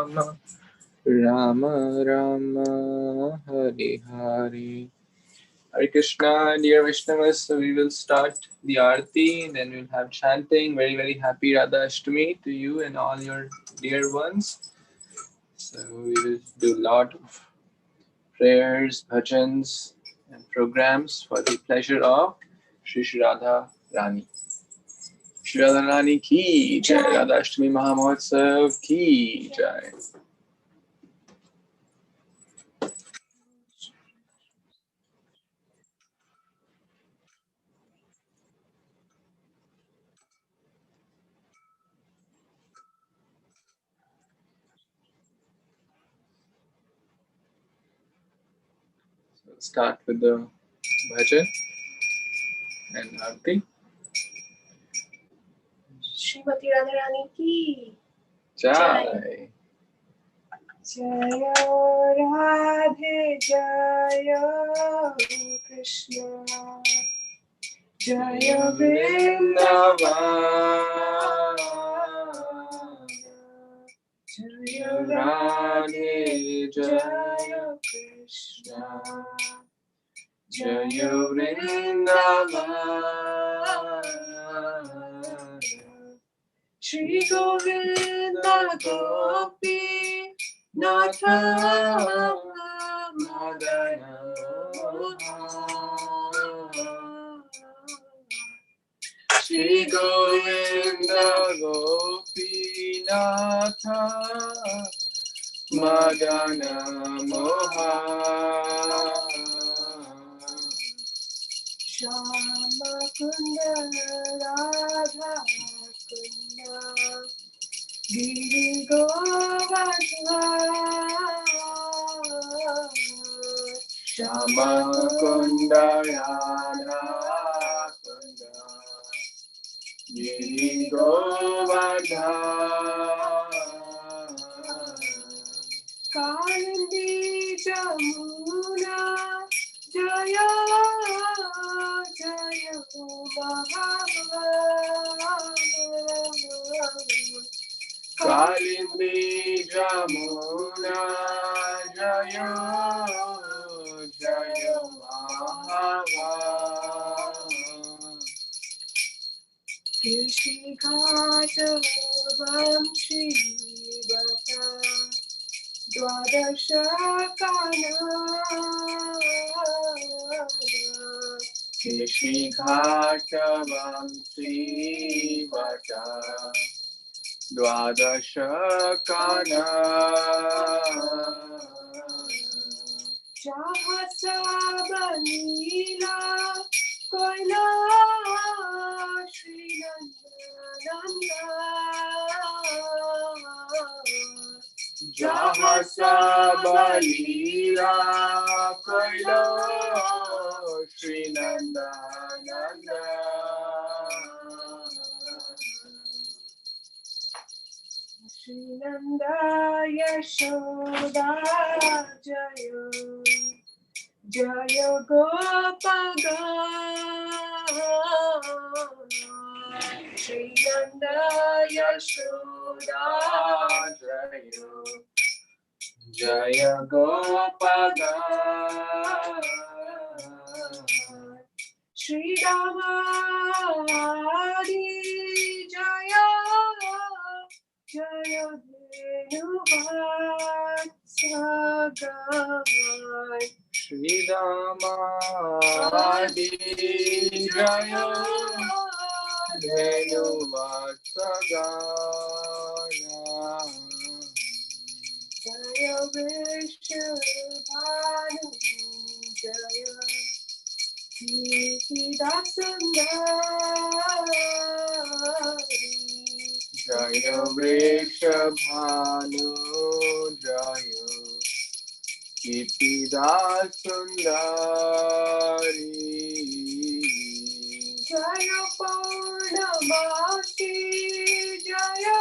Rama Rama Rama Hare Hare. Hare Krishna, dear Vaishnavas. So we will start the Aarti, and then we'll have chanting. Very, very happy Radha Ashtami to you and all your dear ones. So we will do a lot of prayers, bhajans, and programs for the pleasure of Shri Radharani. Shri Radharani ki jai. Radha Ashtami Mahamahotsav ki jai. Start with the bhajan and Aarti. Srimati Radharani ki Jai. Jaya Radhe Jaya Krishna Jaya Vrindavan Jaya Radhe Jaya Krishna Jaya Vrindavan Shri Govinda Gopi Natha Madana Shri Govinda Gopinatha Madana Moha Shama Kunda Radha Kunda Giri Govardhan Shama Kunda Radha Kunda Giri Govardhan Kalindi Jamuna Jaya Jaya Bhagvata Kalindi Jamuna Jaya Jaya Bhagvata Kṛṣṇa Vamshi Bhata Dvadasha Kana Kṛṣṇa Vata Dvadasha Kana Jahasa Balila Koila Shri Nanda Jahasa Balila Koila Shri Nanda Nanda Shri Nanda Yashoda Jaya Jaya Gopaga Shri Nanda Yashoda Jaya Jaya Gopaga Shri Damadi Jaya Jaya Venuvatsagai Shri Damadi Jaya Venuvatsagai Jaya Vrishabhanu Jaya Nitidasundari Jaya Vrishabhanu Jaya Nitidasundari Jaya Purnamati Jaya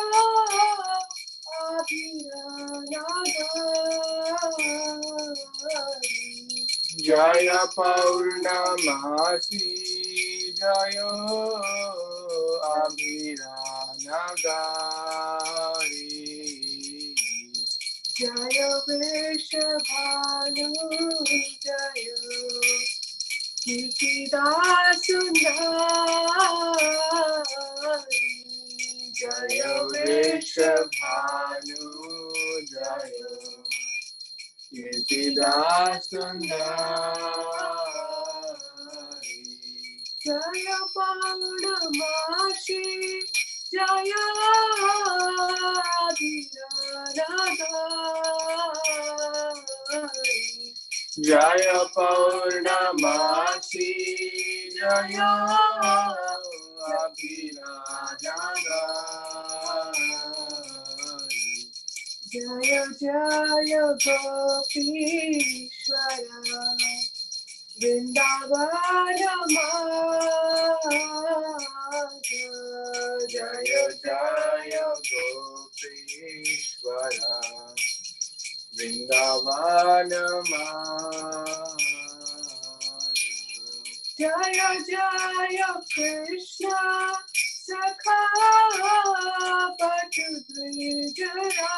Abhiranagari Jaya Purnamasi Jaya Abhiranagari Jaya Vrishabhanu Jaya Kirtidasundari Jaya Vrishabhanu Jaya Kirtidasundari Jaya Paudamashi Jaya Adinadari Jaya Paurnamasi Jaya Abhinadari Jaya Jaya Gopishwara Vrindavana Maja Jaya Jaya Gopishwara Vrindavana Maja Jaya Jaya Kṛṣṇa Sakha Patudrijara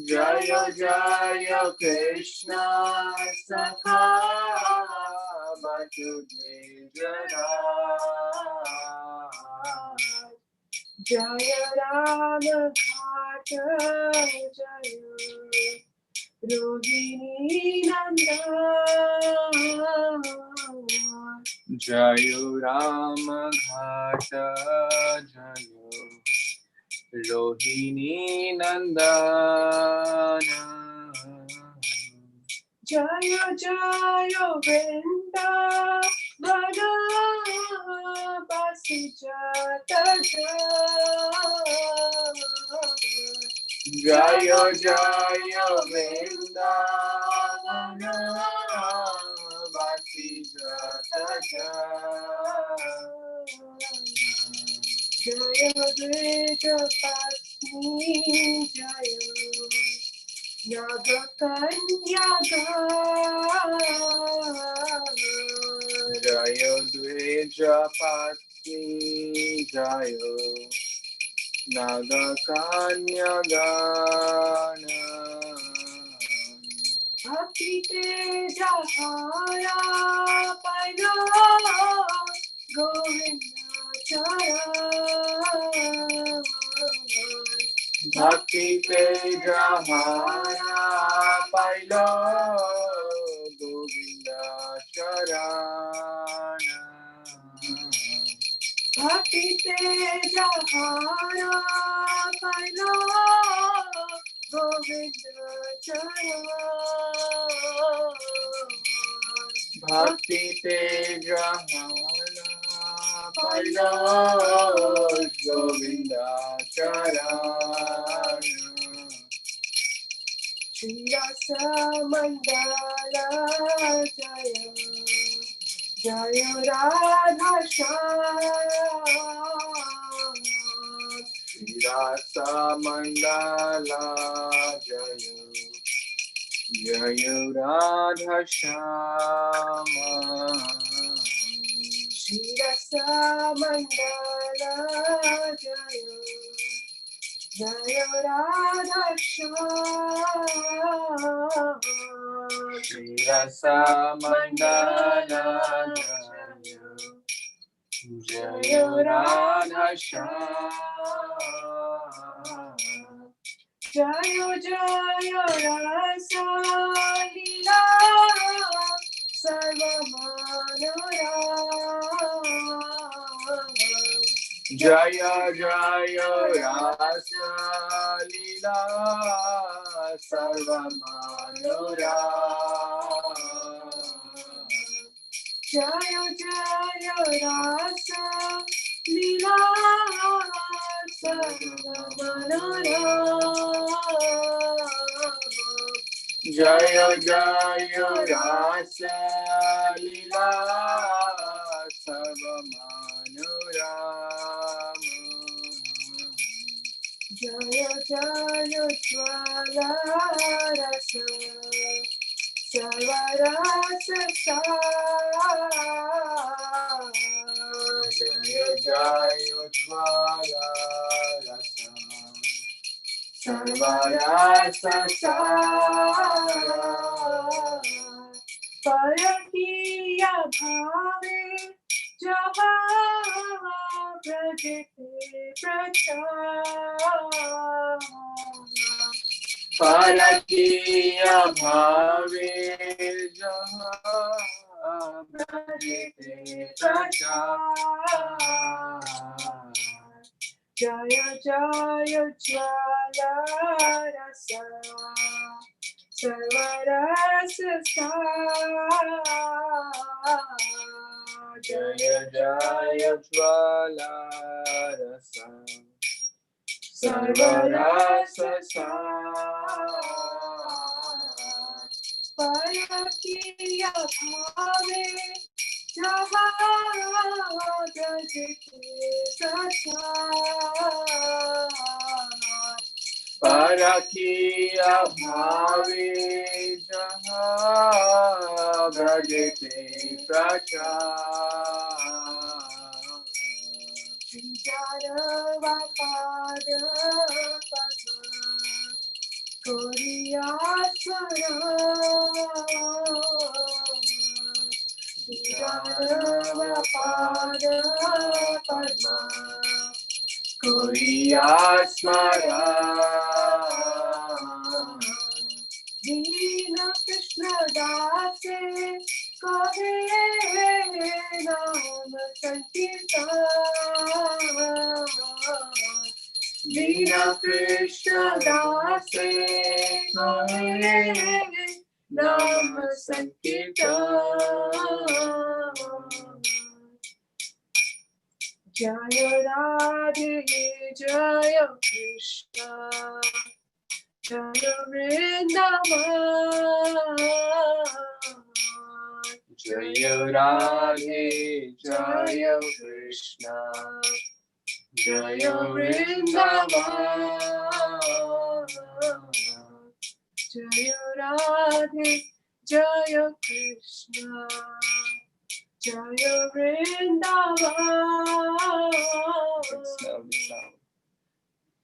Jaya Jaya Kṛṣṇa Sakha Patudrijara Jaya Rama Bhata Jaya Rohini Nanda Jayo Rama Ghata Jayo Rohini Nandana Jayo Jayo Vrinda Vana Pasijata Jayo Jayo Vrinda Vana Pasijata Jaya Dvija Patni Jaya Yaga Kanyaga Jaya Dvija Patni Jaya Naga Kanyagana Bhakti Teja Hara Paina Govinda Chara Bhakti Teja Hara Pailo Govinda Charana Bhakti Teja Hara Pailo Govinda Charana Bhakti Teja Hara Pailo Govinda Charana Shri Rasa Mandala Jaya Jaya Radha Shyam Shri Rasa Mandala Jaya Jaya Radha Shyam Shri Rasa Mandala Jaya Jaya Radha Shyam Shri Rasa Mandala Jaya Jaya Radha Shyam Jaya Jaya Rasa Leela Sarvamanoram Jaya Jaya Rasa Leela Sarvamanoram Jaya Jaya Rasa Leela Sarvamanoram Jaya Jaya Rasa Leela Sarvamanoram Jaya Jaya Jwala Rasa Sarvarasa Jaya Jaya Jwala Rasa सर्वरससार परकीय भावे जहाँ प्रजते प्रचार परकीय भावे जहाँ प्रजते प्रचार जय जय ज्वाला रस सर्वरस जय जय ज्वाला रस सर्वरस परकीय भावे जहाँ प्रजते प्रचार परकीय भावे जहाँ भजते प्रचार श्रीजानवापाद पद्म श्रीजानवापाद पद्म दीन कृष्ण दासे कहे नाम संकीर्तन दीन कृष्ण दासे कहे नाम संकीर्तन जय राधे जय कृष्ण जय वृंदावन जय राधे जय कृष्ण जय वृंदावन जय राधे जय कृष्ण जय वृंदावन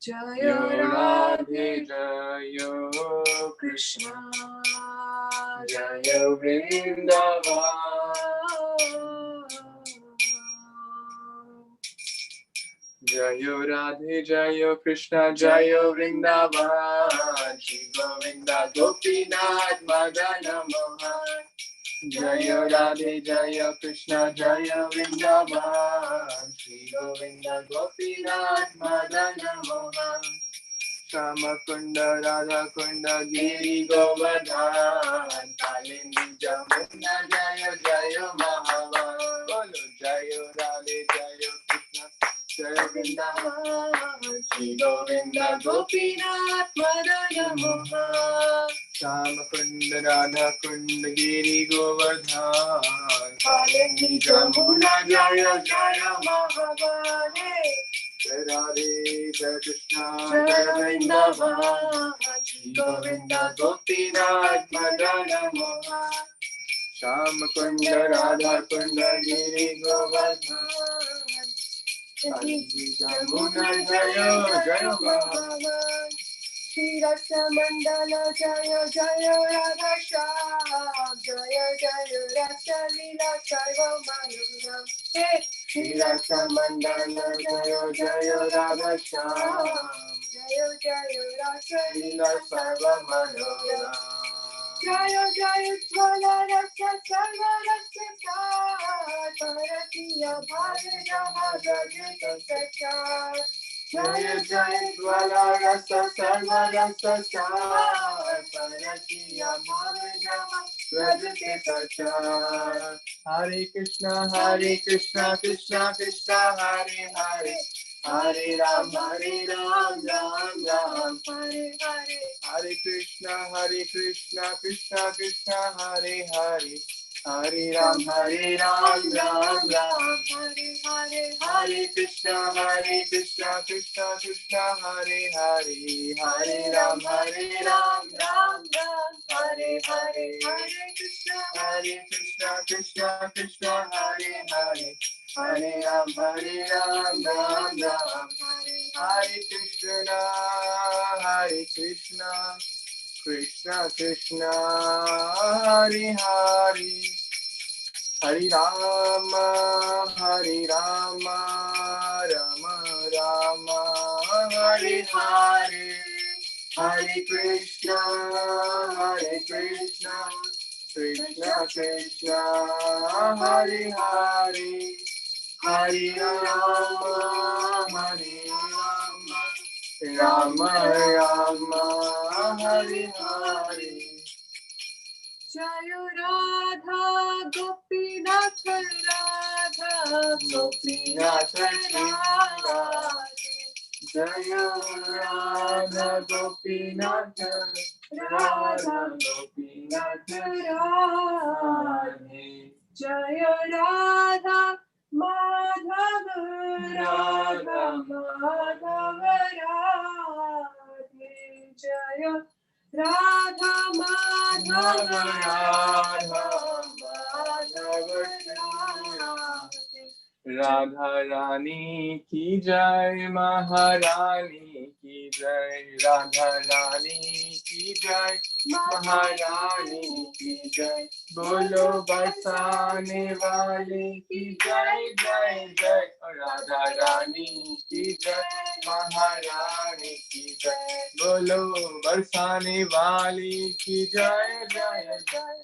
जय राधे जय कृष्ण जय वृंदावन जय राधे जय कृष्ण जय वृंदावन श्री गोविंद गोपीनाथ मदन मोहन जय राधे जय कृष्ण जय वृंदावन श्री गोविंद गोपीनाथ मदन मोहन श्याम कुंड राधा कुंड गिरि गोवर्धन कालिंदी जमुना जय जय महावन बोलो जय राधे जय कृष्ण जय वृंदावन श्री गोविंद गोपीनाथ मदन मोहन श्याम कुंड राधा कुंड गिरि गोवर्धन कालिंदी जमुना जय जय महावन जय राधे जय कृष्ण जय वृंदावन श्री गोविंद गोपीनाथ मदन मोहन श्याम कुंड राधा कुंड गिरि गोवर्धन कालिंदी जमुना जय जय महावन श्री रसमंडल जय जय राधा श्याम जय जय रस लीला सर्व मनोरम श्री रसमंडल जय जय राधा श्याम जय जय रस लीला सर्व मनोरम जय जय ज्वल रस सर्व रस परकीय भाव जहाँ जगत प्रचार जय जय ज्वल रस सर्व रस परकीय भाव जहाँ भजते प्रचार हरे Krishna Krishna Krishna Hare Hare Hare Ram Ram Ram Hare Hare Hare Krishna Krishna Krishna Hare Hare Hare Ram Ram Ram Hare Hare Hare Krishna Krishna Krishna Hare Hare Hare Ram Ram Hare Hare Hare Krishna Krishna Krishna Hare Hare Hare Ram Ram Hare Hare Krishna Hare Krishna, Krishna Krishna Hare Hare, Hare Rama, Hare Rama, Rama Rama, Hare Hare, Hare Krishna, Krishna Krishna, Hare Hare, Hare Rama, Rama Rama, Hare Hare. Jaya Radha Gopinath Radha Gopinath Radha Jaya Radha Gopinath Radha Gopinath Radhe, Jaya Radha Madhava Radha Madhava Radhe Jaya Radha Madhava Radha Madhava Radhe Radharani ki jai, Maharani ki jai, Radharani ki jai, Maharani ki jai, bolo barsane wale ki jai, jai jai, Radharani ki jai, Maharani ki jai, bolo barsane wale ki jai, jai jai.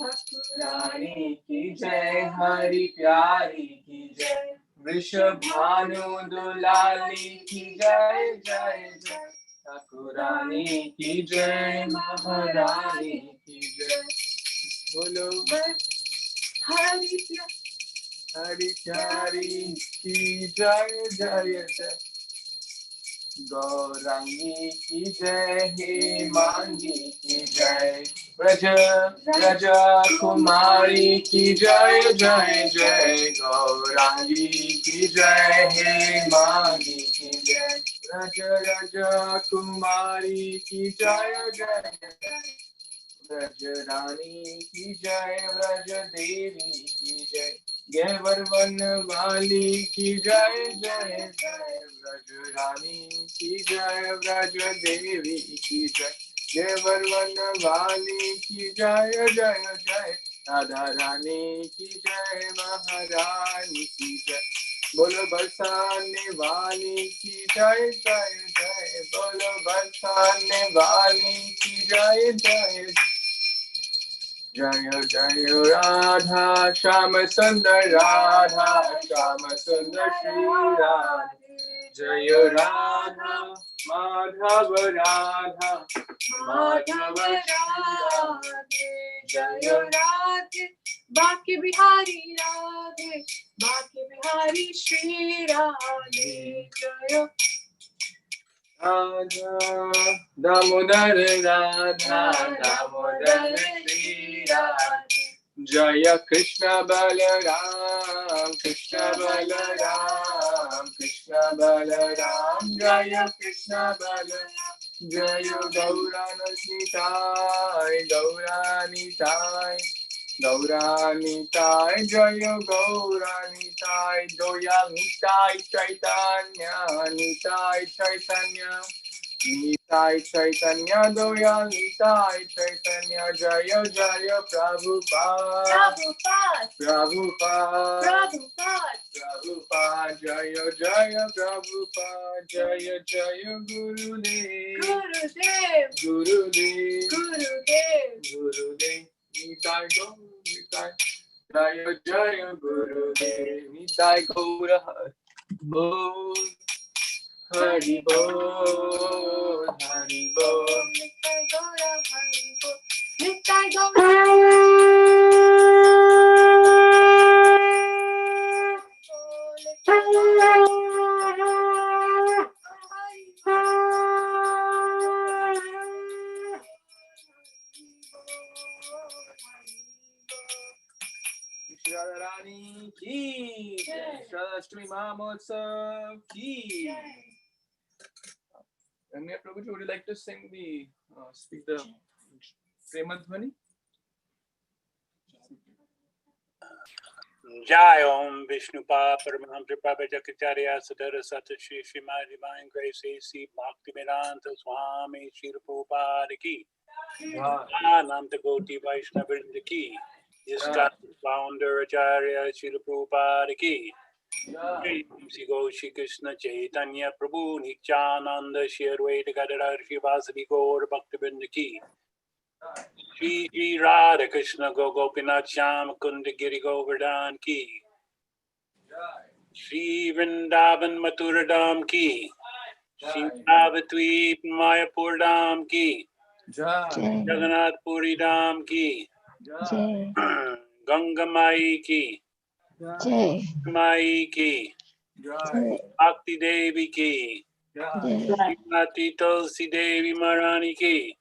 Thakurani की जय, हरि प्यारी की जय, वृषभानु दुलाली की जय, जय जय, ठाकुरानी की जय, महारानी की जय, बोलो हरि प्यारी की जय, जय जय, गौरांगी की जय, हे मांगी की जय, व्रज कुमारी की जय, जय जय, गौरांगी की जय, हे मांगी की जय, व्रज कुमारी की जय, जय जय, व्रज रानी की जय, व्रज देवी की जय, गैवर वन वाली की जय, जय जय, व्रज रानी की जय, व्रज देवी की जय, गैवर वन वाली की जय, जय जय, राधा रानी की जय, महारानी की जय, बोलो बरसाने वाली की जय, जय जय, बोलो बरसाने वाली की जय, जय जय, जय राधा श्याम सुंदर, राधा श्याम सुंदर श्री राधे, जय राधा माधव, राधा माधव राधे जय राधे बाके बिहारी राधे बाके बिहारी श्री राधे जय राधा दामोदर, राधा दामोदर श्री राधे, जय कृष्ण बलराम, कृष्ण बलराम, कृष्ण बलराम, जय कृष्ण बलराम, जय गौरानिताय, गौरानिताय, गौरानिताय, जय गौरानिताय, दोयानिताय चैतन्य, निताय चैतन्य, निताय चैतन्य, दोयानिताय चैतन्य, जय जय प्रभुपाद, प्रभुपाद, प्रभुपाद, जय जय प्रभुपाद, जय जय गुरुदेव, गुरुदेव, गुरुदेव, निताय गौर, निताय, जय जय गुरुदेव, निताय गौर बोल, हरि बोल, हरि बोल, निताय गौर हरि बोल निताय गौर Radharani ki jai, Shradhaष्टमी Mahamotsav ki jai. Rania Prabhuji, would you like to sing the speak the Śrīmad-Bhāgavatam? Jai Om Vishnupa Paramahamsa Prabhajakacharya Sadhara Sata Shri Śrīmad Divine Grace A.C. Bhaktivedanta Swami Shri Prabhupada Ki Ananta Koti Vaishnavrinda Ki Jiska Founder Acharya Shri Prabhupada Ki Shri Goshi Krishna Chaitanya Prabhu Nityananda Shri Advaita Gadadhar Shivasadi Gaur Bhaktivinoda Ki Shri Radha Krishna Gopinath Shyam Kunda Giri Govardhan Ki Shri Vrindavan Mathura Dham Ki Shri Navadvip Mayapur Dham Ki Jagannath Puri Dham Ki Ganga Mai Ki Mai Ki Bhakti Devi Ki Srimati Tulsi Devi Maharani Ki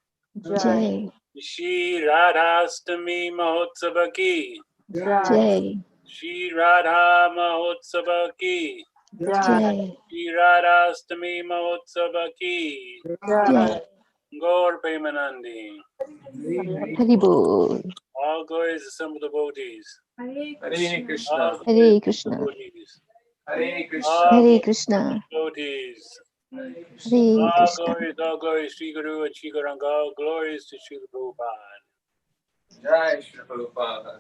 Shri Radhastami Mahotsava Ki Shri Radha Mahotsava Ki Shri Radhastami Mahotsava Ki Gaur Premanandi. Haribol. All glories assembled devotees. Hare Krishna. All Hare glories Krishna. devotees. Hare Krishna. All Hare glories Krishna. devotees. Hare All Krishna. glories, Sri Guru and Sri Gauranga. All glories to Sri Prabhupada. Jai Shri Prabhupada.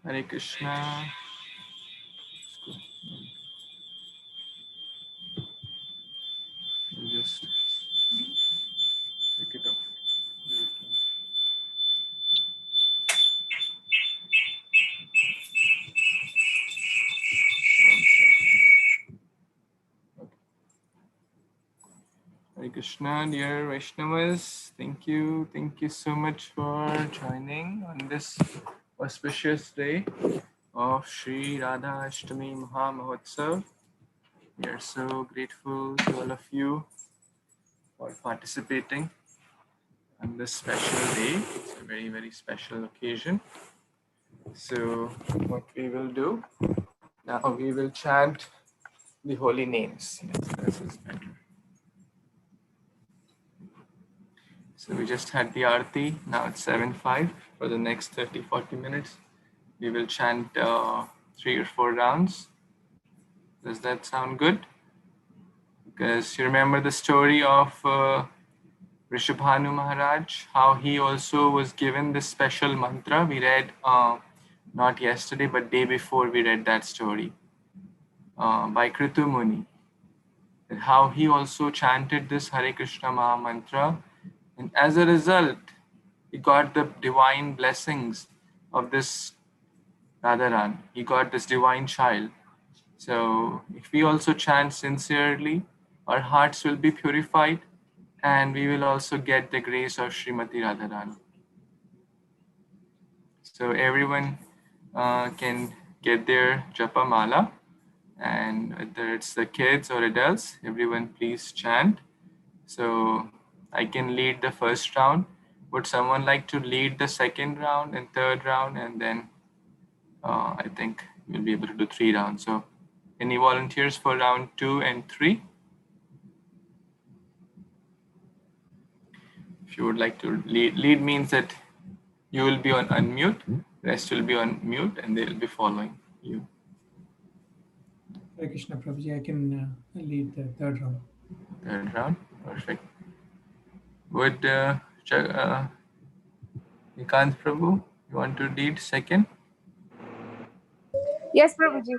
Hare Krishna. We'll just pick it up. Hare Krishna, dear Vaishnavas. Thank you so much for joining on this auspicious day of Sri Radha Ashtami Maha Mahotsav. We are so grateful to all of you for participating on this special day. It's a very, very special occasion. So what we will do now, we will chant the holy names. Yes, this is better. So we just had the Aarti. Now it's 7:05. For the next 30-40 minutes, we will chant 3 or 4 rounds. Does that sound good? Because you remember the story of Rishabhanu Maharaj, how he also was given this special mantra. We read not yesterday, but day before we read that story by Kritu Muni. And how he also chanted this Hare Krishna Maha Mantra. And as a result, he got the divine blessings of this Radharani. He got this divine child. So if we also chant sincerely, our hearts will be purified and we will also get the grace of Srimati Radharani. So everyone can get their japa mala, and whether it's the kids or adults, everyone please chant. So I can lead the first round. Would someone like to lead the second round and third round? And then I think we'll be able to do 3 rounds. So any volunteers for round 2 and 3? If you would like to lead means that you will be on unmute, rest will be on mute, and they will be following you. Hare Krishna Prabhuji, I can lead the third round. Third round, perfect. Would Nikant Prabhu, you want to lead second? Yes, Prabhuji.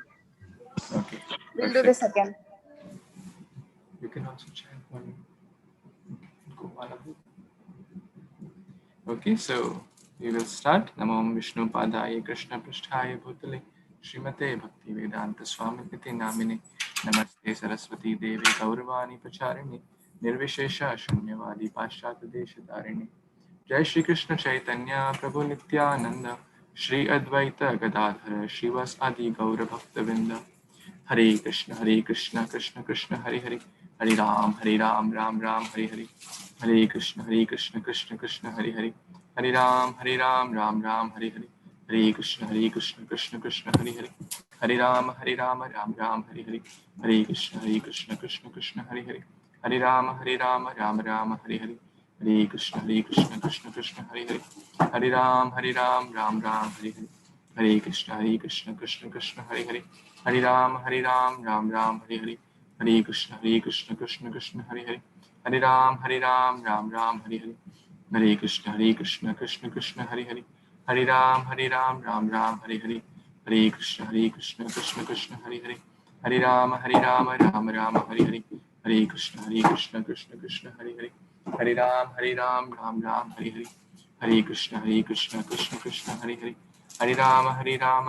Okay. We'll do the second. You can also chant one. Okay, so we will start. Namo Vishnu Padaya Krishna Prasthaya Bhutale Srimate Bhakti Vedanta Swami Piti Namine Namaste Saraswati Devi Gauravani Pacharini Nirvishesha Shunyavadi Pashyata Desha Tarini Jai Shri Krishna Chaitanya Prabhu Nityananda Shri Advaita Gadadhara Srivasadi Gaura Bhaktavinda. Hare Krishna Krishna Krishna Hare Hare, Hare Ram Ram Hare Hare, Hare Krishna Krishna Krishna Hare Hare, Hare Ram Ram Hare Hare, Hare Krishna Krishna Krishna Hare Hare, Hare Ram Ram Hare Hare, Hare Krishna Krishna Hare Hare, Hare Ram Ram Hare Hare, Hare Krishna Krishna Hare Hare, Hare Ram Ram Hare Hare, Hare Krishna Krishna Hare Hare, Hare Ram Ram Hare Hare, Hare Krishna Krishna Hare Hare, Hare Ram Ram Hare Hare, Hare Krishna Krishna Hare Hare, Hare Ram Ram Hare Hare, Hare Krishna Krishna Hare Hare, Hare Ram Ram Hare Hare, Hare Krishna Krishna Hare Hare, Hare Ram Ram Hare Hare, Hare Krishna Krishna Hare Hare, Hare Ram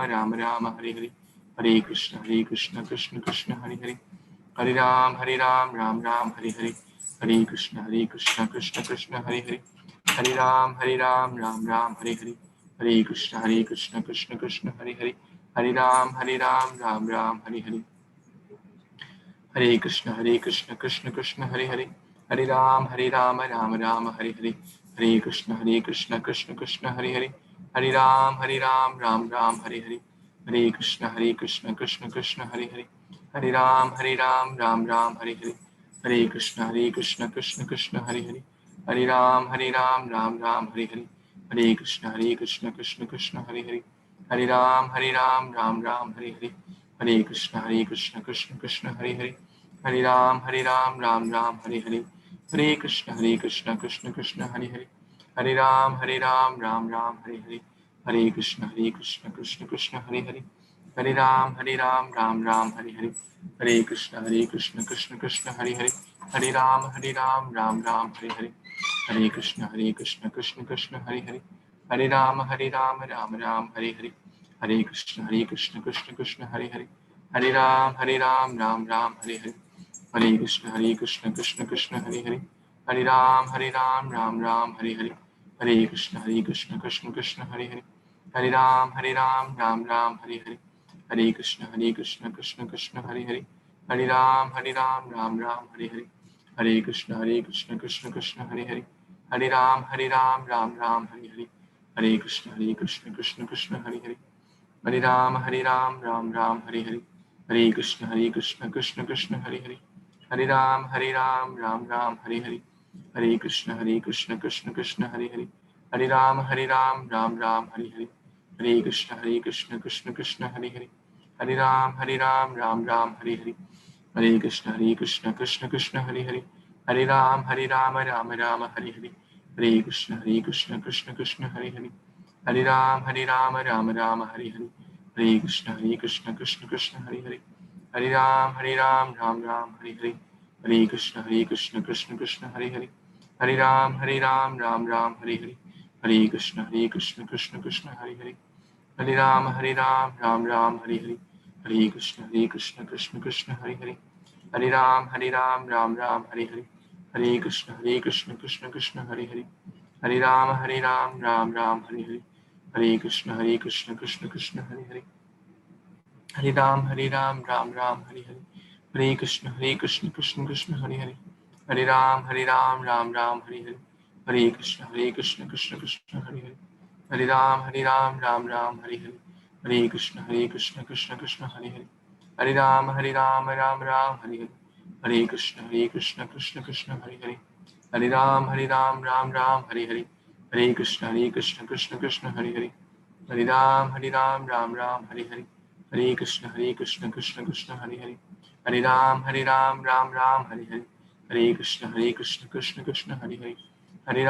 Ram Hare Hare, Hare Krishna Krishna Hare Hare, Hare Ram Ram Hare Hare, Hare Krishna Krishna Hare Hare, Hare Ram Ram Hare Hare, Hare Krishna Krishna Hare Hare, Hare Ram Ram Hare Hare, Hare Krishna Krishna Hare Hare, Hare Ram Ram Hare Hare, Hare Krishna Krishna Hare Hare, Hare Ram Ram Hare Hare, Hare Krishna Krishna Hare Hare, Hare Ram Ram Hare Hare, Hare Krishna Krishna Hare Hare, Hare Ram Ram Hare Hare, Hare Krishna Krishna Hare Hare, Hare Ram Ram Hare Hare, Hare Krishna Krishna Hare Hare, Hare Ram Ram Hare Hare, Hare Krishna Krishna Hare Hare, Hare Ram Ram Hare Hare, Hare Krishna Krishna Hare Hare, Hare Ram Ram Hare Hare, Hare Krishna Krishna Hare Hare, Hare Ram Ram Hare Hare, Hare Krishna Krishna Hare Hare, Hare Ram Ram Hare Hare, Hare Krishna Krishna Hare Hare, Hare Ram Ram Hare Hare, Hare Krishna Krishna Hare Hare, Hare Ram Ram Hare Hare, Hare Krishna Krishna Hare Hare, Hare Ram Ram Hare Hare, Hare Krishna Krishna Hare Hare, Hare Ram Ram Hare Hare, Hare Krishna Krishna Hare Hare, Hare Ram Ram Hare Hare, Hare Krishna Krishna Hare Hare, Hare Ram Ram Hare Hare, Hare Krishna Krishna Hare Hare, Hare Ram Ram Hare Hare, Hare Krishna Krishna Hare Hare, Hare Ram Ram Hare Hare, Hare Krishna Krishna Hare Hare, Hare Ram Ram Hare Hare, Hare Krishna Krishna Hare Hare, Hare Ram Ram Hare Hare, Hare Krishna Krishna Hare Hare, Hare Ram Ram Hare Hare, Hare Krishna Krishna Hare Hare, Hare Ram Ram Hare Hare, Hare Krishna Krishna Hare Hare, Hare Ram Ram Hare Hare, Hare Krishna Krishna Hare Hare, Hare Ram Ram Hare Hare, Hare Krishna Krishna Hare Hare, Hare Ram Ram Hare Hare, Hare Krishna Krishna Hare Hare, Hare Ram Ram Hare Hare, Hare Krishna Krishna Hare Hare, Hare Ram Ram Hare Hare, Hare Krishna Krishna Hare Hare, Hare Ram Ram Hare Hare, Hare Krishna Krishna Hare Hare, Hare Ram Ram Hare Hare, Hare Krishna Krishna Hare Hare, Hare Ram Ram Hare Hare, Hare Krishna Krishna Hare Hare, Hare Ram Ram Hare Hare, Hare Krishna Krishna Hare Hare, Hare Ram Hare Hare, Hare Krishna Krishna Hare Hare, Hare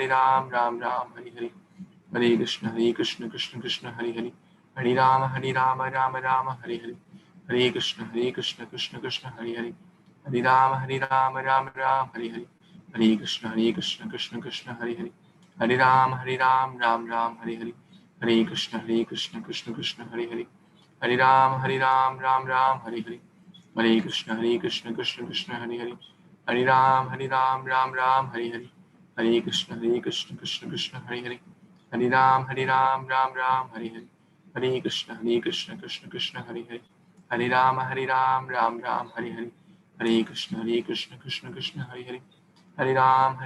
Ram Ram Hare Hare, Hare Krishna Krishna Hare Hare, Hare Ram Ram Hare Hare, Hare Krishna Krishna Hare Hare, Hare Ram Ram Hare Hare, Hare Krishna Krishna Hare Hare, Hare Ram Ram Hare Hare, Hare Krishna Krishna Hare Hare, Hare Ram Ram Hare Hare, Hare Krishna Krishna Hare Hare, Hare Ram Ram Hare Hare, Hare Krishna Krishna Hare Hare, Hare Ram Ram Hare Hare, Hare Krishna Krishna Hare Hare, Hare Ram, Ram Ram, Hare Hare. Hare Krishna, Krishna Krishna, Hare Hare. Hare Ram, Ram Ram, Hare Hare. Hare Krishna, Krishna Krishna, Hare Hare. Hare Ram,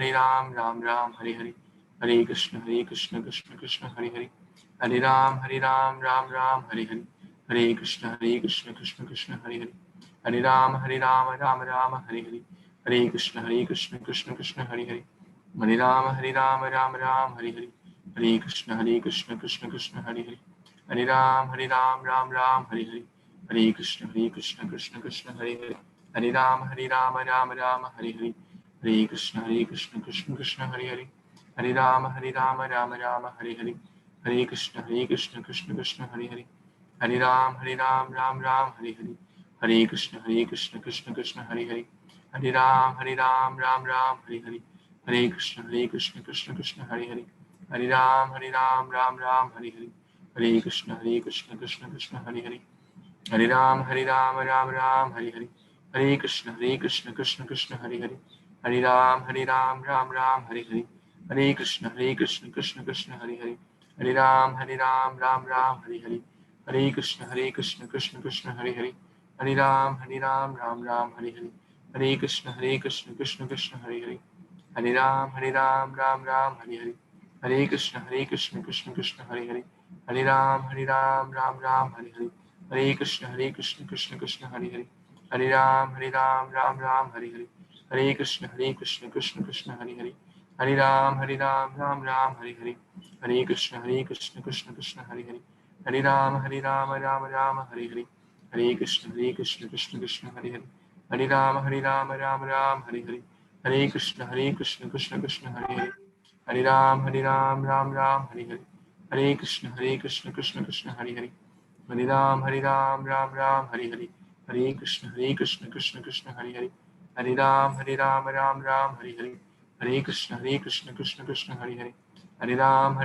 Ram Ram, Hare Hare. Hare Krishna, Krishna Krishna, Hare Hare. Hare Ram, Ram Ram, Hare Hare. Hare Krishna, Krishna Krishna, Hare Hare. Hare Ram, Ram Ram, Hare Hare. Hare Krishna, Krishna Krishna, Hare Hare. Hare Ram, Ram Ram, Hare Hare. Hare Krishna, Krishna Krishna, Hare Hare. Hare Ram, Ram Ram, Hare Hare. Hare Krishna, Krishna Krishna, Hare Hare. Hare Ram, Ram Ram, Hare Hare. Hare Krishna, Krishna Krishna, Hare Hare. Hare Ram, Ram Ram, Hare Hare. Hare Krishna, Krishna Krishna, Hare Hare. Hare Ram, Ram Ram, Hare Hare. Hare Krishna, Krishna Krishna, Hare Hare. Hare Ram, Ram Ram, Hare Hare. Hare Krishna, Krishna Krishna, Hare Hare. Hare Ram, Ram Ram, Hare Hare. Hare Krishna, Krishna Krishna, Hare Hare. Hare Ram, Ram Ram, Hare Hare. Hare Krishna, Krishna Krishna, Hare Hare. Hare Ram, Ram Ram, Hare Hare. Hare Krishna, Krishna Krishna, Hare Hare. Hare Ram, Ram Ram, Hare Hare. Hare Krishna, Krishna Krishna, Hare Hare. Hare Ram, Ram Ram, Hare Hare. Hare Krishna, Krishna Krishna, Hare Hare. Hare Ram, Ram Ram, Hare Hare. Hare Krishna, Krishna Krishna, Hare Hare. Hare Ram, Ram Ram, Hare Hare. Hare Krishna, Krishna Krishna, Hare Hare. Hare Ram, Ram Ram, Hare Hare. Hare Krishna, Krishna Krishna, Hare Hare. Hare Ram, Ram Ram, Hare Hare. Hare Krishna, Krishna Krishna, Hare Hare. Hare Ram, Ram Ram, Hare Hare. Hare Krishna, Krishna Krishna, Hare Hare. Hare Ram, Ram Ram, Hare Hare. Hare Krishna, Krishna Krishna, Hare Hare. Hare Ram, Ram Ram, Hare Hare. Hare Krishna, Krishna Krishna, Hare Hare. Hare Ram, Ram Ram, Hare Hare. Hare Krishna, Krishna Krishna, Hare Hare. Hare Ram, Ram Ram, Hare Hare. Hare Krishna, Krishna Krishna, Hare Hare. Hare Ram, Ram Ram, Hare Hare. Hare Krishna, Krishna Krishna, Hare Hare. Hare Ram,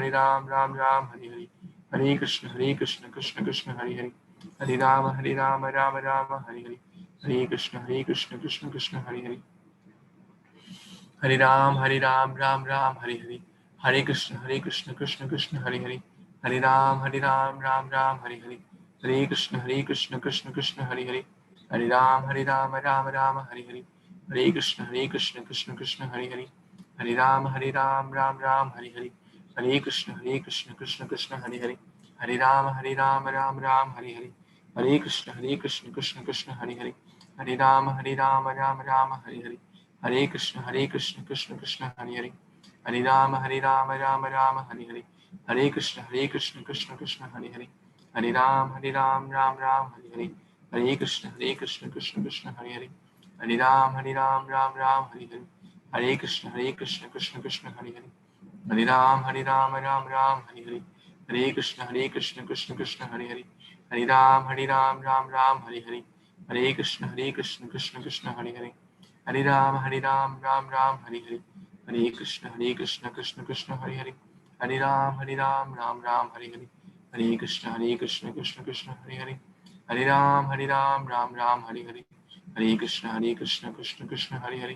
Ram Ram, Hare Hare. Hare Krishna, Krishna Krishna, Hare Hare. Hare Ram, Ram Ram, Hare Hare. Hare Krishna, Krishna Krishna, Hare Hare. Hare Ram, Ram Ram, Hare Hare. Hare Krishna, Krishna Krishna, Hare Hare. Hare Ram, Ram Ram, Hare Hare. Hare Krishna, Krishna Krishna, Hare Hare. Hare Ram, Ram Ram, Hare Hare. Hare Krishna, Krishna Krishna, Hare Hare. Hare Ram, Ram Ram, Hare Hare. Hare Krishna, Krishna Krishna, Hare Hare. Hare Ram, Ram Ram, Hare Hare. Hare Krishna, Krishna Krishna, Hare Hare. Hare Ram, Ram Ram, Hare Hare. Hare Krishna, Krishna Krishna, Hare Hare. Hare Ram, Ram Ram, Hare Hare. Hare Krishna, Krishna Krishna, Hare Hare. Hare Ram, Ram Ram, Hare Hare. Hare Krishna, Krishna Krishna, Hare Hare. Hare Ram, Ram Ram, Hare Hare. Hare Krishna, Krishna Krishna, Hare Hare. Hare Ram, Ram Ram, Hare Hare. Hare Krishna, Krishna Krishna, Hare Hare. Hare Ram, Ram Ram, Hare Hare. Hare Krishna, Krishna Krishna, Hare Hare. Hare Ram, Ram Ram, Hare Hare. Hare Krishna, Krishna Krishna, Hare Hare. Hare Ram, Ram Ram, Hare Hare. Hare Krishna, Krishna Krishna, Hare Hare.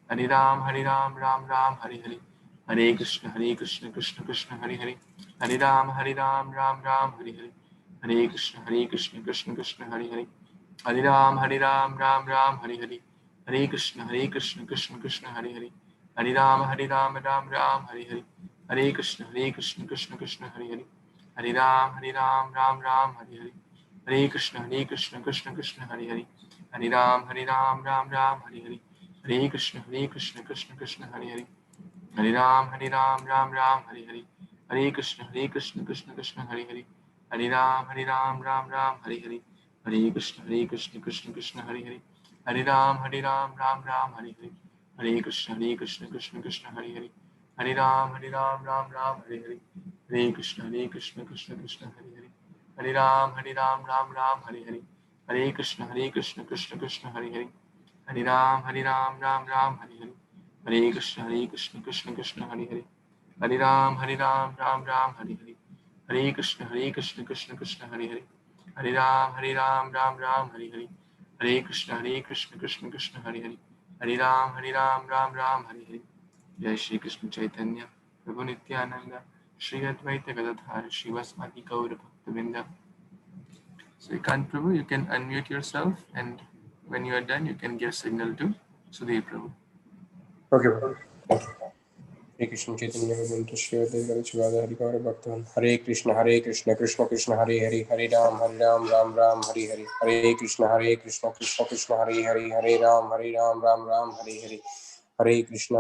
Hare Ram, Ram Ram, Hare Hare. Hare Krishna, Krishna Krishna, Hare Hare. Hare Ram, Ram Ram, Hare Hare. Hare Krishna, Krishna Krishna, Hare Hare. Hare Ram, Ram Ram, Hare Hare. Hare Krishna, Krishna Krishna, Hare Hare. Hare Ram, Ram Ram, Hare Hare. Hare Krishna, Krishna Krishna, Hare Hare. Hare Ram, Ram Ram, Hare Hare. Hare Krishna, Krishna Krishna, Hare Hare. Hare Ram, Ram Ram, Hare Hare. Hare Krishna, Krishna Krishna, Hare Hare. Hare Ram, Ram Ram, Hare Hare. Hare Krishna, Krishna Krishna, Hare Hare. Hare Ram, Ram Ram, Hare Hare. Hare Krishna, Krishna Hare Hare. Hare Ram, Ram Ram, Hare Hare. Hare Krishna, Krishna Hare Hare. Hare Ram, Ram Ram, Hare Hare. Hare Krishna, Krishna Hare Hare. Hare Ram, Ram Ram, Hare Hare. Hare Krishna, Krishna Hare Hare. Hare Ram, Ram Ram, Hare Hare. Hare Krishna, Krishna Hare Hare. Hare Ram, Ram Ram, Hare Hare. Hare Krishna, Krishna Hare Hare. Hare Ram, Ram Ram, Hare Hare. Hare Krishna, Krishna Hare Hare. Hare Ram, Ram Ram, Hare Hare. Jai Shri Krishna Chaitanya, Prabhu Nityananda, Shri Advaita Gadadhar Shivasmati Gaura Bhaktavinda. So Ekant Prabhu, you can unmute yourself, and when you are done, you can give signal to Sudhir Prabhu. Okay, Prabhu. Thank you. Hare Krishna Chaitanya Prabhu Shri Advaita Shivada Hari Gaura Bhaktavan. Hare Krishna Krishna Krishna Hare Hare Hare Ram Ram Ram Hare Hare Hare Krishna Krishna Krishna Hare Hare Hare Ram Ram Ram Hare Hare Hare Krishna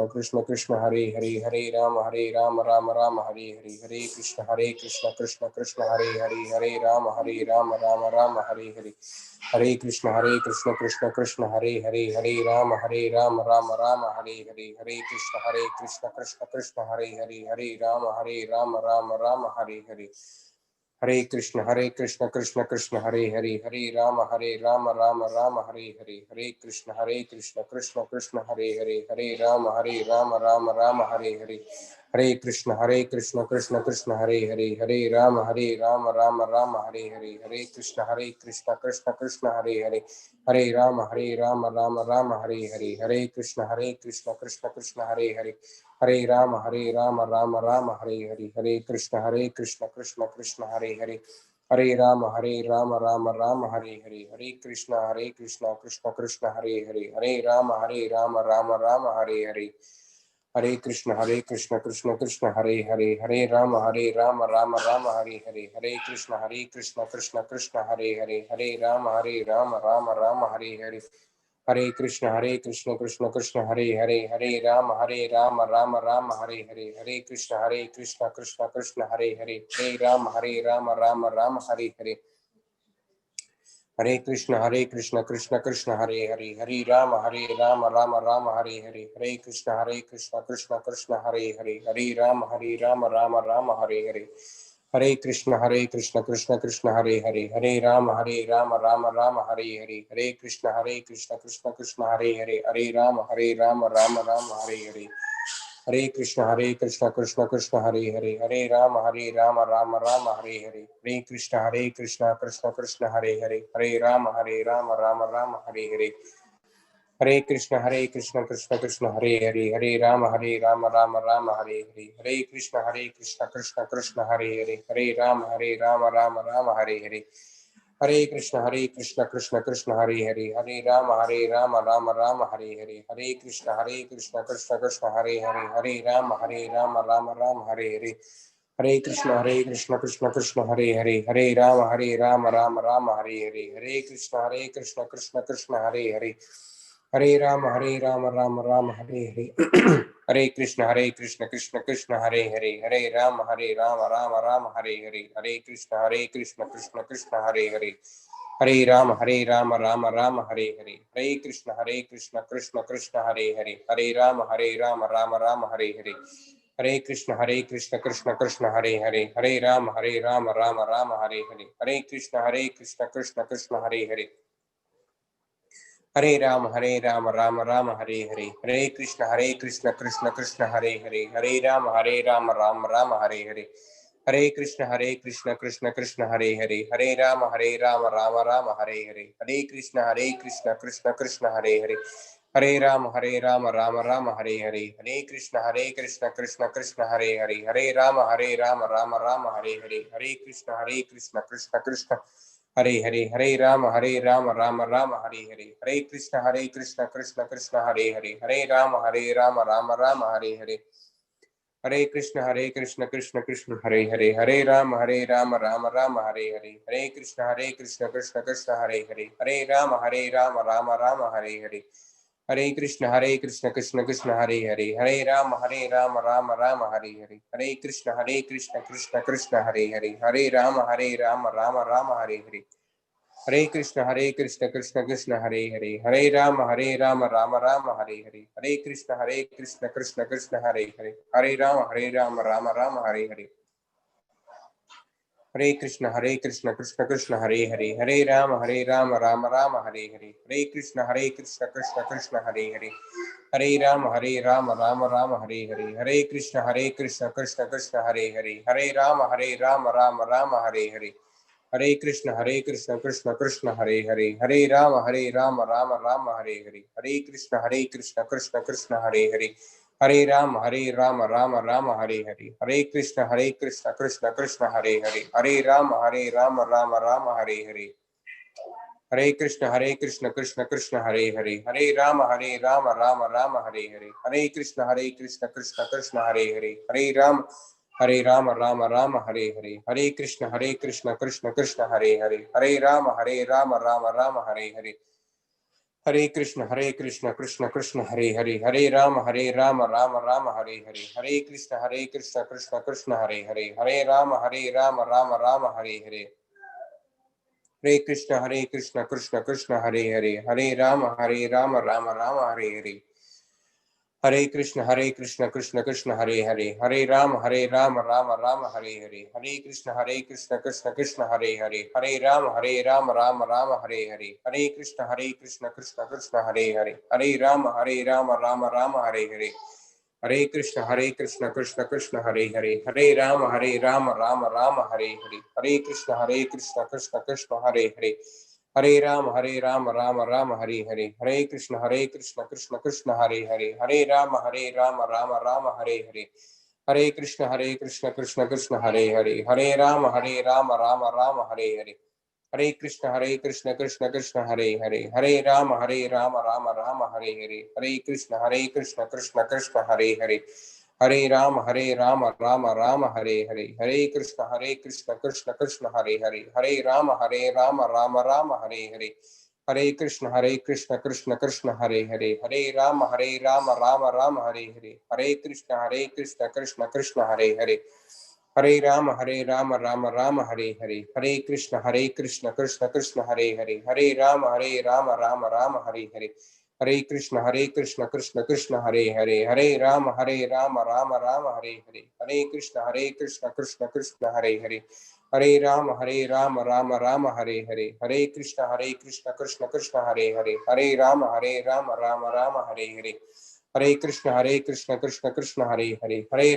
Krishna Krishna Hare Hare Hare Ram Ram Hare Hare Hare Krishna Krishna Krishna Hare Hare Hare Ram Ram Hare Hare Hare Krishna Krishna Krishna Hare Hare Hare Ram Ram Hare Hare Hare Krishna Krishna Hare Hare Hare Ram Hare Hare Hare Krishna Krishna Krishna Hare Hare Hare Ram Hare Hare Hare Krishna Krishna Krishna Hare Hare Hare Ram Hare Hare Hare Krishna Krishna Krishna Hare Hare Hare Ram Hare Hare Hare Krishna Krishna Krishna Hare Hare Hare Ram Hare Hare Hare Krishna Krishna Krishna Hare Hare Hare Ram Hare Hare Hare Krishna Krishna Krishna Hare Hare Hare Ram Hare Hare Hare Krishna Krishna Krishna Hare Hare Hare Ram Hare Hare Hare Krishna Krishna Krishna Hare Hare Hare Ram Hare Hare Hare Krishna Krishna Krishna Hare Hare Hare Ram Hare Hare Hare Krishna Krishna Krishna Hare Hare Hare Ram Hare Hare Hare Krishna Krishna Krishna Hare Hare Hare Ram Hare Hare Hare Krishna Krishna Krishna Hare Hare Hare Ram Hare Hare Hare Krishna Krishna Krishna Hare Hare Hare Ram Hare Hare Hare Krishna Krishna Krishna Hare Hare Hare Ram Hare Hare Hare Krishna Krishna Krishna Hare Hare Hare Ram Hare Hare Hare Krishna Krishna Krishna Hare Hare Hare Ram Hare Hare Hare Krishna Krishna Krishna Hare Hare Hare Ram Hare Hare Hare Krishna Krishna Krishna Hare Hare Hare Ram Hare Hare Hare Krishna Krishna Krishna Hare Hare Hare Ram Hare Hare Hare Krishna Krishna Krishna Hare Hare Hare Ram Hare Hare Hare Krishna Krishna Krishna Hare Hare Hare Ram Hare Hare Hare Krishna Krishna Krishna Hare Hare Hare Ram Hare Hare Hare Krishna Krishna Krishna Hare Hare Hare Ram Hare Hare Hare Krishna Krishna Krishna Hare Hare Hare Ram Hare Hare Hare Krishna Krishna Krishna Hare Hare Hare Ram Hare Hare Hare Krishna Krishna Krishna Hare Hare Hare Ram Hare Hare Hare Krishna Krishna Krishna Hare Hare Hare Ram Hare Hare Hare Krishna Krishna Krishna Hare Hare Hare Ram Ram Hare Hare Hare Krishna Krishna Krishna Hare Hare Hare Ram Ram Hare Hare Hare Krishna Krishna Krishna Hare Hare Hare Ram Ram Hare Hare Hare Krishna Krishna Krishna Hare Hare Hare Ram Ram Hare Hare Hare Krishna Krishna Krishna Hare Hare Hare Ram Ram Hare Hare Hare Krishna Krishna Krishna Hare Hare Hare Ram Ram Hare Hare Hare Krishna Krishna Krishna Hare Hare Hare Ram Ram Hare Hare Hare Krishna Krishna Krishna Hare Hare Hare Ram Ram Hare Hare Hare Krishna Krishna Krishna Hare Hare Hare Ram Ram Hare Hare Hare Krishna Krishna Krishna Hare Hare Hare Ram Ram Hare Hare Hare Krishna Krishna Krishna Hare Hare Hare Ram Ram Hare Hare Hare Krishna Krishna Krishna Hare Hare Hare Ram Ram Hare Hare Hare Krishna Krishna Krishna Hare Hare Hare Ram Ram Hare Hare Hare Krishna Krishna Krishna Hare Hare Hare Ram Ram Hare Hare Hare Krishna Krishna Krishna Hare Hare Hare Ram Ram Hare Hare Hare Krishna Krishna Krishna Hare Hare Hare Ram Ram Hare Hare Hare Krishna Krishna Krishna Hare Hare Hare Ram Ram Hare Hare Hare Krishna Krishna Krishna Hare Hare Hare Rama Rama Hare Hare, Hare Krishna Krishna Krishna Hare Hare, Hare Rama Rama Hare Hare, Hare Krishna Krishna Krishna Hare Hare, Hare Rama Rama Hare Hare, Hare Krishna Krishna Krishna Hare Hare, Hare Rama Rama Hare Hare, Hare Krishna Krishna Krishna Hare Hare, Hare Rama Hare Hare, Hare Krishna Krishna Krishna Hare Hare, Hare Rama Rama Hare Hare, Hare Krishna Krishna Krishna Hare Hare, Hare Rama Rama Hare Hare, Hare Krishna Krishna Krishna Hare Hare, Hare Rama Rama Hare Hare, Hare Krishna Krishna Krishna Hare Hare, Hare Rama Rama Hare Hare, Hare Krishna Krishna Krishna Hare Hare, Hare Rama Hare Hare, Hare Krishna Krishna Krishna Hare Hare, Hare Rama Hare Hare, Hare Krishna Krishna Krishna Hare Hare, Hare Rama Rama Hare Hare, Hare Krishna Krishna Krishna Hare Hare, Hare Rama Rama Hare Hare, Hare Krishna Krishna Krishna Hare Hare, Hare Rama Hare Hare, Hare Krishna Krishna Krishna Hare Hare, Hare Rama Rama Hare Hare, Hare Krishna Krishna Krishna Hare Hare, Hare Rama Rama Hare Hare, Hare Krishna Krishna Krishna Hare Hare, Hare Rama Rama Hare Hare, Hare Krishna Krishna Krishna Hare Hare, Hare Rama Rama Hare Hare, Hare Krishna Krishna Krishna Hare Hare, Hare Rama Rama Hare Hare, Hare Krishna Krishna Krishna Hare Hare, Hare Rama Rama Hare Hare, Hare Krishna Krishna Krishna Hare Hare, Hare Rama Hare Hare, Hare Krishna Krishna Krishna Hare Hare, Hare Rama Rama Hare Hare, Hare Krishna Krishna Krishna Hare Hare, Hare Rama Rama Hare Hare, Hare Krishna Krishna Krishna Hare Hare, Hare Rama Hare Hare, Hare Krishna Krishna Krishna Hare Hare, Hare Rama Hare Hare, Hare Krishna Krishna Krishna Hare Hare,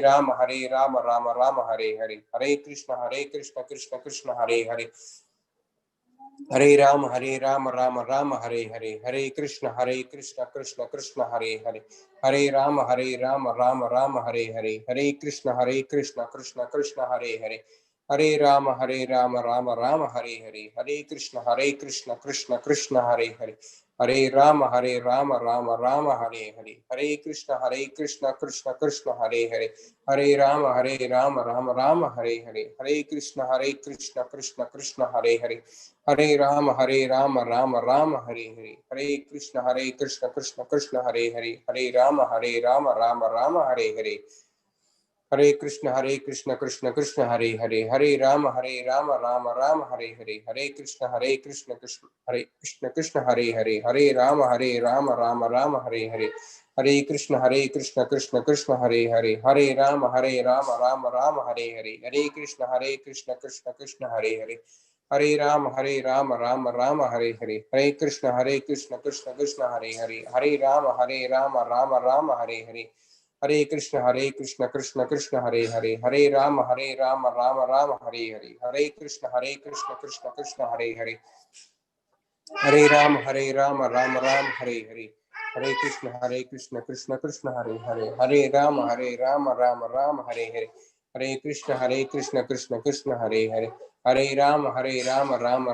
Hare Rama Hare Hare, Hare Krishna Krishna Krishna Hare Hare, Hare Rama Hare Hare, Hare Krishna Krishna Krishna Hare Hare, Hare Rama Rama Hare Hare, Hare Krishna Krishna Krishna Hare Hare, Hare Rama Hare Hare, Hare Krishna Krishna Krishna Hare Hare, Hare Rama Hare Hare, Hare Krishna Krishna Krishna Hare Hare, Hare Rama Rama Hare Hare, Hare Krishna Krishna Krishna Hare Hare, Hare Rama Rama Hare Hare, Hare Krishna Krishna Krishna Hare Hare, Hare Rama Rama Hare Hare, Hare Krishna Krishna Krishna Hare Hare, Hare Rama Rama Hare Hare, Hare Krishna Krishna Krishna Hare Hare, Hare Rama Rama Hare Hare, Hare Krishna Krishna Krishna Hare Hare, Hare Rama Hare Hare, Hare Krishna Krishna Krishna Hare Hare, Hare Rama Hare Hare, Hare Krishna Krishna Krishna Hare Hare, Hare Rama Rama Hare Hare, Hare Krishna Krishna Krishna Hare Hare, Hare Rama Rama Hare Hare, Hare Krishna Krishna Krishna Hare Hare, Hare Rama Hare Hare, Hare Krishna Krishna Krishna Hare Hare, Hare Rama Hare Hare, Hare Krishna Krishna Krishna Hare Hare, Hare Rama Hare Hare,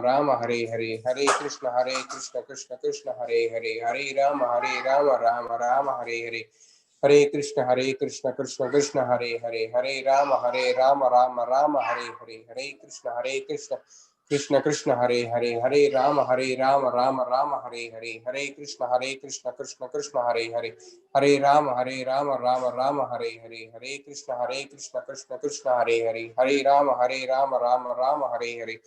Hare Krishna Krishna Krishna Hare Hare, Hare Rama Hare Hare, Hare Krishna Krishna Krishna Hare Hare, Hare Rama Rama Hare Hare, Hare Krishna Krishna Krishna Hare Hare, Hare Rama Hare Hare, Hare Krishna Krishna Krishna Hare Hare, Hare Rama Hare Hare,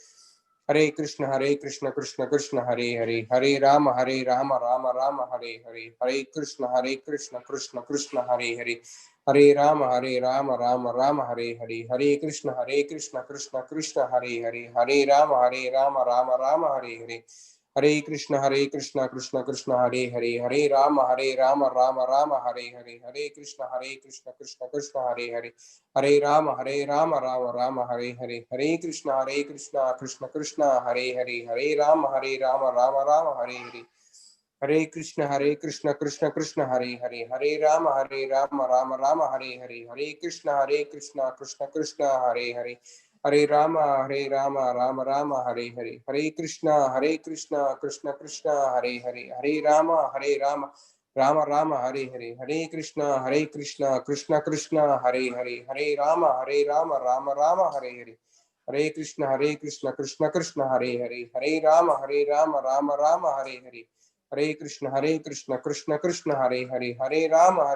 Hare Krishna Krishna Krishna Hare Hare, Hare Rama Rama Hare Hare, Hare Krishna Krishna Krishna Hare Hare, Hare Rama Rama Hare Hare, Hare Krishna Krishna Krishna Hare Hare, Hare Rama Hare Hare, Hare Krishna Krishna Krishna Hare Hare, Hare Rama Rama Hare Hare, Hare Krishna Krishna Krishna Hare Hare, Hare Rama Hare Hare, Hare Krishna Krishna Krishna Hare Hare, Hare Rama Rama Hare Hare, Hare Krishna Krishna Krishna Hare Hare, Hare Rama Rama Rama Hare Hare, Hare Krishna Krishna Krishna Hare Hare, Hare Rama Rama Rama Hare Hare, Hare Krishna Krishna Krishna Hare Hare, Hare Rama Rama Rama Hare Hare, Hare Krishna Krishna Krishna Hare Hare, Hare Rama Rama Rama Hare Hare, Hare Krishna Krishna Krishna Hare Hare, Hare Rama Rama Rama Hare Hare, Hare Krishna Krishna Krishna Hare Hare, Hare Rama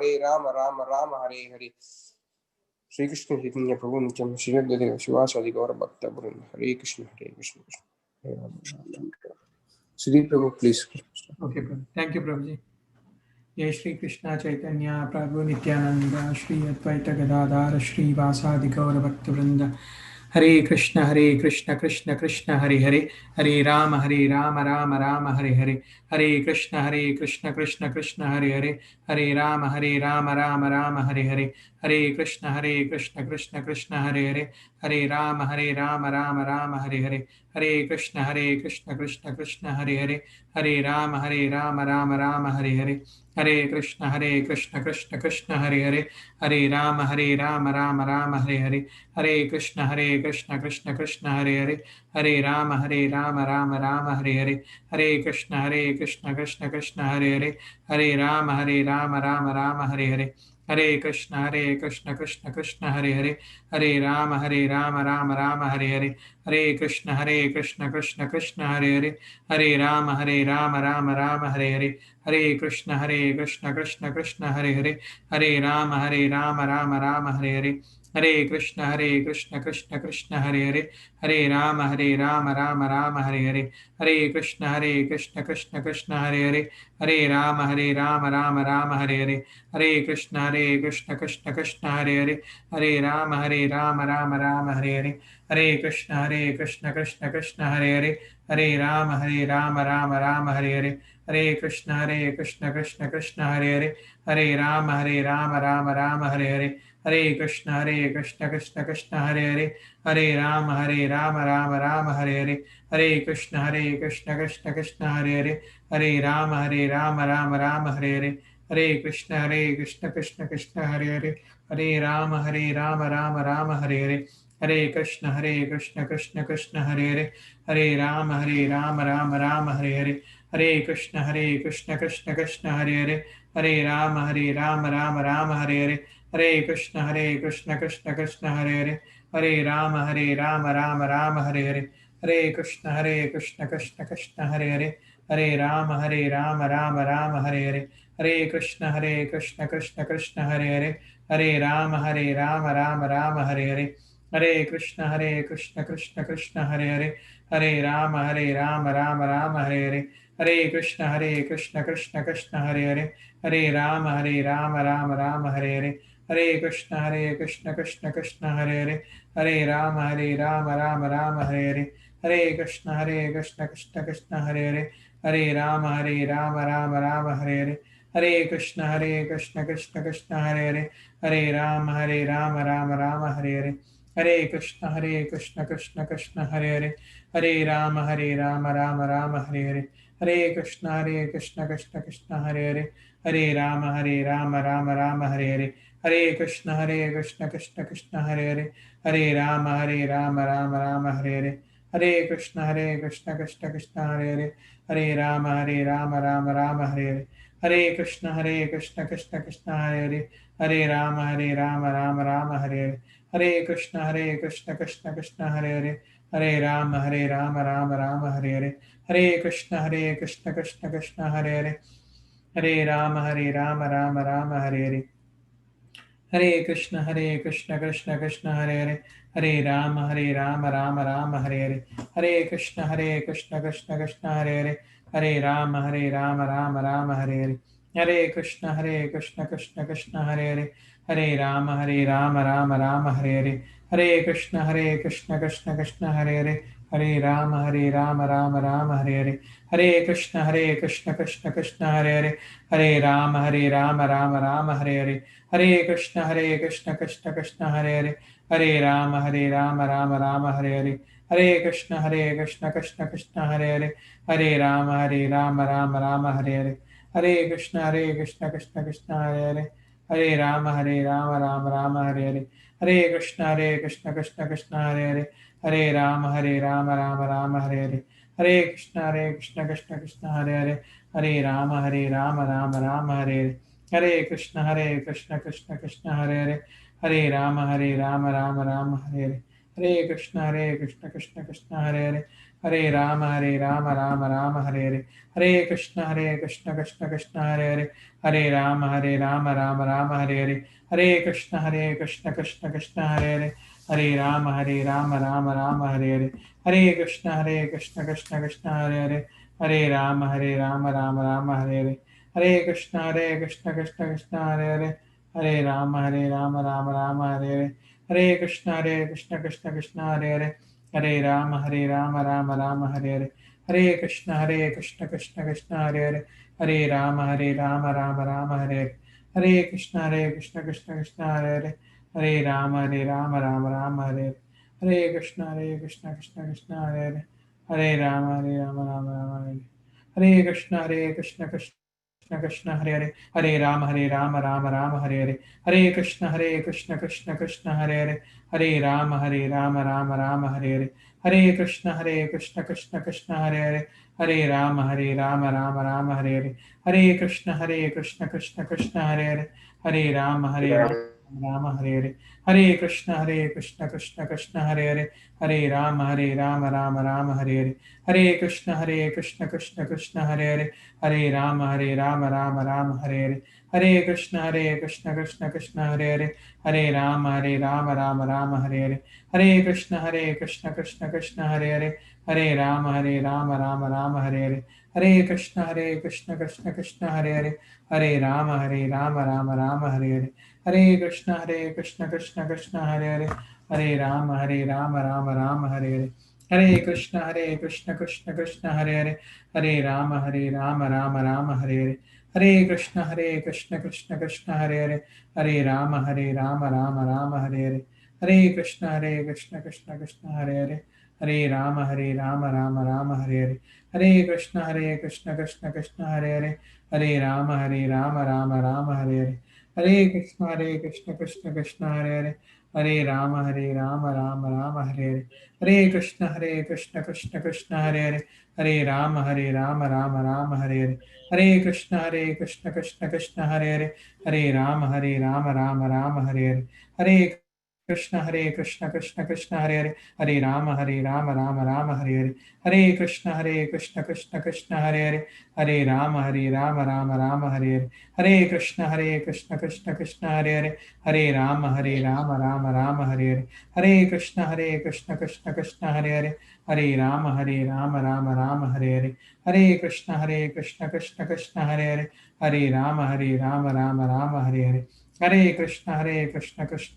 Rama Rama Hare Hare. Shri Krishna Chaitanya Prabhu Nityam Shri Radharani Shivasadi Gaura Bhakta Brunda. Hare Krishna Krishna. Hare Rama Rama Rama. Shri Prabhu, please. Okay, Prabhu. Thank you, Prabhuji. Jai Shri Krishna Chaitanya Prabhu Nityananda Shri Advaita Gadadhara Shri Vasadi Gaura Bhakta Vrinda. Hare Krishna Krishna Krishna Hare Hare, Hare Rama Rama Rama Hare Hare, Hare Krishna Krishna Krishna Hare Hare, Hare Rama Rama Rama Hare Hare, Hare Krishna Krishna Krishna Hare Hare, Hare Rama Rama Rama Hare Hare, Hare Krishna Krishna Krishna Hare Hare, Hare Rama Rama Hare Hare, Hare Krishna Krishna Krishna Hare Hare, Hare Rama Rama Hare Hare, Hare Krishna Krishna Krishna Hare Hare, Hare Rama Rama Rama Hare Hare, Hare Krishna Krishna Krishna Hare Hare, Hare Rama Rama Rama Hare Hare, Hare Krishna Krishna Krishna Hare Hare, Hare Rama Rama Rama Hare Hare, Hare Krishna Krishna Krishna Hare Hare, Hare Rama Rama Rama Hare Hare, Hare Krishna Krishna Krishna Hare Hare, Hare Rama Rama Hare Hare, Hare Krishna Krishna Krishna Hare Hare, Hare Rama Rama Rama Hare Hare, Hare Krishna Krishna Krishna Hare Hare, Hare Rama Rama Hare Hare, Hare Krishna Krishna Krishna Hare Hare, Hare Rama Rama Hare Hare, Hare Krishna Krishna Krishna Hare Hare, Hare Rama Rama Hare Hare, Hare Krishna Krishna Krishna Hare Hare, Hare Rama Rama Hare Hare, Hare Krishna Krishna Krishna Hare Hare, Hare Rama Rama Hare Hare, Hare Krishna Krishna Krishna Hare Hare, Hare Rama Rama Hare Hare, Hare Krishna Krishna Krishna Hare Hare, Hare Rama Rama Hare Hare, Hare Krishna Krishna Krishna Hare Hare, Hare Rama Rama Hare Hare, Hare Krishna Krishna Krishna Hare Hare, Hare Rama Rama Hare Hare, Hare Krishna Krishna Krishna Hare Hare, Hare Rama Rama Hare Hare, Hare Krishna Krishna Krishna Hare Hare, Hare Rama Rama Hare Hare, Hare Krishna Krishna Krishna Hare Hare, Hare Rama Rama Hare Hare, Hare Krishna Krishna Krishna Hare Hare, Hare Rama Rama Hare Hare, Hare Krishna Krishna Krishna Hare Hare, Hare Rama Rama Hare Hare, Hare Krishna Krishna Krishna Hare Hare, Hare Rama Rama Hare Hare, Hare Krishna Krishna Krishna Hare Hare, Hare Rama Rama Hare Hare, Hare Krishna Krishna Krishna Hare Hare, Hare Rama Rama Hare Hare, Hare Krishna Krishna Krishna Hare Hare, Hare Rama Rama Hare Hare, Hare Krishna Krishna Krishna Hare Hare, Hare Rama Rama Hare Hare, Hare Krishna Krishna Krishna Hare Hare, Hare Rama Rama Hare Hare, Hare Krishna Krishna Krishna Hare Hare, Hare Rama Hare Hare, Hare Krishna Krishna Krishna Hare Hare, Hare Rama Hare Hare, Hare Krishna Krishna Krishna Hare Hare, Hare Rama Hare Hare, Hare Krishna Krishna Krishna Hare Hare, Hare Rama Hare Hare, Hare Krishna Krishna Krishna Hare Hare, Hare Rama Rama Hare Hare, Hare Krishna Krishna Krishna Hare Hare, Hare Rama Rama Hare Hare, Hare Krishna Krishna Krishna Hare Hare, Hare Rama Hare Hare, Hare Krishna Krishna Krishna Hare Hare, Hare Rama Hare Hare, Hare Krishna Krishna Krishna Hare Hare, Hare Rama Hare Hare, Hare Krishna Krishna Krishna Hare Hare, Hare Rama Rama Hare Hare, Hare Krishna Krishna Krishna Hare Hare, Hare Rama Rama Rama Hare Hare, Hare Krishna Krishna Krishna Hare Hare, Hare Rama Rama Rama Hare Hare, Hare Krishna Krishna Krishna Hare Hare, Hare Rama Rama Hare Hare, Hare Krishna Krishna Krishna Hare Hare, Hare Rama Rama Hare Hare, Hare Krishna Krishna Krishna Hare Hare, Hare Rama Rama Hare Hare, Hare Krishna Krishna Krishna Hare Hare, Hare Rama Rama Hare Hare, Hare Krishna Krishna Krishna Hare Hare, Hare Rama Rama Hare Hare, Hare Krishna Krishna Krishna Hare Hare, Hare Rama Rama Hare Hare, Hare Krishna Krishna Krishna Hare Hare, Hare Rama Rama Hare Hare, Hare Krishna Krishna Krishna Hare Hare, Hare Rama Rama Hare Hare, Hare Krishna Krishna Krishna Hare Hare, Hare Rama Rama Hare Hare, Hare Krishna Krishna Krishna Hare Hare, Hare Rama Rama Hare Hare, Hare Krishna Krishna Krishna Hare Hare, Hare Rama Rama Hare Hare, Hare Krishna Krishna Krishna Hare Hare, Hare Rama Rama Hare Hare, Hare Krishna Krishna Krishna Hare Hare, Hare Rama Rama Hare Hare, Hare Krishna Krishna Krishna Hare Hare, Hare Rama Rama Hare Hare, Hare Krishna Krishna Krishna Hare Hare, Hare Rama Hare Hare, Hare Krishna Krishna Krishna Hare Hare, Hare Rama Hare Hare, Hare Krishna Krishna Krishna Hare Hare, Hare Rama Hare Hare, Hare Krishna Krishna Krishna Hare Hare, Hare Rama Hare Hare, Hare Krishna Krishna Krishna Hare Hare, Hare Rama Hare Hare, Hare Krishna Krishna Krishna Hare Hare, Hare Rama Hare Hare, Hare Krishna Krishna Krishna Hare Hare, Hare Rama Hare Hare, Hare Krishna Krishna Krishna Hare Hare, Hare Rama Hare Hare, Hare Krishna Krishna Krishna Hare Hare, Hare Rama Hare Hare, Hare Krishna Krishna Krishna Hare Hare, Hare Rama Hare Hare, Hare Krishna Krishna Krishna Hare Hare, Hare Rama Hare Hare, Hare Krishna Krishna Krishna Hare Hare, Hare Rama Hare Hare, Hare Krishna Krishna Krishna Hare Hare, Hare Rama Rama Hare Hare, Hare Krishna Krishna Krishna Hare Hare, Hare Rama Hare Hare, Hare Krishna Krishna Krishna Hare Hare, Hare Rama Hare Hare, Hare Krishna Krishna Krishna Hare Hare, Hare Rama Rama Hare Hare, Hare Krishna Krishna Krishna Hare Hare, Hare Rama Rama Hare Hare, Hare Krishna Krishna Krishna Hare Hare, Hare Rama Hare Hare, Hare Krishna Krishna Krishna Hare Hare, Hare Rama Hare Hare, Hare Krishna Krishna Krishna Hare Hare, Hare Rama Hare Hare, Hare Krishna Krishna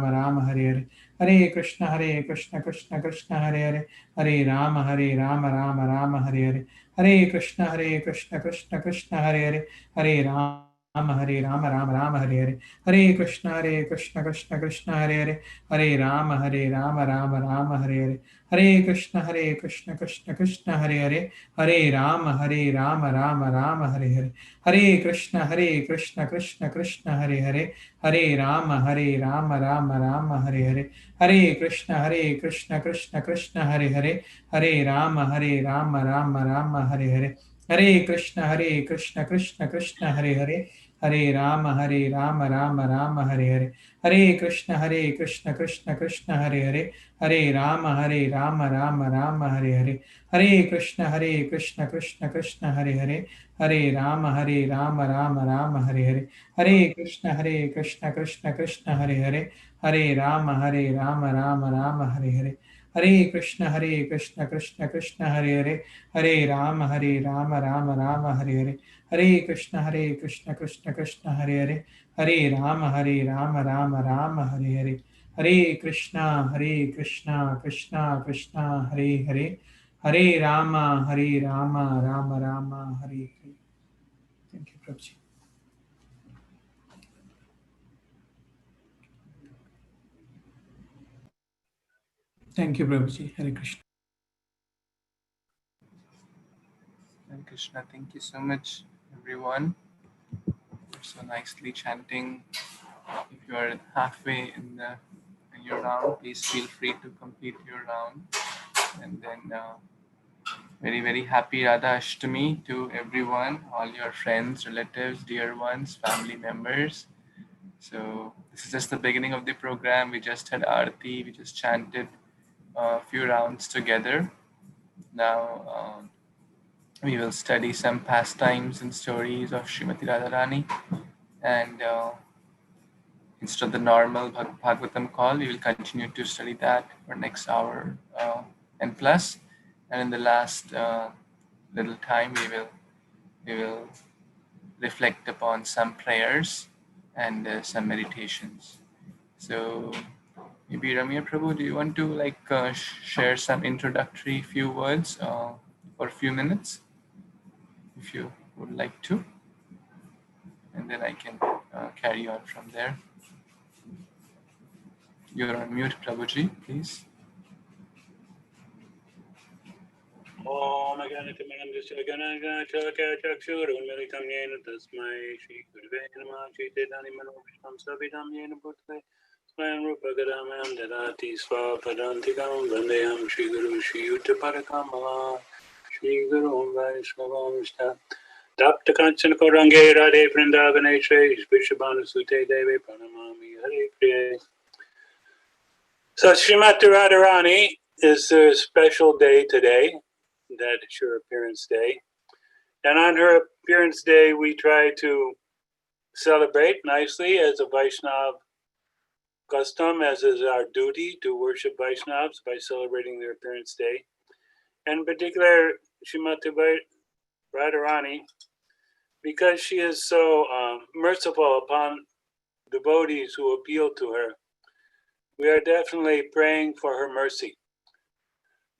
Krishna Hare Hare, Hare Rama Hare Hare, Hare Krishna Krishna Krishna Hare Hare, Hare Rama Hare Hare, Hare Krishna Krishna Krishna Hare Hare, Hare Rama Hare Hare, Hare Krishna Krishna Krishna Hare Hare, Hare Rama Hare Hare, Hare Krishna Krishna Krishna Hare Hare, Hare Rama Rama Hare Hare, Hare Krishna Krishna Krishna Hare Hare, Hare Rama Hare Hare, Hare Krishna Krishna Krishna Hare Hare, Hare Rama Hare Hare, Hare Krishna Krishna Krishna Hare Hare, Hare Rama Hare Hare, Hare Krishna Krishna Krishna Hare Hare, Hare Rama Hare Hare, Hare Krishna Krishna Krishna Hare Hare, Hare Rama Hare Hare, Hare Krishna Krishna Krishna Hare Hare, Hare Rama Hare Hare, Hare Krishna Krishna Krishna Hare Hare, Hare Rama Hare Hare, Hare Krishna Krishna Krishna Hare Hare, Hare Rama Hare Hare, Hare Krishna Krishna Krishna Hare Hare, Hare Rama Hare Hare, Hare Krishna Krishna Krishna Hare Hare, Hare Rama Rama Rama Hare Hare. Thank you, Prabhuji. Thank you, Prabhuji. Hare Krishna. And Krishna, thank you so much, everyone, for so nicely chanting. If you are halfway in your round, please feel free to complete your round. And then very, very happy Radha Ashtami to everyone, all your friends, relatives, dear ones, family members. So this is just the beginning of the program. We just had Aarti, we just chanted a few rounds together. Now we will study some pastimes and stories of Srimati Radharani, and instead of the normal Bhagavatam call, we will continue to study that for next hour and plus. And in the last little time, we will reflect upon some prayers and some meditations. So maybe Ramya Prabhu, do you want to share some introductory few words for a few minutes, if you would like to, and then I can carry on from there. You're on mute, Prabhuji, please. Om Ganatimanandasya Ganaganacha Chakshurunmilitam Yena Tasmai Shri Gurve Namah Shri Chaitanya Manobhishtam Savidam Yena Bhutale Swayam Rupa Gadamam Dadati Svapadantikam Vandeyam Shri Guru Shri Uttaparakam Shri Guru Vaishnavam Vishta Dapta Kancana Korange Radhe Vrindavaneshre Vishabhanu Sute Deve Pranamami Hare Priya. So Śrīmati Radharani is a special day today. That is her appearance day. And on her appearance day, we try to celebrate nicely as a Vaishnav custom, as is our duty to worship Vaishnavas by celebrating their appearance day. And in particular, Śrīmati Radharani, because she is so merciful upon devotees who appeal to her, we are definitely praying for her mercy.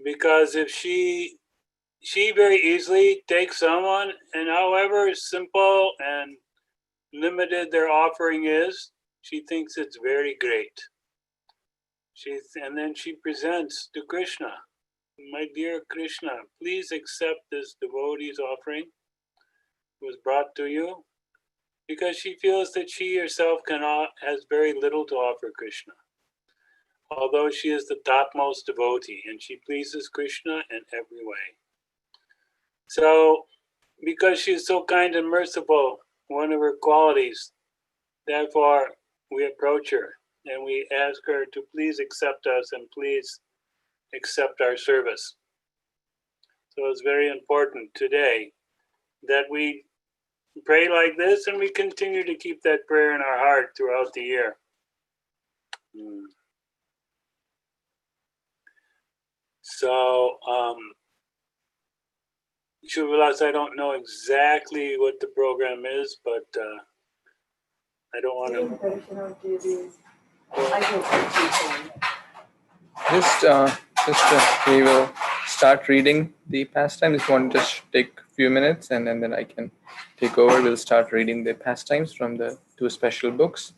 Because if she very easily takes someone, and however simple and limited their offering is, she thinks it's very great. And then she presents to Kṛṣṇa, my dear Kṛṣṇa, please accept this devotee's offering. It was brought to you, because she feels that she herself has very little to offer Kṛṣṇa. Although she is the topmost devotee, and she pleases Kṛṣṇa in every way. So, because she is so kind and merciful, one of her qualities, therefore we approach her and we ask her to please accept us and please accept our service. So it's very important today that we pray like this, and we continue to keep that prayer in our heart throughout the year. So, Shubhalas, I don't know exactly what the program is, but I don't want to. Just we will start reading the pastimes. If you want to just take a few minutes, and then I can take over. We'll start reading the pastimes from the two special books.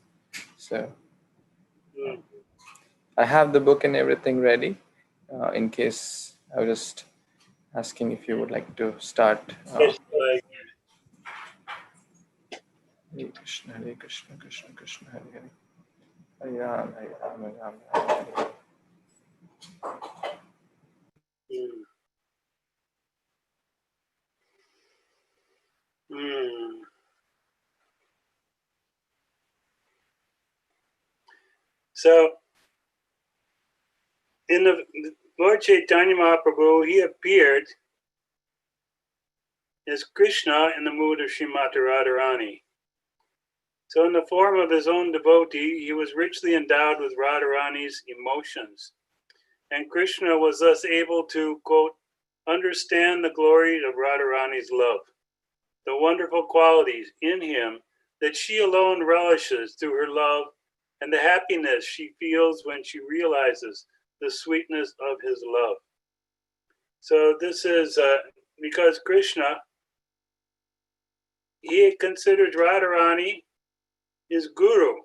So I have the book and everything ready. In case I was just asking if you would like to start. Hare Krishna, Hare Krishna, Krishna Krishna, Hare Hare, Hare Ram, Hare Ram, Hare Ram, Hare Hare. So, in the Lord Chaitanya Mahaprabhu, he appeared as Kṛṣṇa in the mood of Śrīmati Radharani. So in the form of his own devotee, he was richly endowed with Radharani's emotions. And Kṛṣṇa was thus able to, quote, understand the glory of Radharani's love, the wonderful qualities in him that she alone relishes through her love, and the happiness she feels when she realizes the sweetness of his love. So this is because Kṛṣṇa, he considers Radharani his guru.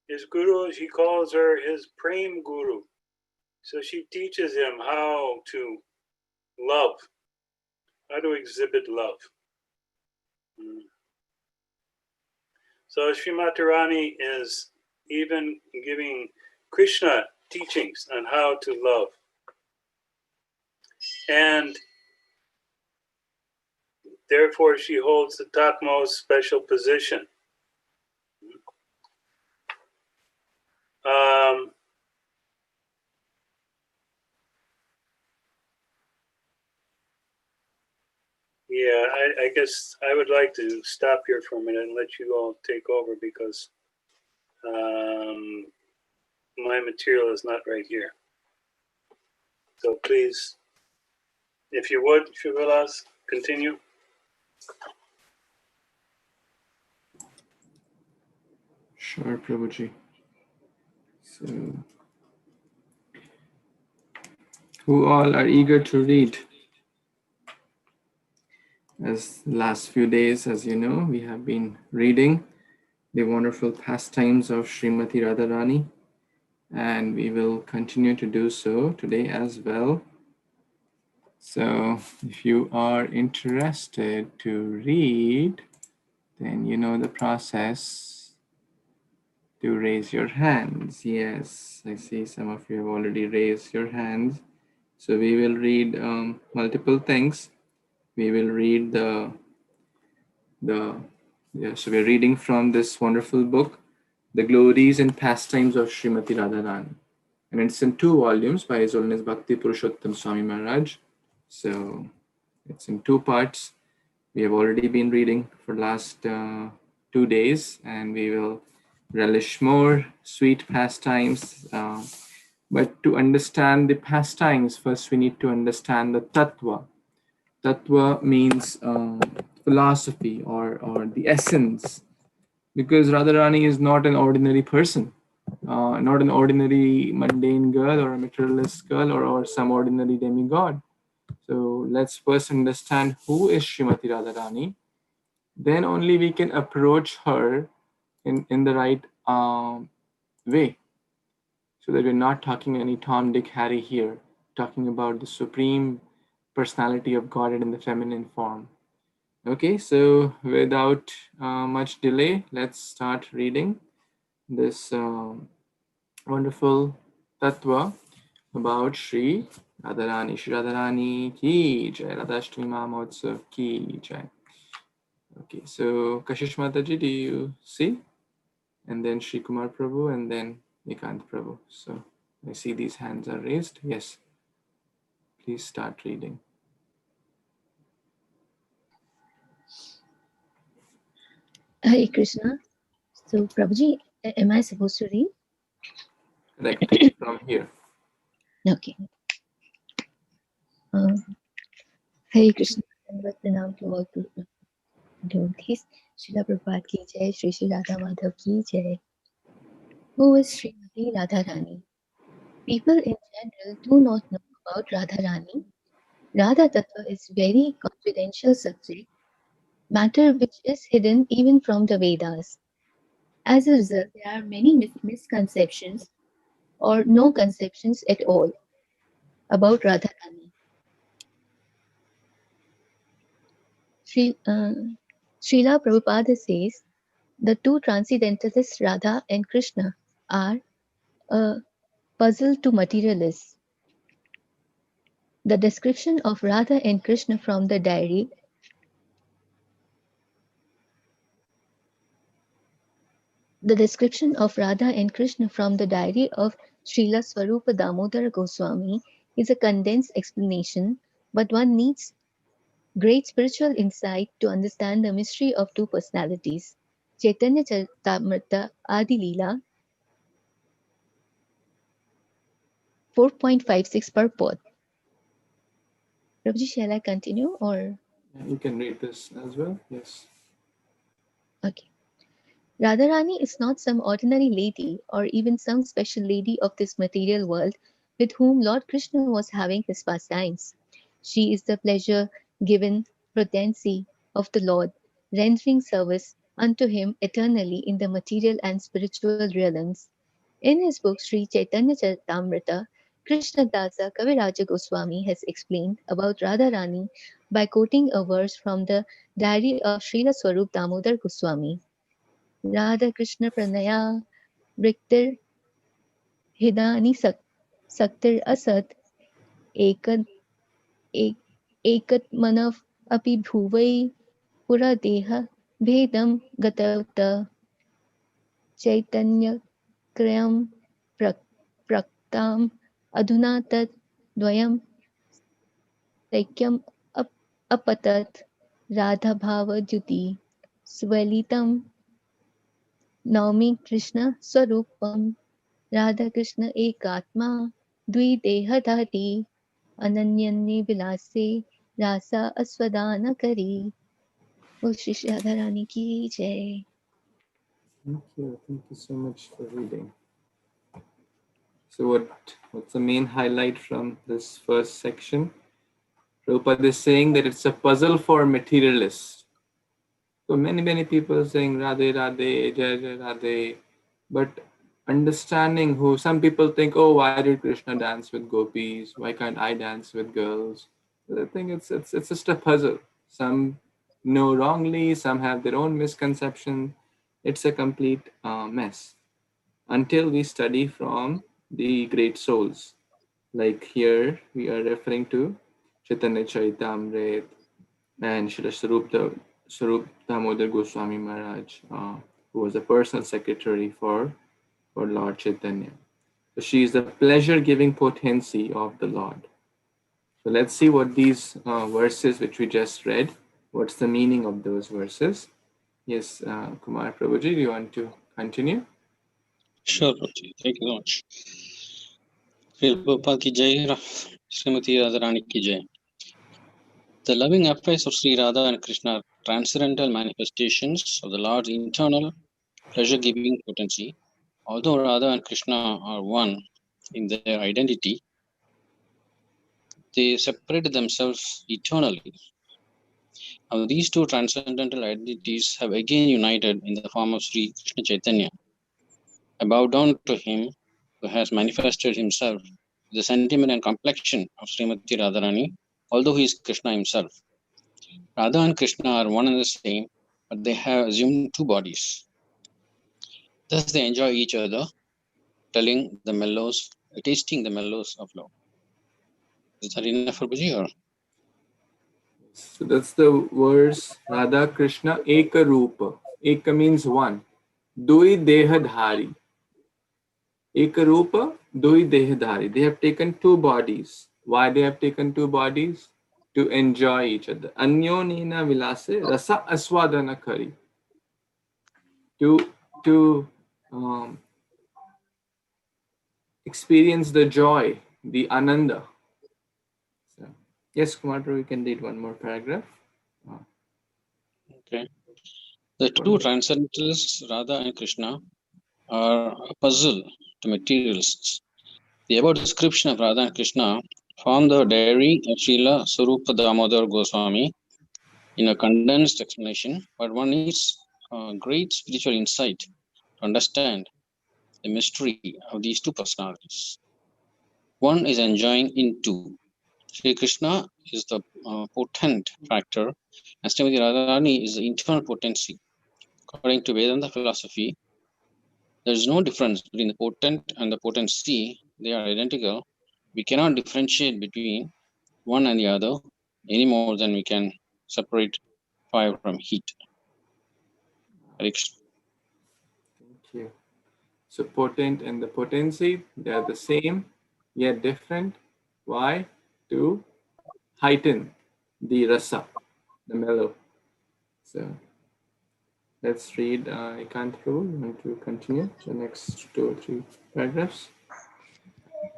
His guru, he calls her his prem guru. So she teaches him how to love, how to exhibit love. So Śrīmati Radharani is even giving Kṛṣṇa teachings on how to love. And therefore she holds the topmost special position. Yeah, I guess I would like to stop here for a minute and let you all take over because my material is not right here. So please, if you would, Shivalas, continue. Sure, Prabhuji. So, who all are eager to read? As last few days, as you know, we have been reading the wonderful pastimes of Srimati Radharani, and we will continue to do so today as well. So if you are interested to read, then you know the process to raise your hands. Yes, I see some of you have already raised your hands. So we will read multiple things. We will read so we're reading from this wonderful book, The Glories and Pastimes of Srimati Radharani. And it's in 2 volumes by His Holiness Bhakti Purushottam Swami Maharaj. So it's in 2 parts. We have already been reading for last 2 days, and we will relish more sweet pastimes. But to understand the pastimes, first we need to understand the tattva. Tattva means philosophy or the essence, because Radharani is not an ordinary person, not an ordinary mundane girl or a materialist girl or some ordinary demigod. So let's first understand who is Srimati Radharani. Then only we can approach her in the right way, so that we're not talking any Tom, Dick, Harry here, talking about the supreme personality of Godhead in the feminine form. Okay, so without much delay, let's start reading this wonderful tattva about Shri Radharani. Shri Radharani ki jai, Radhashtami Mahotsav ki jai. Okay, so Kashish Mataji, do you see? And then Shri Kumar Prabhu, and then Nikant Prabhu. So I see these hands are raised. Yes, please start reading. Hare Krishna. So, Prabhuji, am I supposed to read? Correct, from here. Okay. Hare Krishna. Dandavat pranam to all devotees. Srila Prabhupada ki jai, Shri Shri Radha Madhav ki jai. Who is Srimati Radharani? People in general do not know about Radharani. Radha Tattva is very confidential subject, matter which is hidden even from the Vedas. As a result, there are many misconceptions or no conceptions at all about Radharani. Srila Prabhupada says the two transcendentalists Radha and Kṛṣṇa are a puzzle to materialists. The description of Radha and Kṛṣṇa from the diary of Srila Swarupa Damodara Goswami is a condensed explanation, but one needs great spiritual insight to understand the mystery of two personalities. Chaitanya Charitamrita Adi Leela 4.56 purport. Prabhuji, shall I continue or? You can read this as well. Yes. Okay. Radharani is not some ordinary lady or even some special lady of this material world with whom Lord Krishna was having his pastimes. She is the pleasure-given potency of the Lord, rendering service unto him eternally in the material and spiritual realms. In his book Sri Chaitanya Charitamrita, Krishnadasa Kaviraja Goswami has explained about Radharani by quoting a verse from the diary of Srila Swarup Damodar Goswami. Radha Krishna Pranaya Vriktir Hidani Saktir Asat Ekad Ekatmanav Api Bhuvai Pura Deha Bhedam Gatavta Chaitanya Kriyam Praktam Adhuna Tat Dvayam Taikyam Apatat Radha Bhava Jyuti Svalitam Naumi Krishna Swarupam Radha Krishna Ekatma Dvidehadhari Ananyane Vilase Rasa Aswadana Kari. O Shri Shri Radharani ki jai. Thank you. Thank you so much for reading. So what's the main highlight from this first section? Prabhupada is saying that it's a puzzle for materialists. So many people are saying Radhe Radhe, Jai Jai Radhe, but understanding who some people think, oh, why did Krishna dance with gopis? Why can't I dance with girls? But I think it's just a puzzle. Some know wrongly, some have their own misconception. It's a complete mess until we study from the great souls. Like here, we are referring to Chaitanya Charitamrita and Srila Swarup Damodar Goswami Maharaj, who was the personal secretary for Lord Chaitanya. So she is the pleasure-giving potency of the Lord. So let's see what these verses which we just read, what's the meaning of those verses. Yes, Kumar Prabhuji, do you want to continue? Sure, Prabhuji. Thank you so much. Srila Prabhupada ki jai, Srimati Radharani ki jai. The loving affairs of Sri Radha and Krishna are transcendental manifestations of the Lord's internal pleasure-giving potency. Although Radha and Krishna are one in their identity, they separate themselves eternally. Now, these two transcendental identities have again united in the form of Sri Krishna Chaitanya. I bow down to him who has manifested himself with the sentiment and complexion of Srimati Radharani, although he is Krishna himself. Radha and Krishna are one and the same, but they have assumed two bodies. Thus they enjoy each other, tasting the mellows of love. Is that enough for Bhuji, or? So that's the verse Radha Krishna Eka Rupa. Eka means one. Dui Dehadhari. Eka Rupa, Dui Dehadhari. They have taken two bodies. Why they have taken two bodies? To enjoy each other. Anyonina Vilase Rasa Aswadana Kari. To experience the joy, the ananda. So, yes, Kumar, we can read one more paragraph. Okay. The two transcendentalists, Radha and Krishna, are a puzzle to materialists. The above description of Radha and Krishna form the diary of Srila Swarupa Damodar Goswami in a condensed explanation, but one needs great spiritual insight to understand the mystery of these two personalities. One is enjoying in two. Sri Krishna is the potent factor, and Srimati Radharani is the internal potency. According to Vedanta philosophy, there is no difference between the potent and the potency. They are identical. We cannot differentiate between one and the other any more than we can separate fire from heat. Thank you. So potent and the potency, they are the same, yet different. Why? To heighten the rasa, the mellow. So let's read Ekant Prabhu. You want to continue the next 2 or 3 paragraphs?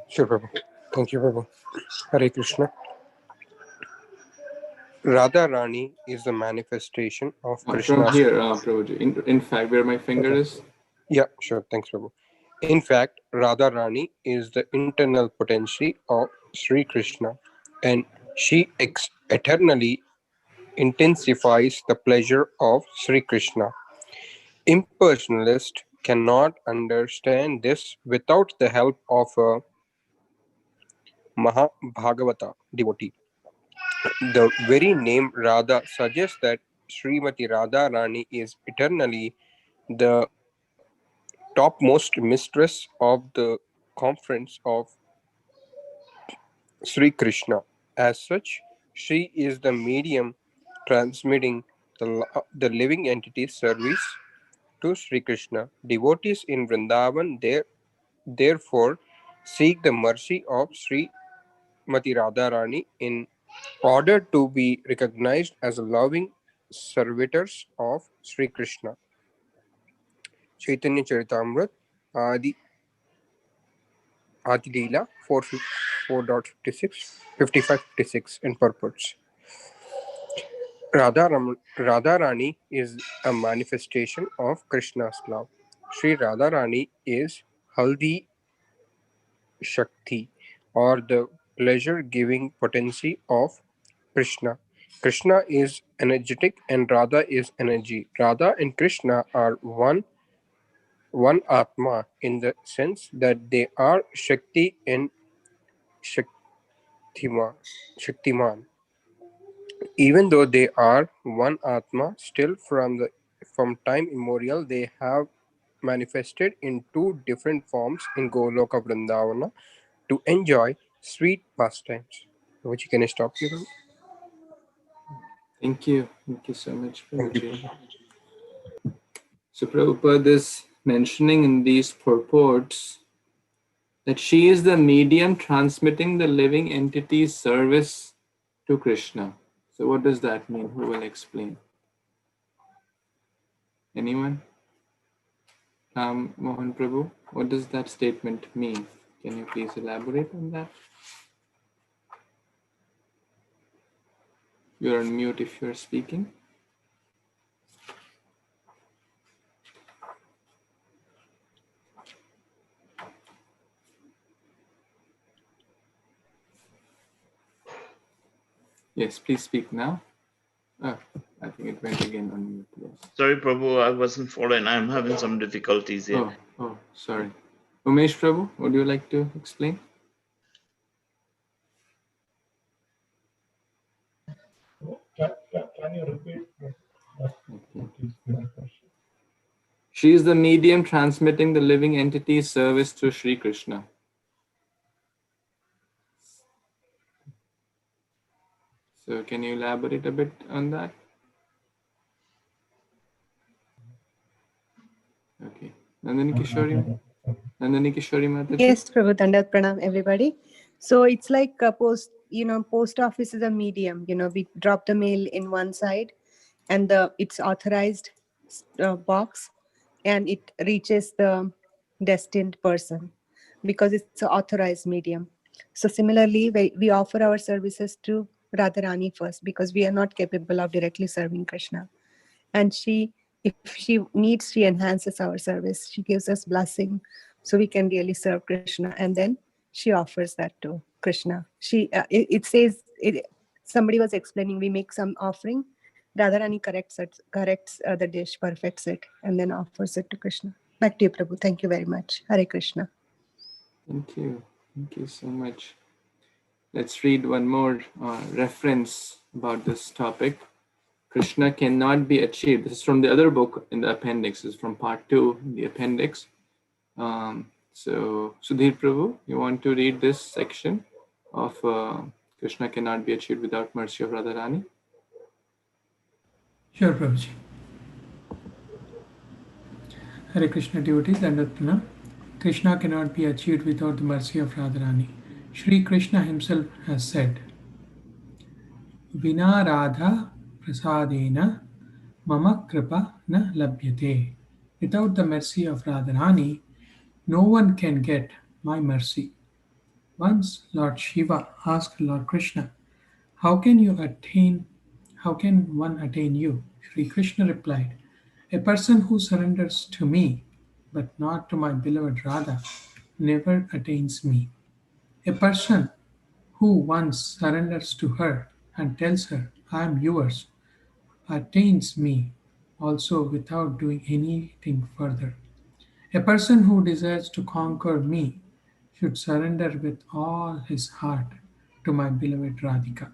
Sure, Prabhu. Thank you, Prabhu. Hare Krishna. Radharani is the manifestation of From Krishna's... here, Prabhuji. In fact, where my finger is. Yeah, sure. Thanks, Prabhu. In fact, Radharani is the internal potency of Sri Krishna, and she eternally intensifies the pleasure of Sri Krishna. Impersonalists cannot understand this without the help of a Bhagvata devotee. The very name Radha suggests that Srimati Radharani is eternally the topmost mistress of the conference of Sri Krishna. As such, she is the medium transmitting the living entity's service to Sri Krishna. Devotees in Vrindavan therefore seek the mercy of Sri Mati Radharani in order to be recognized as loving servitors of Sri Krishna. Chaitanya Charitamrita, Adi Leela 4.56, 55-56 in purports. Radharani is a manifestation of Krishna's love. Sri Radharani is Haldi Shakti, or the pleasure-giving potency of Krishna. Krishna is energetic and Radha is energy. Radha and Krishna are one Atma in the sense that they are Shakti and Shaktiman. Even though they are one Atma, still from time immemorial they have manifested in two different forms in Goloka Vrindavana to enjoy sweet pastimes. Which can I stop here? Thank you. Thank you so much, Thank you. Prabhuji. So Prabhupada is mentioning in these purports that she is the medium transmitting the living entity's service to Krishna. So what does that mean? Who will explain? Anyone? Mohan Prabhu, what does that statement mean? Can you please elaborate on that? You're on mute if you're speaking. Yes, please speak now. Oh, I think it went again on mute. Yes. Sorry, Prabhu, I wasn't following. I'm having some difficulties here. Oh, sorry. Umesh Prabhu, would you like to explain? Can you repeat? She is the medium transmitting the living entity's service to Sri Krishna. So can you elaborate a bit on that? Okay. Nandini Kishori Mataji? Yes, Prabhu, Dandat Pranam, everybody. So it's like a post office is a medium. We drop the mail in one side and it's authorized box and it reaches the destined person because it's an authorized medium. So similarly, we offer our services to Radharani first because we are not capable of directly serving Krishna. And if she needs, she enhances our service. She gives us blessing so we can really serve Krishna. And then she offers that to Krishna. It says, somebody was explaining, we make some offering. Radharani corrects the dish, perfects it, and then offers it to Krishna. Back to you, Prabhu. Thank you very much. Hare Krishna. Thank you. Thank you so much. Let's read one more reference about this topic. Krishna cannot be achieved. This is from the other book in the appendix. This is from part 2 in the appendix. So Sudhir Prabhu, you want to read this section of Krishna cannot be achieved without mercy of Radharani? Sure, Prabhuji. Hare Krishna devotees, Dandat Pranam. Krishna cannot be achieved without the mercy of Radharani. Shri Krishna himself has said, Vina Radha prasadena mama kripa na labhyate. Without the mercy of Radharani, no one can get my mercy. Once Lord Shiva asked Lord Krishna, How can one attain you? Shri Krishna replied, A person who surrenders to me, but not to my beloved Radha, never attains me. A person who once surrenders to her and tells her, I am yours, attains me also without doing anything further. A person who desires to conquer me should surrender with all his heart to my beloved Radhika.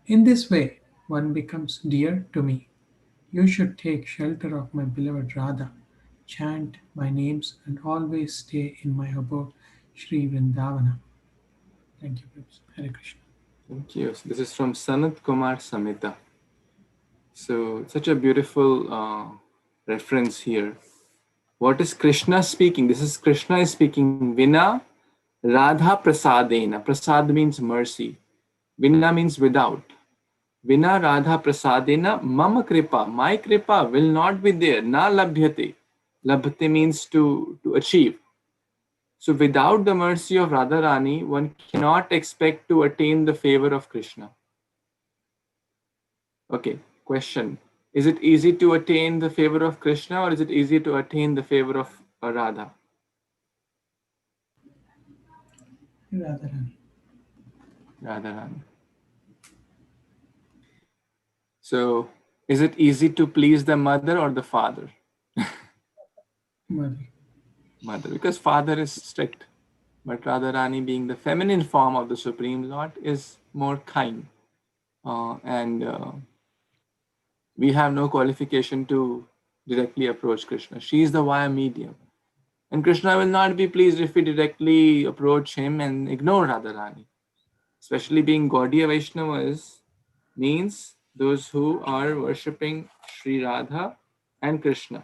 In this way, one becomes dear to me. You should take shelter of my beloved Radha, chant my names, and always stay in my abode, Sri Vrindavana. Thank you, Prabhu. Hare Krishna. Thank you. So this is from Sanat Kumar Samhita. So such a beautiful reference here. What is Krishna speaking? This is Krishna is speaking. Vina Radha Prasadena. Prasad means mercy. Vina means without. Vina Radha Prasadena Mama Kripa. My Kripa will not be there. Na labhyate. Labhyate means to achieve. So without the mercy of Radharani, one cannot expect to attain the favor of Krishna. Okay, question. Is it easy to attain the favor of Krishna, or is it easy to attain the favor of Radha? Radharani. Radharani. So is it easy to please the mother or the father? Mother. Mother, because father is strict. But Radharani, being the feminine form of the Supreme Lord, is more kind. And we have no qualification to directly approach Krishna. She is the via medium. And Krishna will not be pleased if we directly approach him and ignore Radharani. Especially being Gaudiya Vaishnavas means those who are worshipping Sri Radha and Krishna.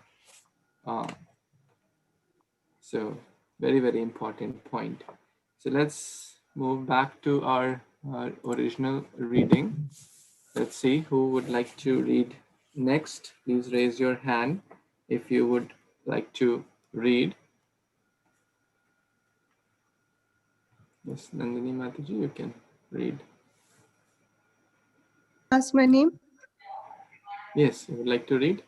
So very, very important point. So let's move back to our original reading. Let's see who would like to read next. Please raise your hand if you would like to read. Yes, Nandini Mataji, you can read. Ask my name. Yes, you would like to read?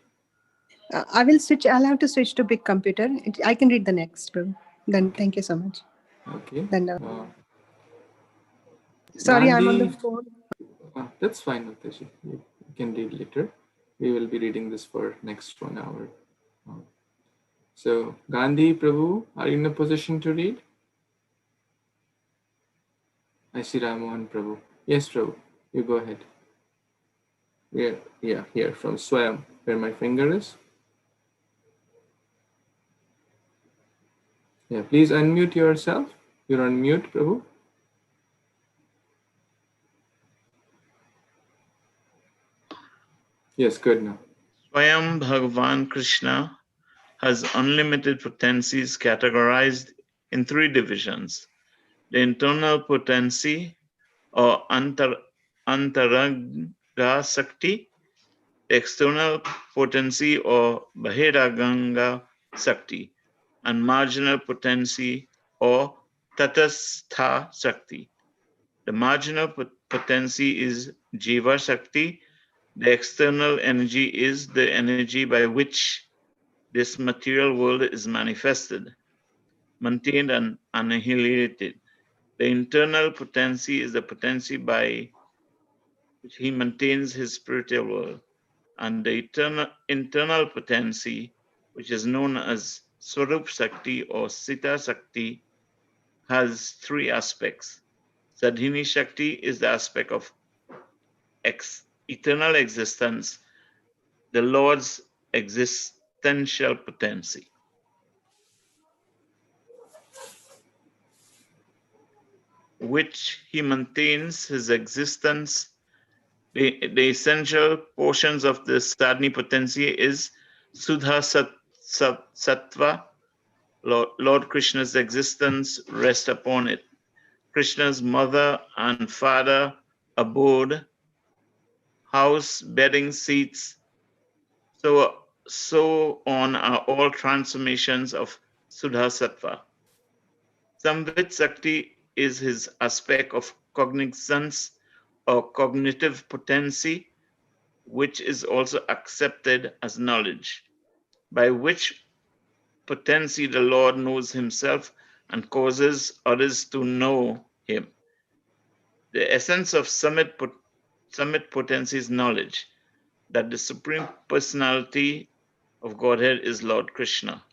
I will switch. I'll have to switch to big computer. I can read the next. Then thank you so much. Okay. Then sorry, I'm on the Gandhi, phone. that's fine, Nataji. You can read later. We will be reading this for next 1 hour. So, Gandhi, Prabhu, are you in a position to read? I see Ramohan, Prabhu. Yes, Prabhu, you go ahead. Yeah, here from Swayam, where my finger is. Yeah, please unmute yourself. You're on mute, Prabhu. Yes, good now. Swayam Bhagavan Kṛṣṇa has unlimited potencies categorized in 3 divisions: the internal potency or Antaranga Sakti, the external potency or Bahiraganga Sakti, and marginal potency or Tatastha Sakti. The marginal potency is Jiva Sakti. The external energy is the energy by which this material world is manifested, maintained, and annihilated. The internal potency is the potency by which he maintains his spiritual world. And the internal potency, which is known as Swarup Sakti or Sita Sakti, has 3 aspects. Sadhini Shakti is the aspect of eternal existence, the Lord's existential potency, which he maintains his existence. The essential portions of the Sadhini potency is Sudha Sattva, Lord Krishna's existence rests upon it. Krishna's mother and father, abode, house, bedding, seats, so on are all transformations of Sudha Sattva. Samvit Sakti is his aspect of cognizance or cognitive potency, which is also accepted as knowledge, by which potency the Lord knows himself and causes others to know him. The essence of summit potency is knowledge, that the Supreme Personality of Godhead is Lord Krishna.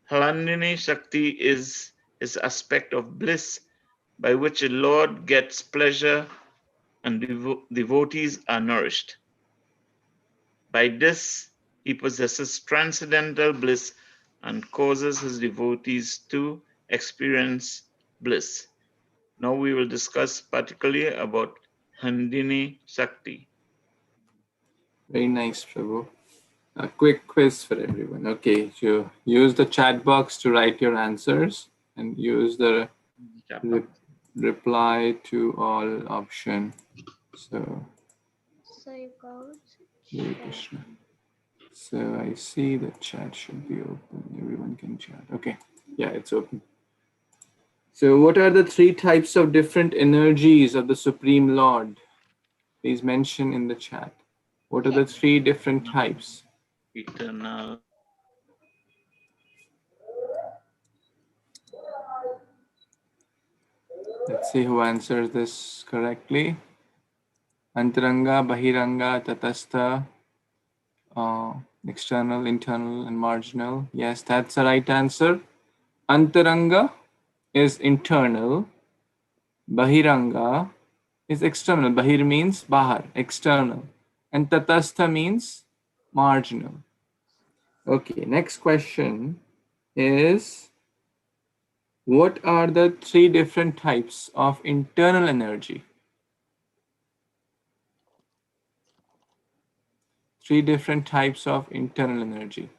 Halandini Shakti is is aspect of bliss by which the Lord gets pleasure and devotees are nourished. By this, he possesses transcendental bliss and causes his devotees to experience bliss. Now we will discuss particularly about Handini Shakti. Very nice, Prabhu. A quick quiz for everyone. Okay, so use the chat box to write your answers and use the reply to all option. So, Hare Krishna. So I see the chat should be open. Everyone can chat. Okay, yeah, it's open. So what are the three types of different energies of the Supreme Lord? Please mention in the chat. What are the three different types? Eternal. Let's see who answers this correctly. Antaranga, Bahiranga, Tatastha, external, internal, and marginal. Yes, that's the right answer. Antaranga is internal. Bahiranga is external. Bahir means bahar, external. And Tatastha means marginal. Okay, next question is, what are the three different types of internal energy? Three different types of internal energy.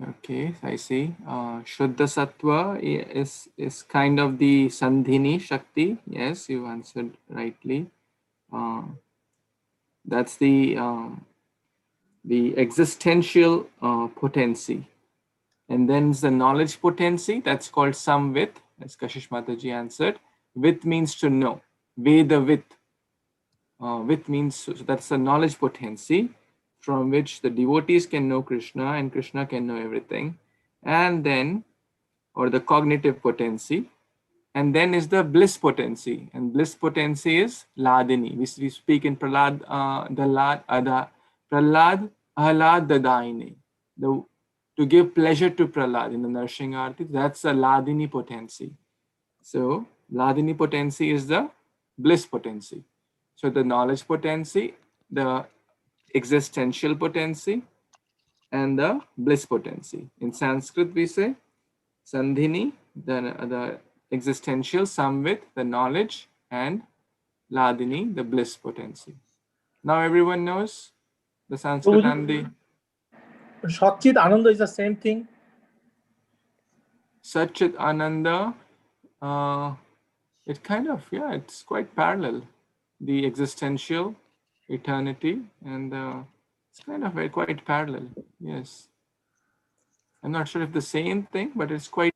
Okay, I see. Shuddha Sattva is kind of the Sandhini Shakti. Yes, you answered rightly. That's the existential potency. And then the knowledge potency, that's called Samvit, as Kashish Mataji answered. Vit means to know. Veda Vit. Vit means, so that's the knowledge potency from which the devotees can know Krishna and Krishna can know everything. And then, or the cognitive potency. And then is the bliss potency. And bliss potency is Ladini. We speak in Prahlad, Prahlad Ahlad Dadaine. To give pleasure to Prahlad in the Nourishing Arti, that's a Ladini potency. So Ladini potency is the bliss potency. So the knowledge potency, the existential potency, and the bliss potency. In Sanskrit, we say Sandhini, the existential, Samvit, the knowledge, and Ladini, the bliss potency. Now everyone knows the Sanskrit and the Satchit Ananda is the same thing. Satchit Ananda, it kind of, yeah, it's quite parallel. The existential, eternity, and it's kind of quite parallel. Yes. I'm not sure if the same thing, but it's quite,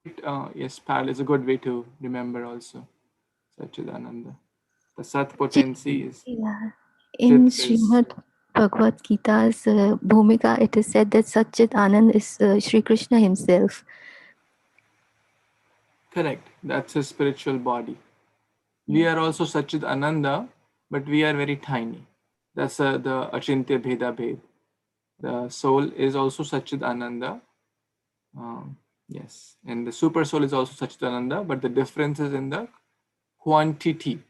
yes, parallel. It's a good way to remember also. Satchidananda. The Sat potency is. Yeah. In Chit is Śrīmad Bhagavad Gita's Bhumika, it is said that Satchit Anand is Sri Krishna himself. correct. That's his spiritual body. We are also Satchid Ananda, but we are very tiny. That's the Achintya Bheda Bhed. The soul is also Satchid Ananda. Yes. And the super soul is also Satchid Ananda, but the difference is in the quantity.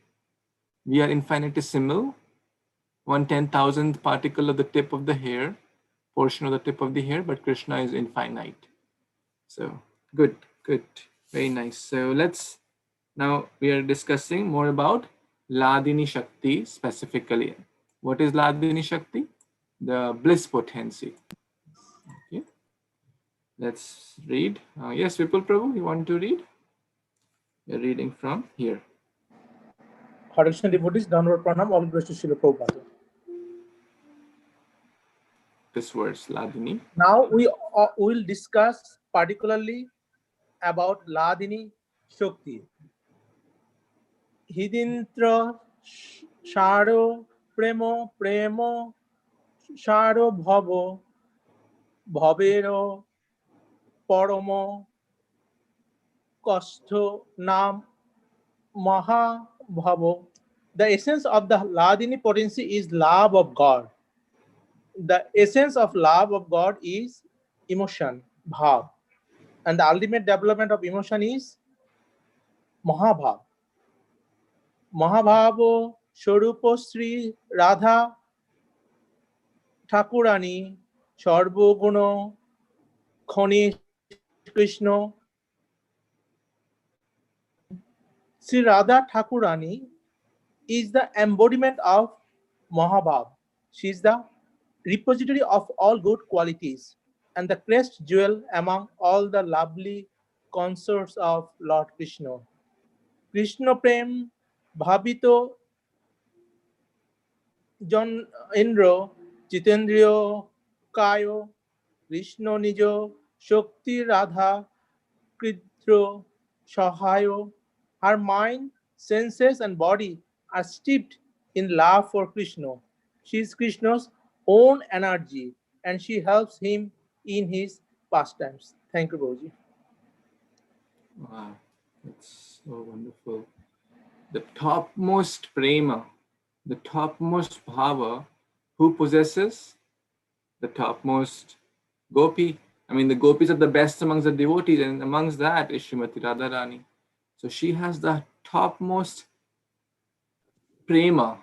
We are infinitesimal, 1/10,000th particle of the tip of the hair, portion of the tip of the hair, but Krishna is infinite. So good, good, very nice. So now we are discussing more about Ladini Shakti specifically. What is Ladini Shakti? The bliss potency. Okay. Let's read. Yes, Vipul Prabhu, you want to read? You're reading from here. Hare Krishna devotees, downward pranam, all glories to Srila Prabhupada. This verse, Ladini. Now we will discuss particularly about Ladini Shakti. Hidintra Sharo Premo Premo Sharo Bhavo Bhavero Paramo Kṛṣṇa Nam Mahabhavo. The essence of the Hladini potency is love of God. The essence of love of God is emotion, bhav. And the ultimate development of emotion is Mahabhav. Mahabhavo Swarupa Sri Radha Thakurani Sarvaguna Khani Kṛṣṇa. Sri Radha Thakurani is the embodiment of Mahabhav. She is the repository of all good qualities and the crest jewel among all the lovely consorts of Lord Krishna. Krishna Prem Bhavito Jon Indra Jitendriyo Kayo Krishna Nijo Shakti Radha Kridro Sahayo. Her mind, senses, and body are steeped in love for Krishna. She is Krishna's own energy and she helps him in his pastimes. Thank you, Prabhuji. Wow, that's so wonderful. The topmost prema, the topmost bhava, who possesses the topmost gopi. I mean, the gopis are the best amongst the devotees, and amongst that is Srimati Radharani. So she has the topmost prema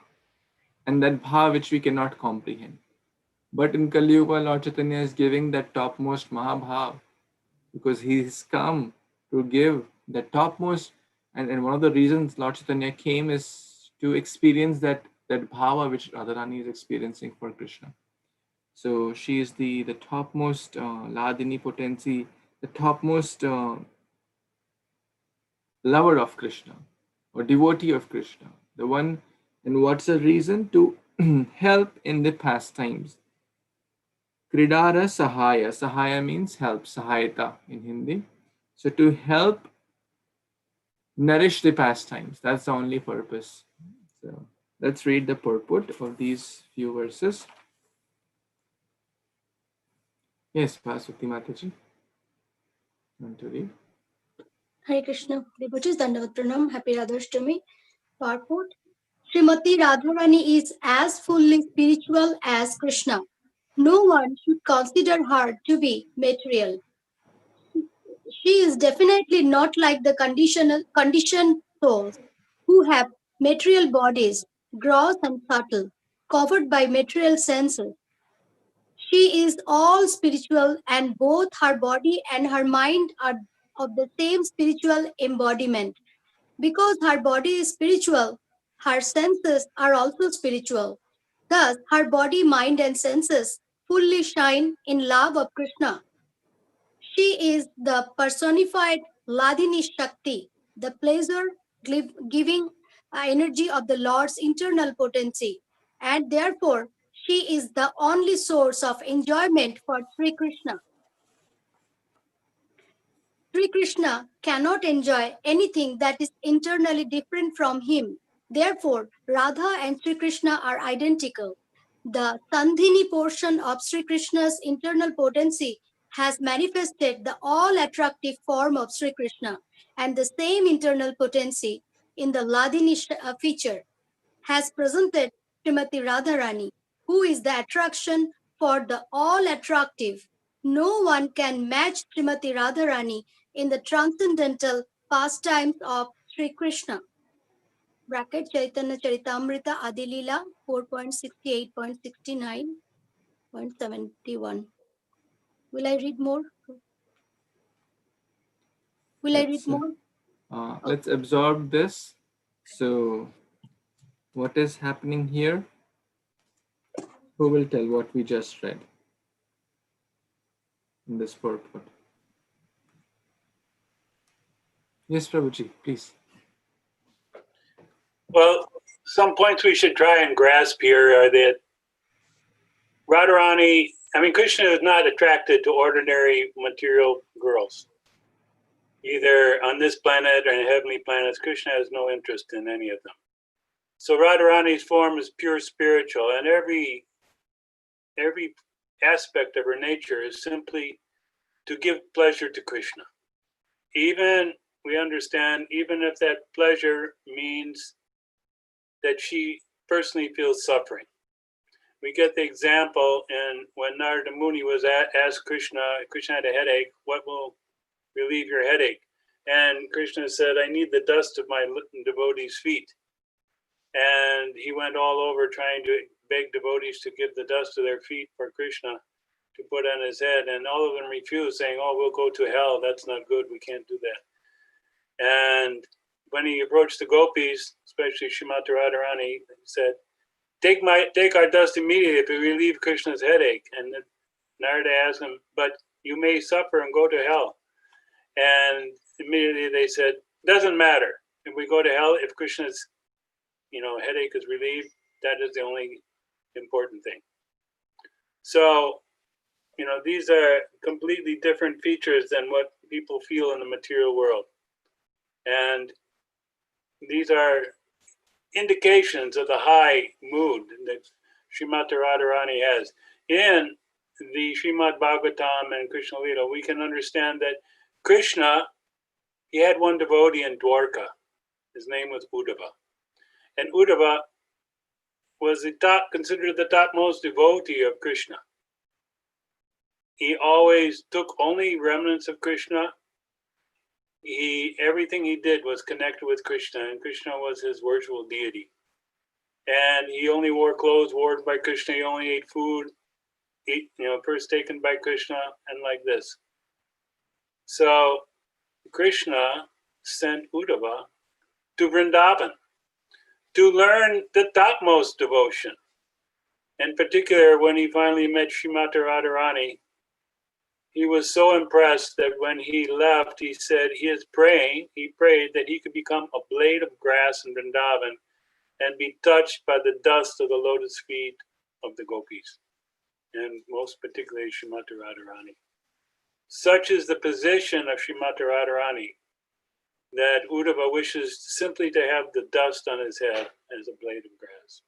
and that bhava which we cannot comprehend. But in Kali Yuga, Lord Chaitanya is giving that topmost mahabhav because he has come to give the topmost. And one of the reasons Lord Chaitanya came is to experience that bhava which Radharani is experiencing for Krishna. So she is the topmost Hladini potency, the topmost lover of Krishna or devotee of Krishna. The one, and what's the reason? To help in the pastimes. Kridara Sahaya. Sahaya means help, Sahayata in Hindi. So to help nourish the pastimes. That's the only purpose. So let's read the purport of these few verses. Yes, Paswati Mataji. Want to read? Hare Krishna. Devotees Dandavat Pranam. Happy Radhashtami. Purport. Srimati Radharani is as fully spiritual as Krishna. No one should consider her to be material. She is definitely not like the conditioned souls who have material bodies, gross and subtle, covered by material senses. She is all spiritual, and both her body and her mind are of the same spiritual embodiment. Because her body is spiritual, her senses are also spiritual. Thus, her body, mind, and senses fully shine in love of Krishna. She is the personified Hladini Shakti, the pleasure-giving energy of the Lord's internal potency, and therefore she is the only source of enjoyment for Sri Krishna. Sri Krishna cannot enjoy anything that is internally different from him. Therefore, Radha and Sri Krishna are identical. The Sandhini portion of Sri Krishna's internal potency has manifested the all-attractive form of Sri Krishna, and the same internal potency in the Hladini feature has presented Srimati Radharani, who is the attraction for the all-attractive. No one can match Srimati Radharani in the transcendental pastimes of Sri Krishna. Bracket Chaitanya Charitamrita Adilila 4.68.69.71. Will I read more? Let's absorb this. So, what is happening here? Who will tell what we just read in this purport? Yes, Prabhuji, please. Well, some points we should try and grasp here are that Krishna is not attracted to ordinary material girls. Either on this planet or in heavenly planets, Krishna has no interest in any of them. So Radharani's form is pure spiritual, and every aspect of her nature is simply to give pleasure to Krishna. Even, we understand, even if that pleasure means that she personally feels suffering. We get the example in when Narada Muni was asked Krishna had a headache, what will relieve your headache? And Krishna said, I need the dust of my devotees' feet. And he went all over trying to beg devotees to give the dust of their feet for Krishna to put on his head. And all of them refused, saying, oh, we'll go to hell. That's not good. We can't do that. And when he approached the gopis, especially Śrīmati Radharani, he said, take our dust immediately if we relieve Krishna's headache. And Narada asked him, but you may suffer and go to hell. And immediately they said, doesn't matter. If we go to hell, if Krishna's headache is relieved, that is the only important thing. So, these are completely different features than what people feel in the material world. And these are indications of the high mood that Śrīmati Radharani has. In the Śrīmad-Bhāgavatam and Krishna Lila, we can understand that Krishna, he had one devotee in Dwarka. His name was Uddhava. And Uddhava was considered the topmost devotee of Krishna. He always took only remnants of Krishna. Everything he did was connected with Krishna, and Krishna was his worshipful deity. And he only wore clothes worn by Krishna. He only ate food, first taken by Krishna, and like this. So Krishna sent Uddhava to Vrindavan to learn the topmost devotion. In particular, when he finally met Śrīmati Radharani, he was so impressed that when he left, he said he prayed that he could become a blade of grass in Vrindavan and be touched by the dust of the lotus feet of the gopis, and most particularly Śrīmati Radharani. Such is the position of Śrīmati Radharani that Uddhava wishes simply to have the dust on his head as a blade of grass.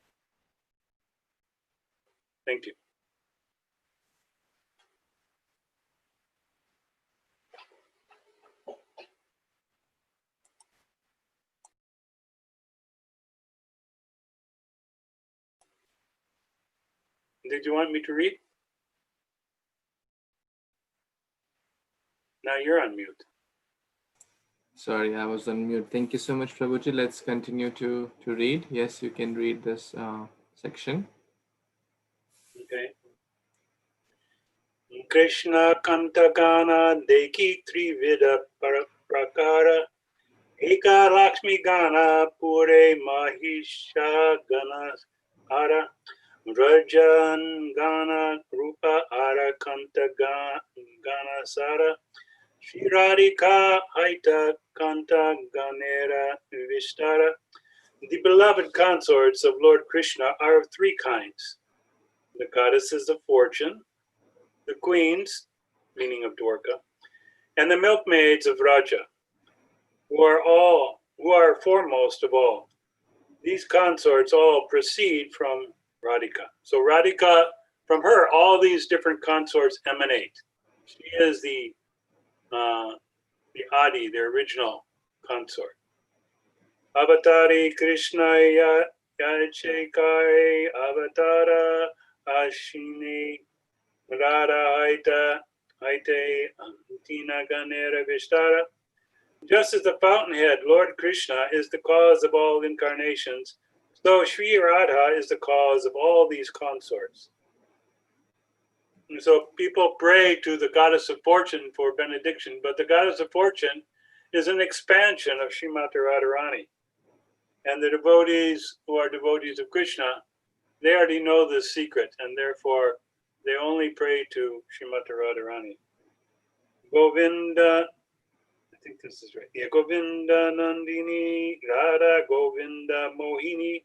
Thank you. Did you want me to read? Now you're on mute. Sorry, I was on mute. Thank you so much, Prabhuji. Let's continue to read. Yes, you can read this section. Okay. Krishna Kantagana Deki Trivida Prakara Eka Lakshmi Gana Pure Mahisha Gana Ara Rajan Gana Rupa Ara Kanta Gana Sara Shri Radhika Aita Kanta Ganera Vistara. The beloved consorts of Lord Krishna are of three kinds: the goddesses of fortune, the queens, meaning of Dwarka, and the milkmaids of Raja, who are foremost of all. These consorts all proceed from Radhika. So Radhika, from her, all these different consorts emanate. She is the Adi, the original consort. Avatari Krishna Yachekare Avatara Ashini Radha Aite Antina Ganera Vishtara. Just as the fountainhead, Lord Krishna, is the cause of all incarnations, so Sri Radha is the cause of all these consorts. And so people pray to the goddess of fortune for benediction, but the goddess of fortune is an expansion of Śrīmati Radharani. And the devotees who are devotees of Krishna, they already know this secret, and therefore they only pray to Śrīmati Radharani. Govinda, I think this is right. Yeah, Govinda Nandini, Radha Govinda Mohini,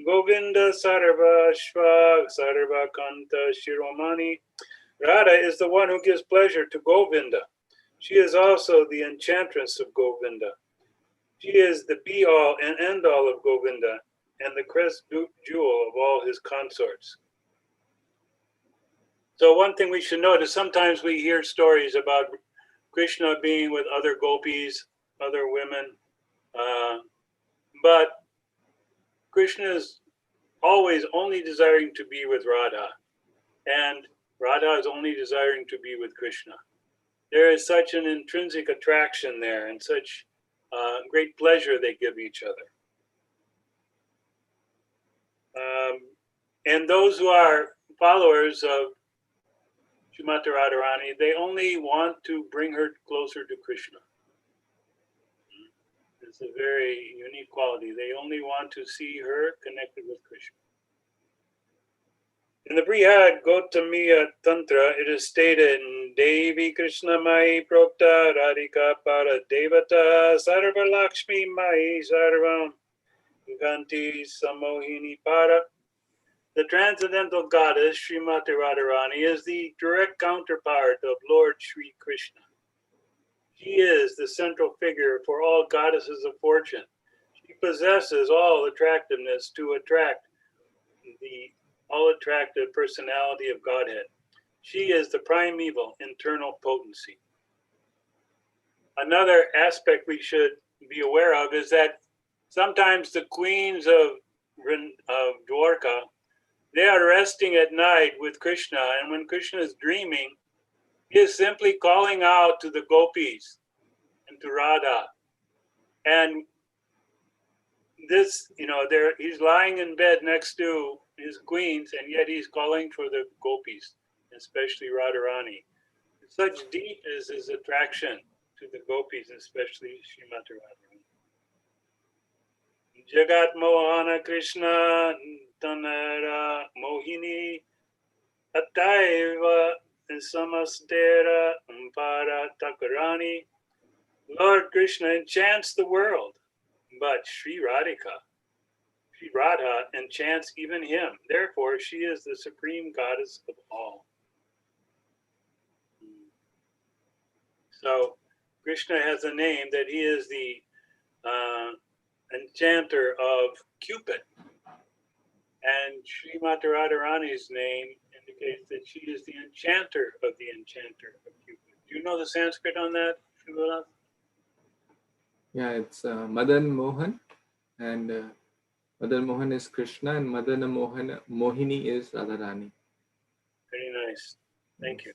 Govinda Sarva Shva, Sarva Kanta Shiromani. Radha is the one who gives pleasure to Govinda. She is also the enchantress of Govinda. She is the be-all and end-all of Govinda and the crest jewel of all his consorts. So one thing we should note is sometimes we hear stories about Krishna being with other gopis, other women, but Krishna is always only desiring to be with Radha, and Radha is only desiring to be with Krishna. There is such an intrinsic attraction there and such great pleasure they give each other. And those who are followers of Śrīmati Radharani, they only want to bring her closer to Krishna. It's a very unique quality. They only want to see her connected with Krishna. In the Brihad Gautamiya Tantra, it is stated, Devi Krishna Mai Prokta Radhika Para Devata Sarva Lakshmi Mai Sarvam Ganti Samohini Para. The transcendental goddess, Śrīmati Radharani, is the direct counterpart of Lord Sri Krishna. She is the central figure for all goddesses of fortune. She possesses all attractiveness to attract the all-attractive personality of Godhead. She is the primeval internal potency. Another aspect we should be aware of is that sometimes the queens of Dwarka, they are resting at night with Krishna, and when Krishna is dreaming, he is simply calling out to the gopis and to Radha. And this, he's lying in bed next to his queens, and yet he's calling for the gopis, especially Radharani. Such deep is his attraction to the gopis, especially Śrīmati Radharani. Jagat Mohana Krishna Tanara Mohini Ataiva Samastera Ampara Takarani. Lord Krishna enchants the world, but Sri Radha enchants even him. Therefore, she is the supreme goddess of all. So, Krishna has a name that he is the enchanter of Cupid. And Śrīmati Radharani's name indicates that she is the enchanter of the enchanter of Cupid. Do you know the Sanskrit on that, Shivanath? Yeah, it's Madan Mohan, and Madan Mohan is Krishna, and Madana Mohini is Radharani. Very nice. Thank you.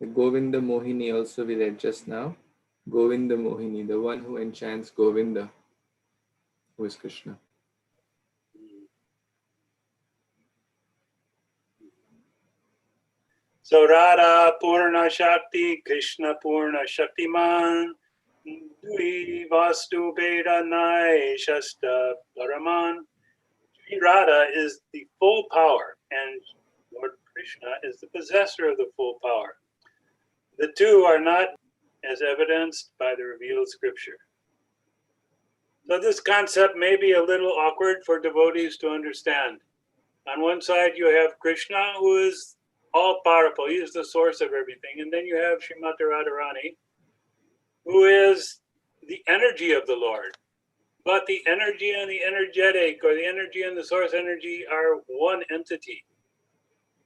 The Govinda Mohini also we read just now. Govinda Mohini, the one who enchants Govinda, who is Krishna. So Radha Purna Shakti, Krishna Purna Shaktiman, Dui Vastu Veda Nai Shasta Paraman. Sri Radha is the full power, and Lord Krishna is the possessor of the full power. The two are not as evidenced by the revealed scripture. So this concept may be a little awkward for devotees to understand. On one side, you have Krishna, who is all powerful. He is the source of everything. And then you have Śrīmati Radharani, who is the energy of the Lord. But the energy and the energetic, or the energy and the source energy, are one entity.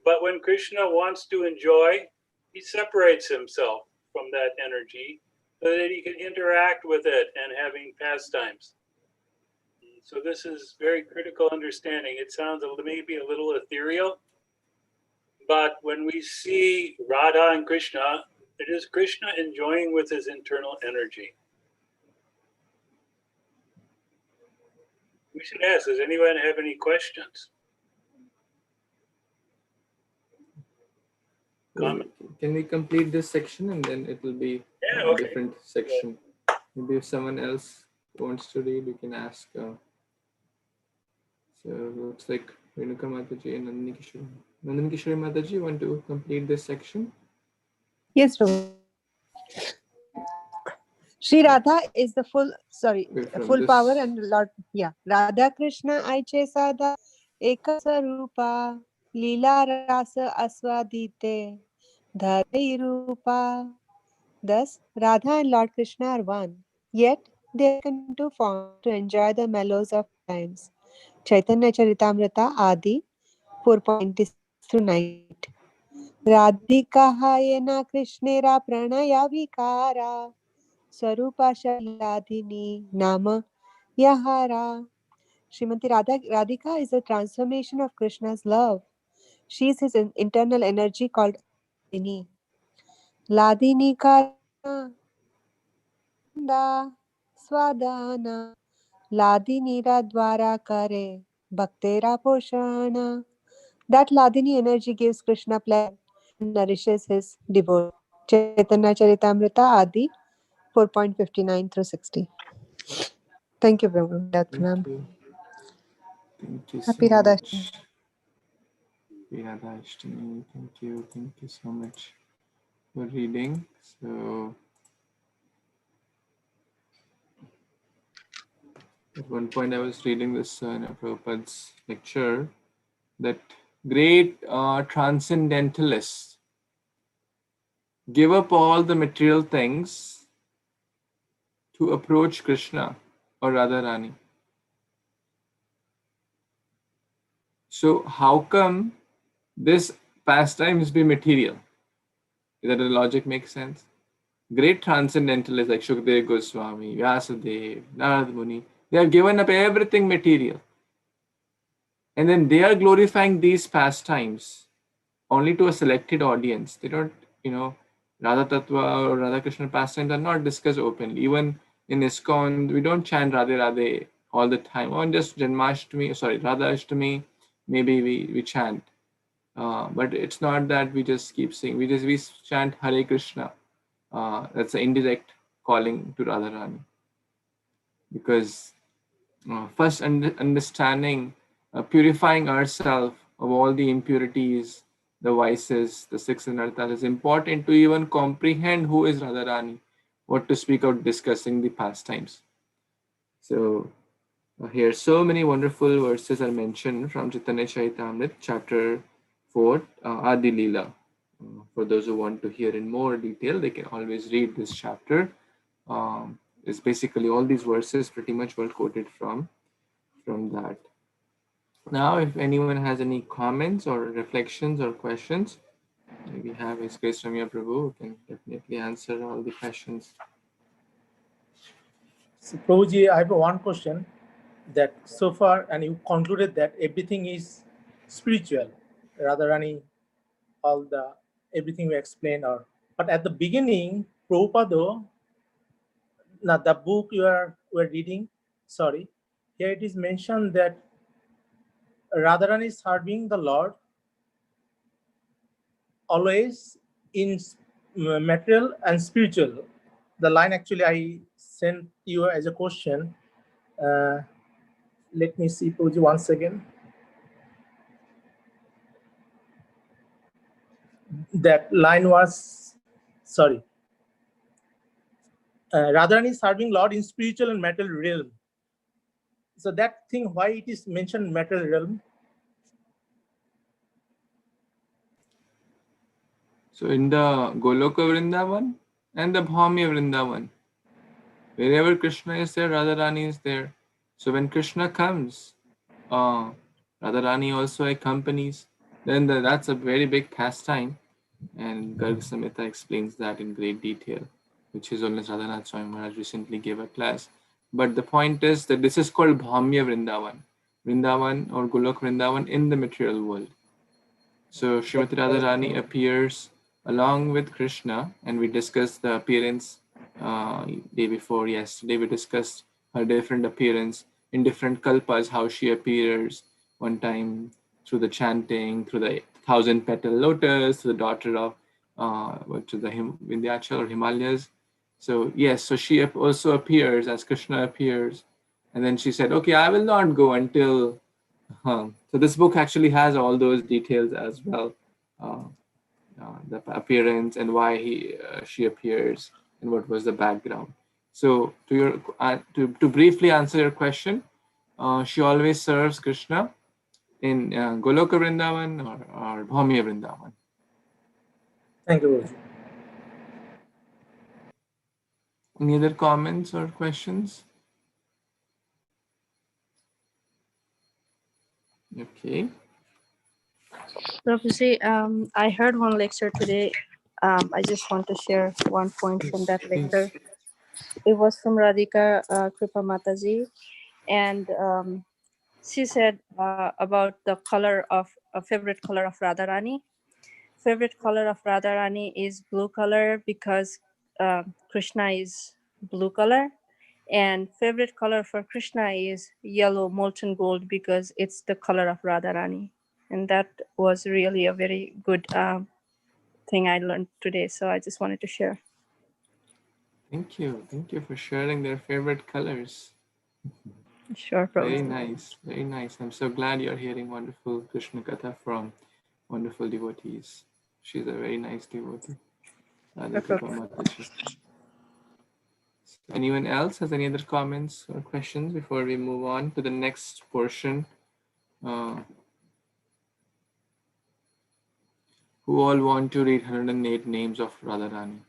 But when Krishna wants to enjoy, he separates himself from that energy so that he can interact with it and having pastimes. So this is very critical understanding. It sounds maybe a little ethereal, but when we see Radha and Krishna, it is Krishna enjoying with his internal energy. We should ask, does anyone have any questions? Comment? Can we complete this section and then it will be a different section? Maybe if someone else wants to read, you can ask. So looks like Renuka Mataji and Nandini Kishore. Nandini Kishore Mataji, you want to complete this section? Yes, Prabhu. Sri Radha is the full power and Lord. Yeah, Radha Krishna Aiche Sada Eka Sarupa Leela Rasa Aswadite Dharai Rupa. Thus, Radha and Lord Krishna are one. Yet they are in two forms to enjoy the mellows of times. Chaitanya Charitamrita Adi 4.6 through 9. Radhika yena Krishnera pranaya vikara Swarupa Shaladini Nama Yahara. Srimati Radhika is a transformation of Krishna's love. She is his internal energy called Ladini. Ladini Karana Swadana Ladini Dwara Kare Bhaktera Poshana. That Ladini energy gives Krishna pleasure and nourishes his devotee. Chaitanya Charitamrita Adi 4.59 through 60. Thank you, Thank Pranam. you. Thank you so Happy Radha. much. Radha Ashtami. Thank you. Thank you so much for reading. So, at one point I was reading this in Prabhupada's lecture that great transcendentalists give up all the material things to approach Krishna or Radharani. So how come this pastimes be material? Does that the logic make sense? Great transcendentalists like Shukdev Goswami, Vyasadeva, Narad Muni, they have given up everything material. And then they are glorifying these pastimes only to a selected audience. They don't, Radha Tattva or Radha Krishna pastimes are not discussed openly. Even in ISKCON, we don't chant Radhe Radhe all the time. On just Radha Ashtami, maybe we chant. But it's not that we just keep singing. We chant Hare Krishna. That's an indirect calling to Radharani. Because first understanding, purifying ourselves of all the impurities, the vices, the six anarthas is important to even comprehend who is Radharani, what to speak of discussing the pastimes. So here so many wonderful verses are mentioned from Chaitanya Charitamrita, chapter 4, Adi Leela. For those who want to hear in more detail, they can always read this chapter. It's basically all these verses pretty much were quoted from that. Now, if anyone has any comments or reflections or questions, we have His Grace Ramya Prabhu who can definitely answer all the questions. So, Prabhuji, I have one question that so far, and you concluded that everything is spiritual, Radharani, everything we explained, but at the beginning, Prabhupada, now the book were reading, here it is mentioned that Radharani is serving the Lord always in material and spiritual. The line actually I sent you as a question. Let me see, Prabhuji, once again. That line was, Radharani is serving Lord in spiritual and material realm. So that thing, why it is mentioned material realm? So in the Goloka Vrindavan and the Bhaumya Vrindavan, wherever Krishna is there, Radharani is there. So when Krishna comes, Radharani also accompanies. Then that's a very big pastime, and Garg Samhita explains that in great detail, which His Holiness Radhanath Swami Maharaj recently gave a class. But the point is that this is called Bhaumya Vrindavan or Golok Vrindavan in the material world. So Srimati Radharani appears along with Krishna, and we discussed the appearance day before yesterday. We discussed her different appearance in different kalpas, how she appears one time through the chanting, through the 1,000-petal lotus, to the daughter of to the Vindhyachal or Himalayas. So yes, so she also appears as Krishna appears, and then she said, "Okay, I will not go until." So this book actually has all those details as well, the appearance and why she appears and what was the background. So to briefly answer your question, she always serves Krishna in Goloka Vrindavan or Bhaumya Vrindavan. Thank you, Prabhuji. Any other comments or questions? Okay. Prabhuji, I heard one lecture today. I just want to share one point from that lecture. It was from Radhika Kripa Mataji, and she said about the color of a favorite color of Radharani. Favorite color of Radharani is blue color because Krishna is blue color, and favorite color for Krishna is yellow molten gold because it's the color of Radharani. And that was really a very good thing I learned today. So I just wanted to share. Thank you. Thank you for sharing their favorite colors. Sure, Very Prabhuji. nice. Very nice. I'm so glad you're hearing wonderful Krishna Katha from wonderful devotees. She's a very nice devotee. Radha Kripa Mataji. Anyone else has any other comments or questions before we move on to the next portion? Who all want to read 108 names of Radharani?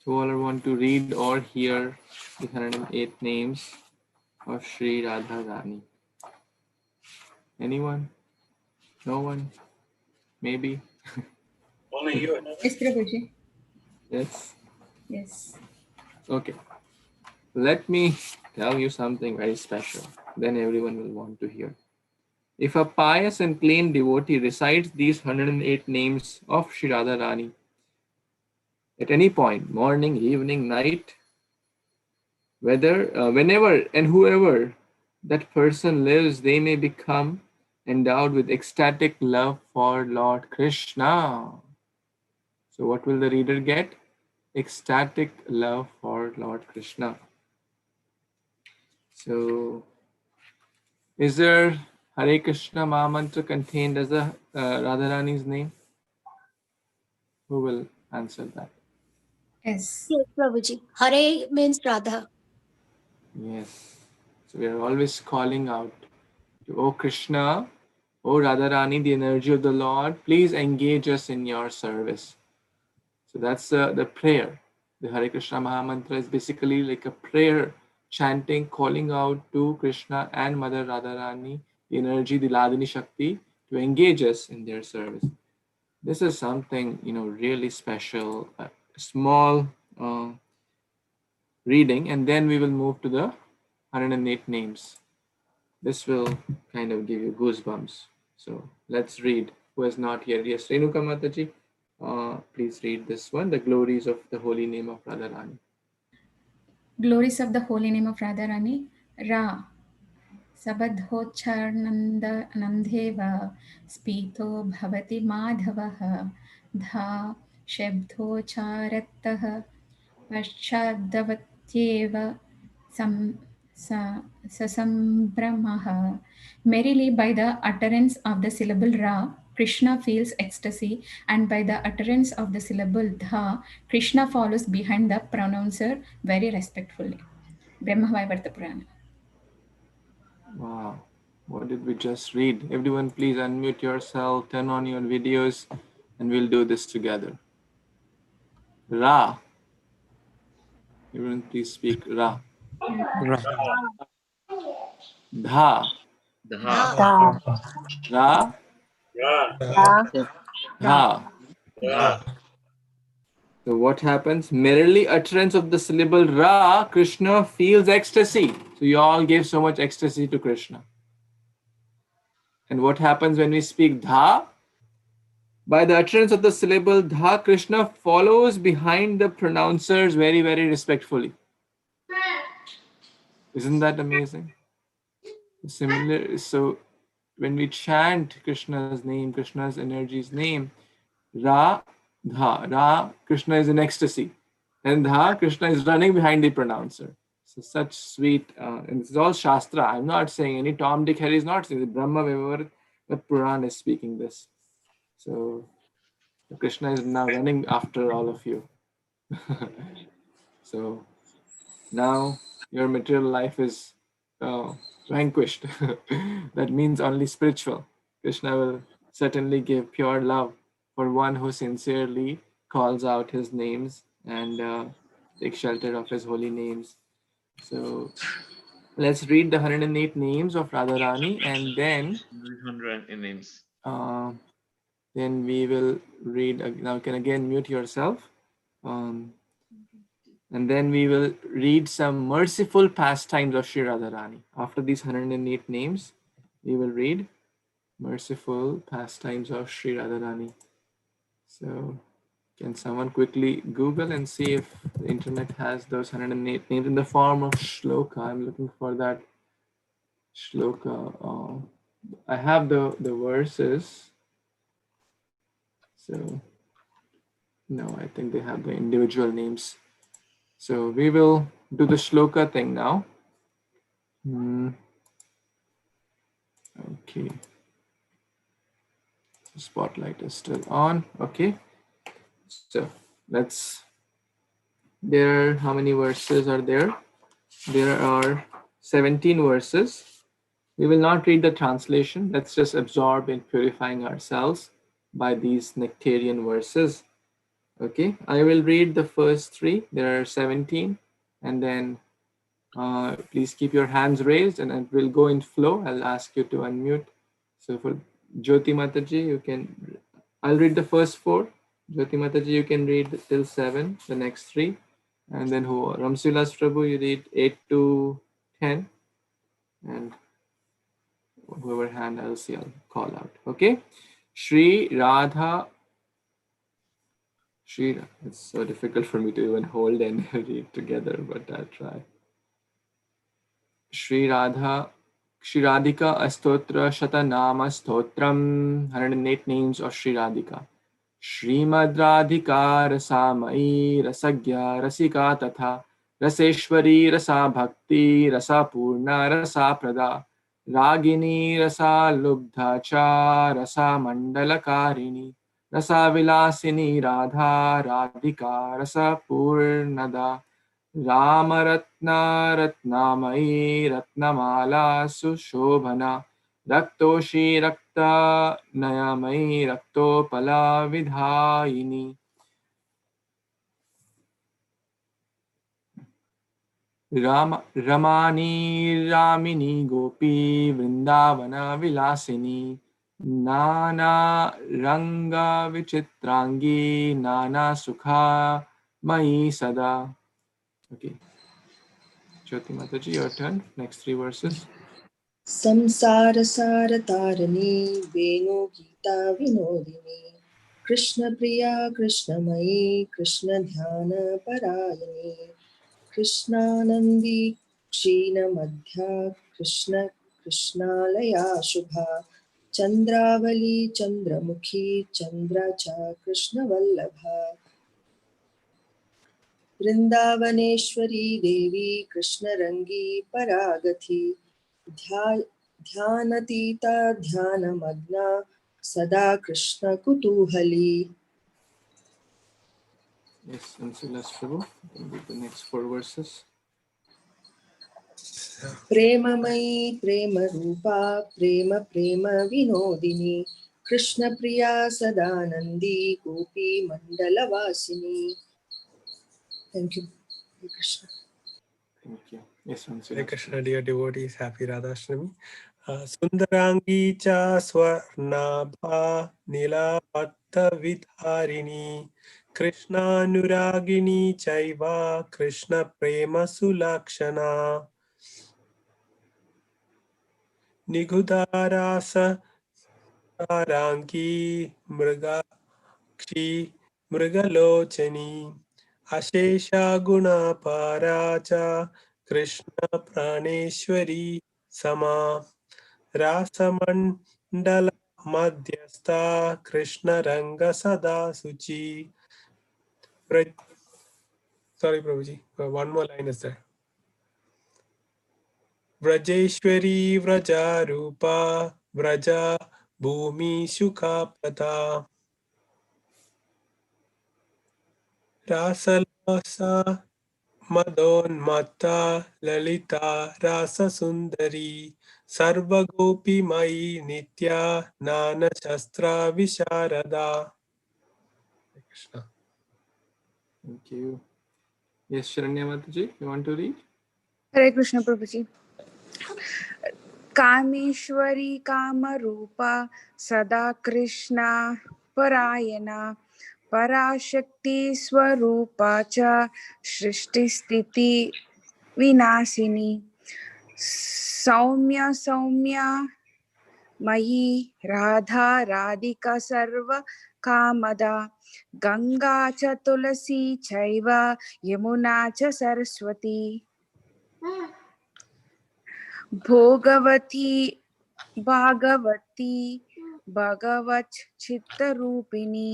Who all want to read or hear the 108 names of Sri Radharani? Anyone? No one? Maybe? Only you. Yes, Prabhuji. Yes? Yes. Okay. Let me tell you something very special. Then everyone will want to hear. If a pious and plain devotee recites these 108 names of Sri Radharani at any point, morning, evening, night, whenever and whoever that person lives, they may become endowed with ecstatic love for Lord Krishna. So what will the reader get? Ecstatic love for Lord Krishna. So is there Hare Krishna Mahamantra contained as a Radharani's name? Who will answer that? Yes. Yes, Prabhuji. Hare means Radha. Yes. So we are always calling out to, O Krishna, O Radharani, the energy of the Lord, please engage us in your service. So that's the prayer. The Hare Krishna Mahamantra is basically like a prayer, chanting, calling out to Krishna and Mother Radharani, the energy, the Ladini Shakti, to engage us in their service. This is something, really special, a small reading, and then we will move to the 108 names. This will kind of give you goosebumps. So let's read. Who has not yet? Yes, Renuka Mataji, please read this one, the glories of the holy name of Radharani. Glories of the holy name of Radharani. Ra. Sabadhocharnandeva spito bhavati madhavaha dha shabdhocharattah Paschadavatyeva sasambramaha. Merrily by the utterance of the syllable Ra, Krishna feels ecstasy, and by the utterance of the syllable Dha, Krishna follows behind the pronouncer very respectfully. Brahmavaivarta Purana. Wow. What did we just read? Everyone please unmute yourself, turn on your videos, and we'll do this together. Ra. Everyone please speak Ra. Dha. Dha. Ra. Dha. So what happens? Merely utterance of the syllable Ra, Krishna feels ecstasy. So you all gave so much ecstasy to Krishna. And what happens when we speak Dha? By the utterance of the syllable Dha, Krishna follows behind the pronouncers very, very respectfully. Isn't that amazing? Similar. So when we chant Krishna's name, Krishna's energy's name, Ra, Dha. Ra, Krishna is in ecstasy. And Dha, Krishna is running behind the pronouncer. So such sweet, and this is all Shastra. I'm not saying any Tom, Dick, Harry is not saying. The Brahma Vaivarta Puran is speaking this. So Krishna is now running after all of you. So now your material life is vanquished. That means only spiritual. Krishna will certainly give pure love for one who sincerely calls out his names and takes shelter of his holy names. So let's read the 108 names of Radharani, and then 100 names. Then we will read. Now you can again mute yourself. And then we will read some merciful pastimes of Sri Radharani. After these 108 names, we will read merciful pastimes of Sri Radharani. So can someone quickly Google and see if the internet has those 108 names in the form of shloka? I'm looking for that shloka. I have the verses. So no, I think they have the individual names. So we will do the shloka thing now. Okay. Spotlight is still on. Okay. So let's, how many verses are there? There are 17 verses. We will not read the translation. Let's just absorb in purifying ourselves by these nectarian verses. Okay. I will read the first three. There are 17. And then please keep your hands raised and it will go in flow. I'll ask you to unmute. So for Jyoti Mataji, you can, I'll read the first four. Jyoti Mataji, you can read till 7, the next three. And then who? Ramsilas Prabhu, you read 8 to 10. And whoever hand I'll see, I'll call out. Okay. Shri Radha. It's so difficult for me to even hold and read together, but I'll try. Shri Radha. Shri Radhika Astotra Shatanama Stotram. 108 names of Shri Radhika. Śrīmad-Radhika Rasamai Rasagya Rasika Tatha Raseshwari Rasa Bhakti Rasa Purna Rasa Prada Ragini Rasa Lubdha Cha Rasa Mandala Karini Rasa Vilasini Radha Radhika Rasa Purnada Ramaratna Ratnamai Ratnamala Sushobhana Raktoshi Rakta Nayamai Raktopala Vidhayini Ramani Ramini Gopi Vrindavana Vilasini Nana Ranga Vichitrangi Nana Sukha Mai Sada. Okay. Jyoti Mataji, your turn. Next three verses. Samsara Sara Tarini Venu Gita Vinodini Krishna Priya Krishna Mai Krishna Dhyana Parayani Krishna Nandi Kshina Madhya Krishna Krishna Laya Shubha Chandravali Chandramukhi Chandra Cha Krishna Vallabha Vrindavaneshwari Devi Krishna Rangi Paragathi Dhyanatita Dhyanamagna Sada Krishna Kutuhali. Yes, and so let's go with the next four verses. Premamai Prema Rupa Prema Prema Vinodini Krishna Priya Sadanandi Gopi Mandala Vasini. Thank you, Krishna. Thank you. Yes, Hare Krishna, dear devotees, happy Radhashtami. Sundarangi cha swarnabha nilapatta vidharini Krishna nuragini chaiva Krishna prema sulakshana Nigudarasa Sarangi Mrigakshi Mrigalochani Ashesha Guna Paracha Krishna Praneshwari Sama Rasamandala Madhyastha Krishna Ranga Sada Suchi. Sorry, Prabhuji. One more line is there. Vrajeshwari Vraja Rupa Vraja Bhumi Shuka Prata Rasalasa Madon Mata Lalita Rasa Sundari Sarva Gopi Mai Nitya Nana Shastra Visharada. Krishna. Thank you. Yes, Sharanya Mataji, you want to read? Hare Krishna Prabhuji. Kameshwari Kamrupa सदा कृष्णा परायणा पराशक्ति स्वरूपा च सृष्टिस्थिति विनाशिनी सौम्या सौम्या मयि राधा राधिका सर्व कामदा गंगा च तुलसी चैव यमुना च सरस्वती भोगवती भागवती भगवत चित्तरूपिणी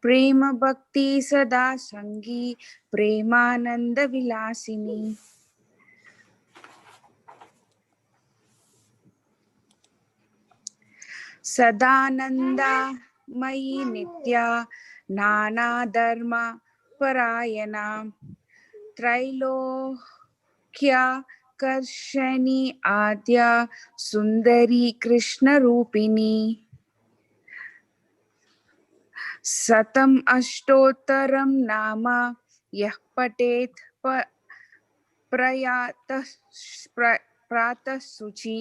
प्रेम भक्ति सदा संगी प्रेमानंद विलासिनी सदानंदा मयि नित्या नाना धर्म परायणा त्रैलोक्या कर्षणी आद्या सुंदरी कृष्ण रूपिणी शतम् अष्टोत्तरं नाम यः पठेत् प्रातः शुचि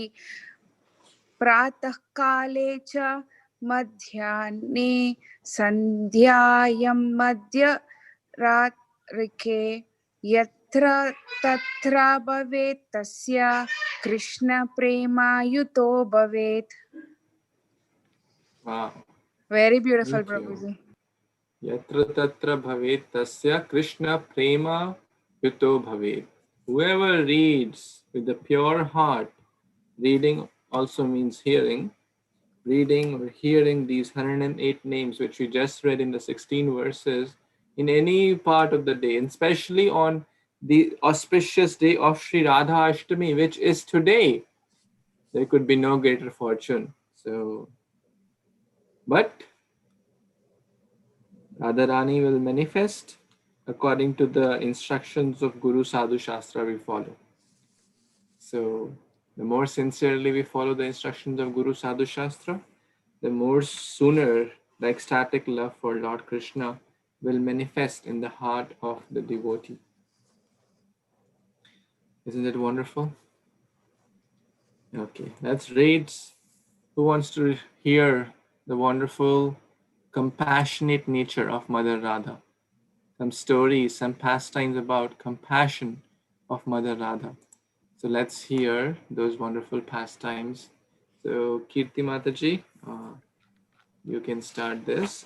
प्रातः काले च मध्याह्ने संध्यायां मध्यरात्रिके यत्र तत्र भवेत् तस्य कृष्ण प्रेमायुतो भवेत्. Wow. Very beautiful, Thank you. Prabhuji. Yatra tatra bhavet tasya Krishna prema yuto bhavet. Whoever reads with a pure heart, reading also means hearing, reading or hearing these 108 names which we just read in the 16 verses in any part of the day, and especially on the auspicious day of Sri Radha Ashtami, which is today, there could be no greater fortune. So, but Radharani will manifest according to the instructions of Guru Sadhu Shastra we follow. So, the more sincerely we follow the instructions of Guru Sadhu Shastra, the more sooner the ecstatic love for Lord Krishna will manifest in the heart of the devotee. Isn't it wonderful? Okay, let's read. Who wants to hear the wonderful, compassionate nature of Mother Radha? Some stories, some pastimes about compassion of Mother Radha. So let's hear those wonderful pastimes. So Kirti Mataji, you can start this.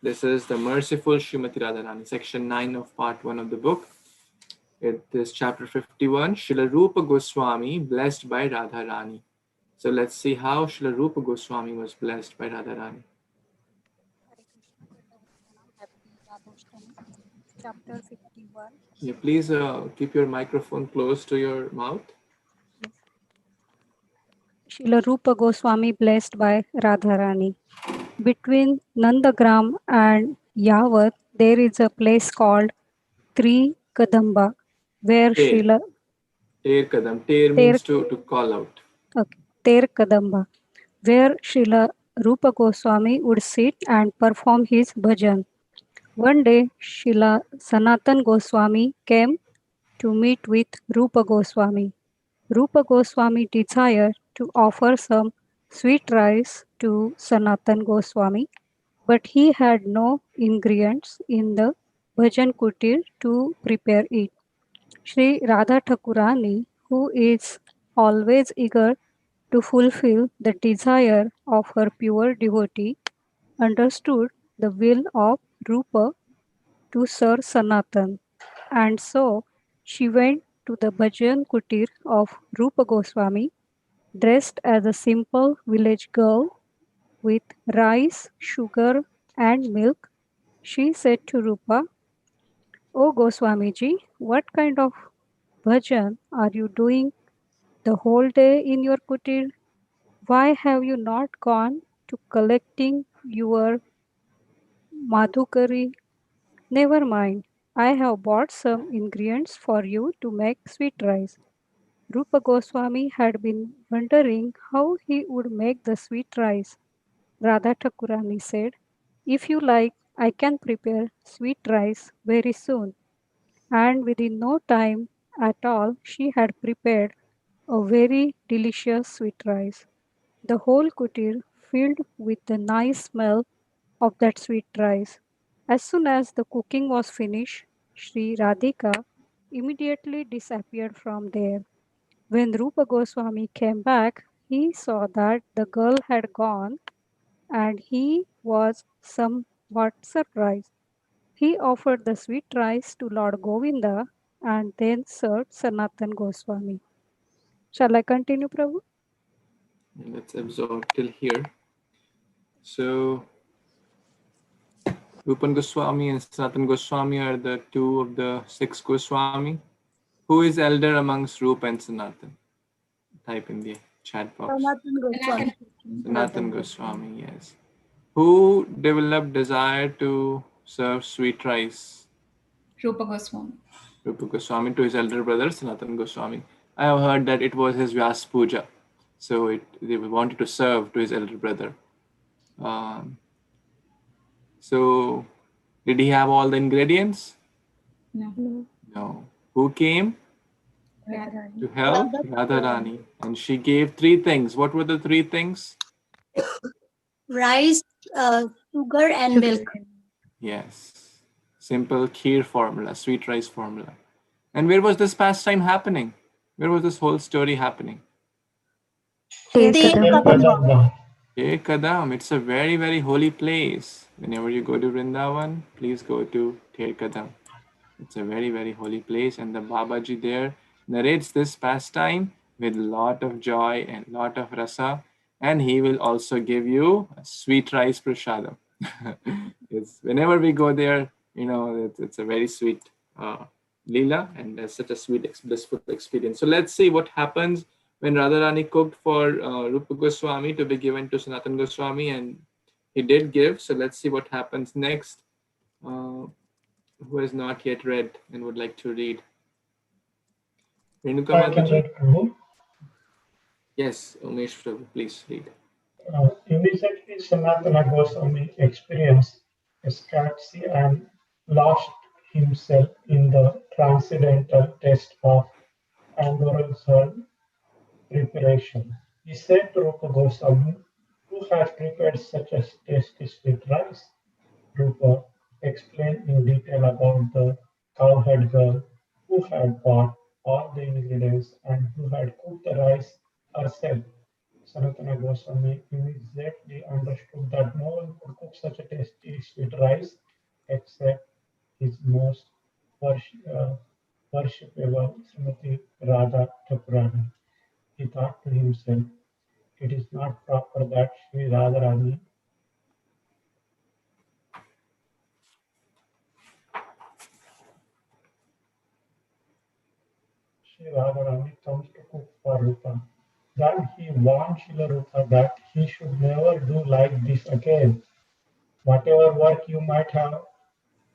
This is the Merciful Śrīmati Radharani, section 9 of part 1 of the book. It is chapter 51, Srila Rupa Goswami blessed by Radharani. So let's see how Srila Rupa Goswami was blessed by Radharani. Chapter 51. Yeah, please keep your microphone close to your mouth. Srila Rupa Goswami blessed by Radharani. Between Nandagram and Yavat, there is a place called Tri Kadamba, where Ter. Srila Ter Kadam. Ter means to call out. Okay, Ter Kadamba, where Srila Rupa Goswami would sit and perform his bhajan. One day, Srila Sanatan Goswami came to meet with Rupa Goswami. Rupa Goswami desired to offer some sweet rice to Sanatan Goswami, but he had no ingredients in the bhajan kutir to prepare it. Sri Radha Thakurani, who is always eager to fulfill the desire of her pure devotee, understood the will of Rupa to serve Sanatan, and so she went to the bhajan kutir of Rupa Goswami, dressed as a simple village girl with rice, sugar, and milk. She said to Rupa, "O Goswamiji, what kind of bhajan are you doing the whole day in your kutir? Why have you not gone to collecting your madhukari? Never mind, I have bought some ingredients for you to make sweet rice." Rupa Goswami had been wondering how he would make the sweet rice. Radha Thakurani said, "If you like, I can prepare sweet rice very soon." And within no time at all, she had prepared a very delicious sweet rice. The whole kutir filled with the nice smell of that sweet rice. As soon as the cooking was finished, Sri Radhika immediately disappeared from there. When Rupa Goswami came back, he saw that the girl had gone and he was somewhat surprised. He offered the sweet rice to Lord Govinda and then served Sanatan Goswami. Shall I continue, Prabhu? Let's absorb till here. So, Rupan Goswami and Sanatan Goswami are the two of the 6 Goswami. Who is elder amongst Rupa and Sanatan? Type in the chat box. Sanatan Goswami. Sanatan Goswami, yes. Who developed desire to serve sweet rice? Rupa Goswami. Rupa Goswami to his elder brother Sanatan Goswami. I have heard that it was his Vyas Puja. So they wanted to serve to his elder brother. So did he have all the ingredients? No. No. Who came Radharani. to help? Radharani. And she gave 3 things. What were the 3 things? Rice, sugar, and milk. Yes. Simple kheer formula, sweet rice formula. And where was this pastime happening? Where was this whole story happening? Kadamba. Kadam. It's a very, very holy place. Whenever you go to Vrindavan, please go to Kadam. It's a very, very holy place. And the Babaji there narrates this pastime with a lot of joy and lot of rasa. And he will also give you a sweet rice prasadam. Whenever we go there, it's a very sweet lila and such a sweet, blissful experience. So let's see what happens when Radharani cooked for Rupa Goswami to be given to Sanatan Goswami, and he did give. So let's see what happens next. Who has not yet read and would like to read? Renuka Mataji? Yes, Umesh Prabhu, please read. Immediately Sanatana Goswami experienced ecstasy and lost himself in the transcendental taste of ambrosial preparation. He said to Rupa Goswami, "Who has prepared such a tasty sweet rice?" Rupa explained in detail about the cowherd girl who had bought all the ingredients and who had cooked the rice herself. Sanatana Goswami immediately understood that no one could cook such a tasty sweet rice except his most worshipable Srimati Radha Thakurani. He thought to himself, it is not proper that Sri Radharani comes to cook for Rupa. Then he warned Srila Rupa that he should never do like this again. Whatever work you might have,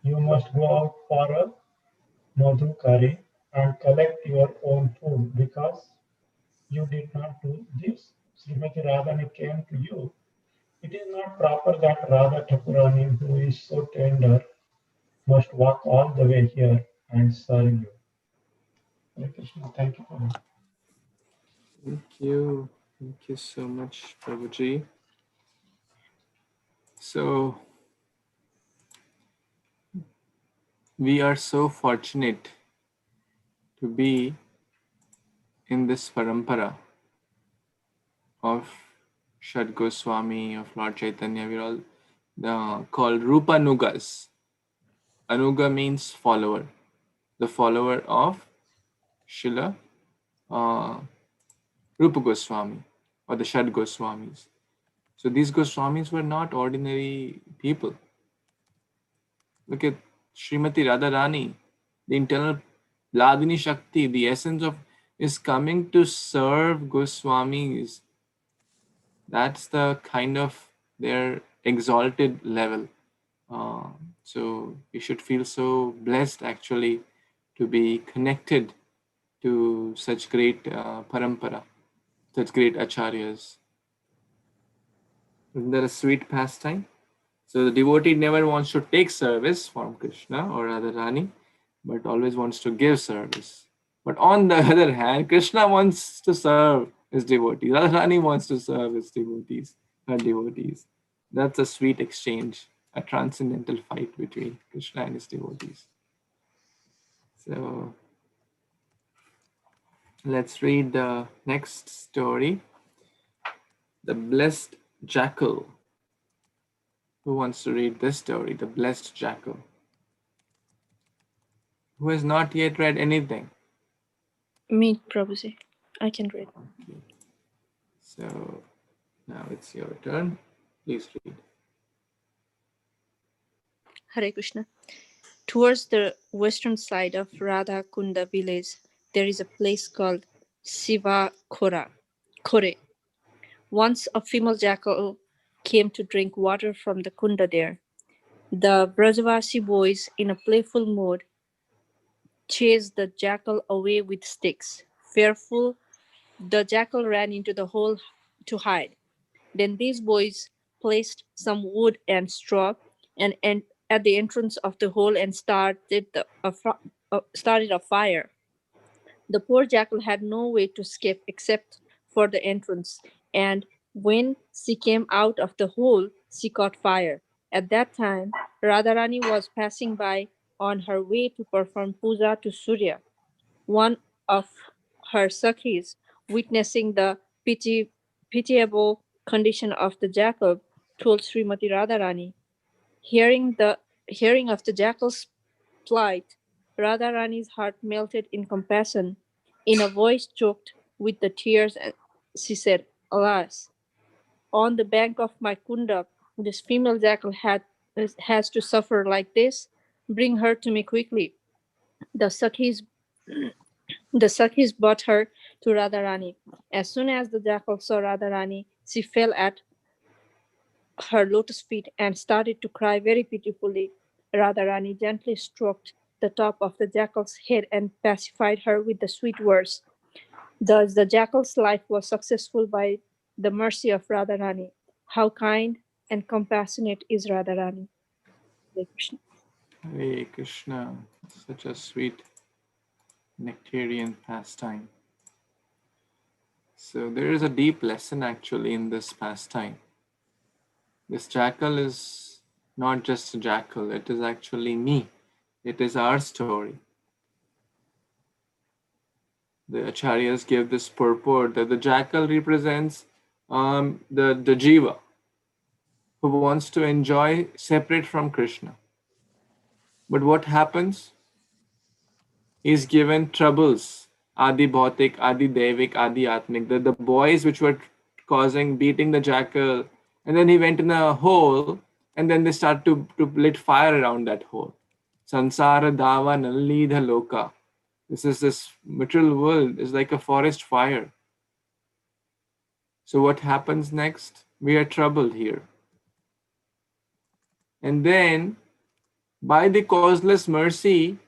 you must go out for a madhukari and collect your own food because you did not do this. Srimati Radhani came to you. It is not proper that Radha Thakurani, who is so tender, must walk all the way here and serve you. Hare Krishna, thank you for that. Thank you. Thank you so much, Prabhuji. So, we are so fortunate to be in this parampara of Shad Goswami, of Lord Chaitanya. We're all called Rupa Nugas. Anuga means follower. The follower of Srila Rupa Goswami or the Shad Goswamis. So these Goswamis were not ordinary people. Look at Srimati Radharani, the internal Ladini Shakti, the essence of is coming to serve Goswamis. That's the kind of their exalted level. So you should feel so blessed actually to be connected to such great parampara, such great acharyas. Isn't that a sweet pastime? So the devotee never wants to take service from Krishna or Radharani, but always wants to give service. But on the other hand, Krishna wants to serve his devotees. Radharani wants to serve his devotees, her devotees. That's a sweet exchange, a transcendental fight between Krishna and his devotees. So let's read the next story. The Blessed Jackal. Who wants to read this story? The Blessed Jackal. Who has not yet read anything? Me, Prabhuji. I can read. Okay. So now it's your turn. Please read. Hare Krishna. Towards the western side of Radha Kunda village, there is a place called Kore. Once a female jackal came to drink water from the kunda there. The Brajavasi boys, in a playful mood, chased the jackal away with sticks. Fearful, the jackal ran into the hole to hide. Then these boys placed some wood and straw and at the entrance of the hole and started a fire. The poor jackal had no way to escape except for the entrance, and when she came out of the hole, she caught fire. At that time, Radharani was passing by on her way to perform puja to Surya. One of her sakhis, witnessing the pitiable condition of the jackal, told Srimati Radharani. Hearing of the jackal's plight, Radharani's heart melted in compassion. In a voice choked with the tears, she said, "Alas, on the bank of my kunda, this female jackal has to suffer like this. Bring her to me quickly." The Sakhis brought her to Radharani. As soon as the jackal saw Radharani, she fell at her lotus feet and started to cry very pitifully. Radharani gently stroked the top of the jackal's head and pacified her with the sweet words. Thus the jackal's life was successful by the mercy of Radharani. How kind and compassionate is Radharani. Hare Krishna. Hare Krishna. Such a sweet nectarian pastime. So there is a deep lesson actually in this pastime. This jackal is not just a jackal, it is actually me. It is our story. The acharyas give this purport that the jackal represents the jiva who wants to enjoy separate from Krishna. But what happens? He's given troubles, Adi Bhautik, Adi Devik, Adi Atmik, the boys which were beating the jackal, and then he went in a hole, and then they start to lit fire around that hole. Sansara Dava Nalidha Loka. This material world is like a forest fire. So what happens next? We are troubled here. And then, by the causeless mercy,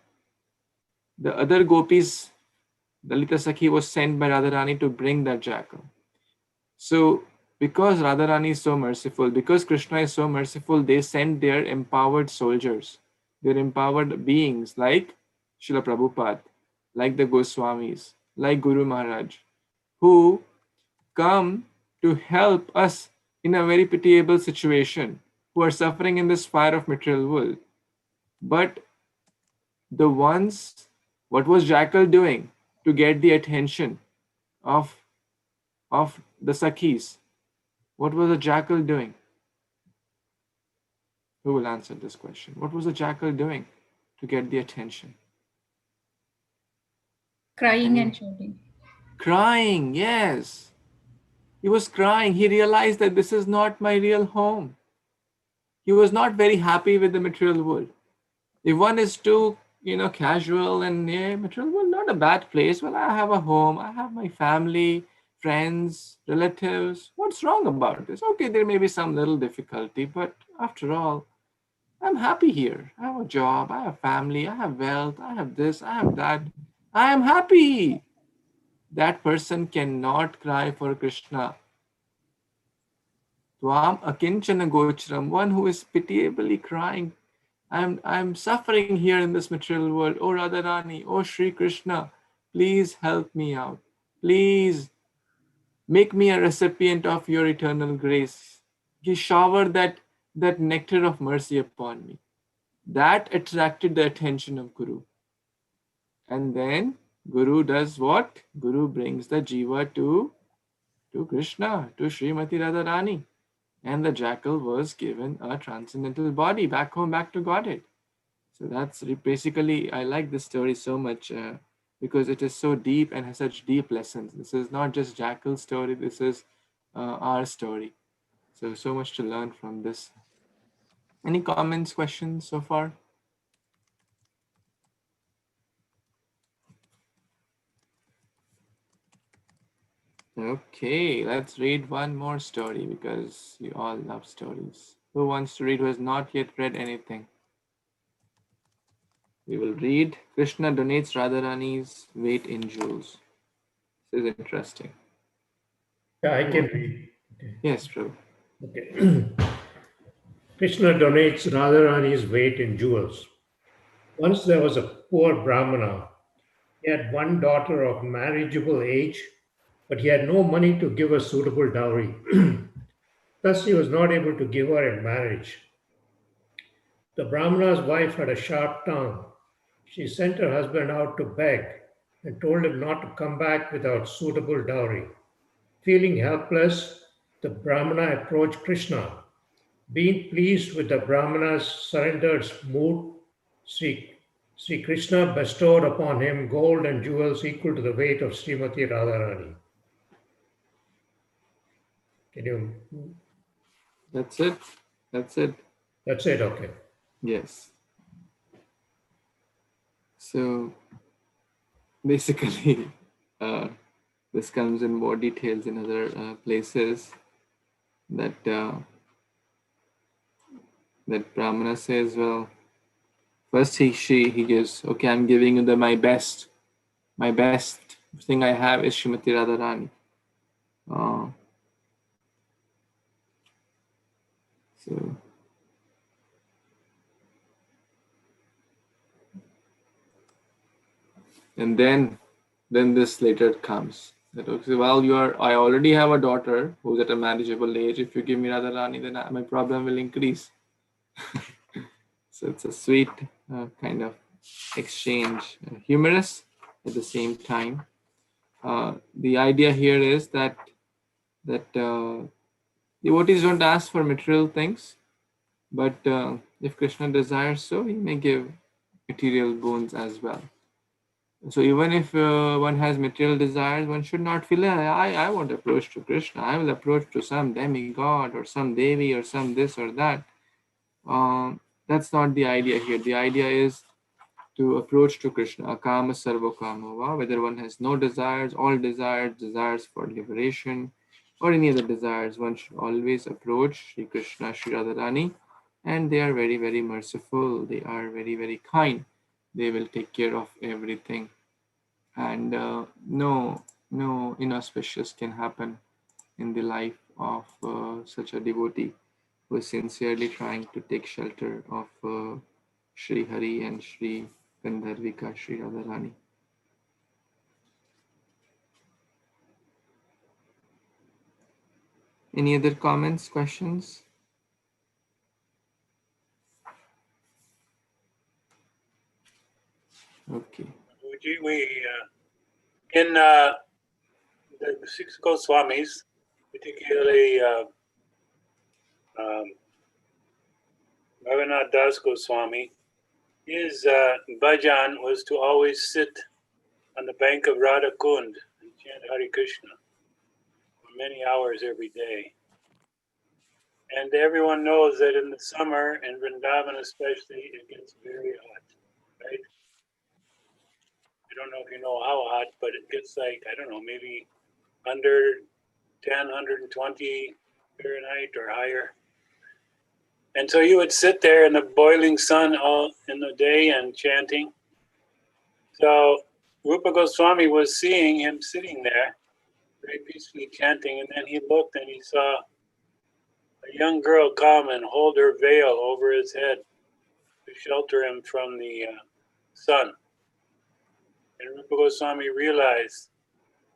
the other gopis, Dalita Sakhi was sent by Radharani to bring that jackal. So, because Radharani is so merciful, because Krishna is so merciful, they sent their empowered soldiers, their empowered beings like Srila Prabhupada, like the Goswamis, like Guru Maharaj, who come to help us in a very pitiable situation, who are suffering in this fire of material world. But what was Jackal doing to get the attention of the Sakhis? What was the jackal doing? Who will answer this question? What was the jackal doing to get the attention? Crying and shouting. Crying, yes. He was crying. He realized that this is not my real home. He was not very happy with the material world. If one is too, casual and material world, not a bad place. Well, I have a home. I have my family, friends, relatives. What's wrong about this? Okay, there may be some little difficulty, but after all, I'm happy here. I have a job. I have family. I have wealth. I have this. I have that. I am happy. That person cannot cry for Krishna. Tvam akinchana gochram, one who is pitiably crying. I'm suffering here in this material world. Oh Radharani, oh Sri Krishna, Please help me out. Please make me a recipient of your eternal grace. He showered that nectar of mercy upon me. That attracted the attention of Guru. And then Guru does what? Guru brings the jiva to Kṛṣṇa, to Srimati Radharani. And the jackal was given a transcendental body back home, back to Godhead. So that's basically, I like this story so much because it is so deep and has such deep lessons. This is not just Jackal's story, this is our story. So much to learn from this. Any comments, questions so far? Okay, let's read one more story because you all love stories. Who wants to read who has not yet read anything? We will read Kṛṣṇa donates Radharani's weight in jewels. This is interesting. Yeah, I can read. Okay. Yes, true. Okay. Kṛṣṇa donates Radharani's weight in jewels. Once there was a poor Brahmana. He had one daughter of marriageable age, but he had no money to give a suitable dowry. Thus, he was not able to give her in marriage. The Brahmana's wife had a sharp tongue. She sent her husband out to beg and told him not to come back without suitable dowry. Feeling helpless, the Brahmana approached Kṛṣṇa. Being pleased with the Brahmana's surrendered mood, Sri Kṛṣṇa bestowed upon him gold and jewels equal to the weight of Srimati Radharani. Can you? That's it. That's it. That's it. Okay. Yes. So basically, this comes in more details in other places. That Brahmana says, well, first he gives, okay, I'm giving you my best thing I have is Srimati Radharani. So and then this later comes that, okay, well, I already have a daughter who's at a manageable age. If you give me Radharani, then my problem will increase. So it's a sweet kind of exchange, humorous at the same time. The idea here is that devotees don't ask for material things, but if Kṛṣṇa desires so, he may give material boons as well. So even if one has material desires, one should not feel, I won't approach to Kṛṣṇa. I will approach to some demigod or some devi or some this or that. That's not the idea here. The idea is to approach to Kṛṣṇa, akama sarva kamava, whether one has no desires, all desires for liberation, or any other desires, one should always approach Sri Kṛṣṇa, Sri Radharani, and they are very, very merciful. They are very, very kind. They will take care of everything. And no inauspicious can happen in the life of such a devotee who is sincerely trying to take shelter of Sri Hari and Sri Gandharvika, Sri Radharani. Any other comments, questions? Okay. We in the six Goswamis, particularly Bhagavanath Das Goswami, his bhajan was to always sit on the bank of Radha Kund and chant Hare Krishna for many hours every day. And everyone knows that in the summer, in Vrindavan especially, it gets very hot, right? I don't know if you know how hot, but it gets like, I don't know, maybe 110, 120 Fahrenheit or higher. And so you would sit there in the boiling sun all in the day and chanting. So Rupa Goswami was seeing him sitting there, very peacefully chanting, and then he looked and he saw a young girl come and hold her veil over his head to shelter him from the sun. And Rupa Goswami realized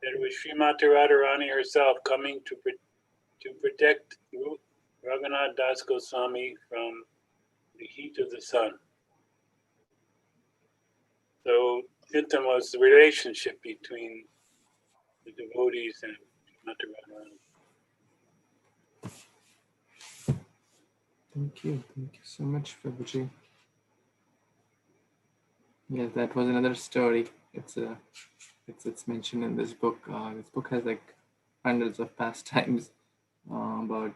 that it was Srimati Radharani herself coming to protect Raghunath Das Goswami from the heat of the sun. So Nityam was the relationship between the devotees and Srimati Radharani. Thank you so much, Prabhuji. Yes, that was another story. It's mentioned in this book. This book has like hundreds of pastimes about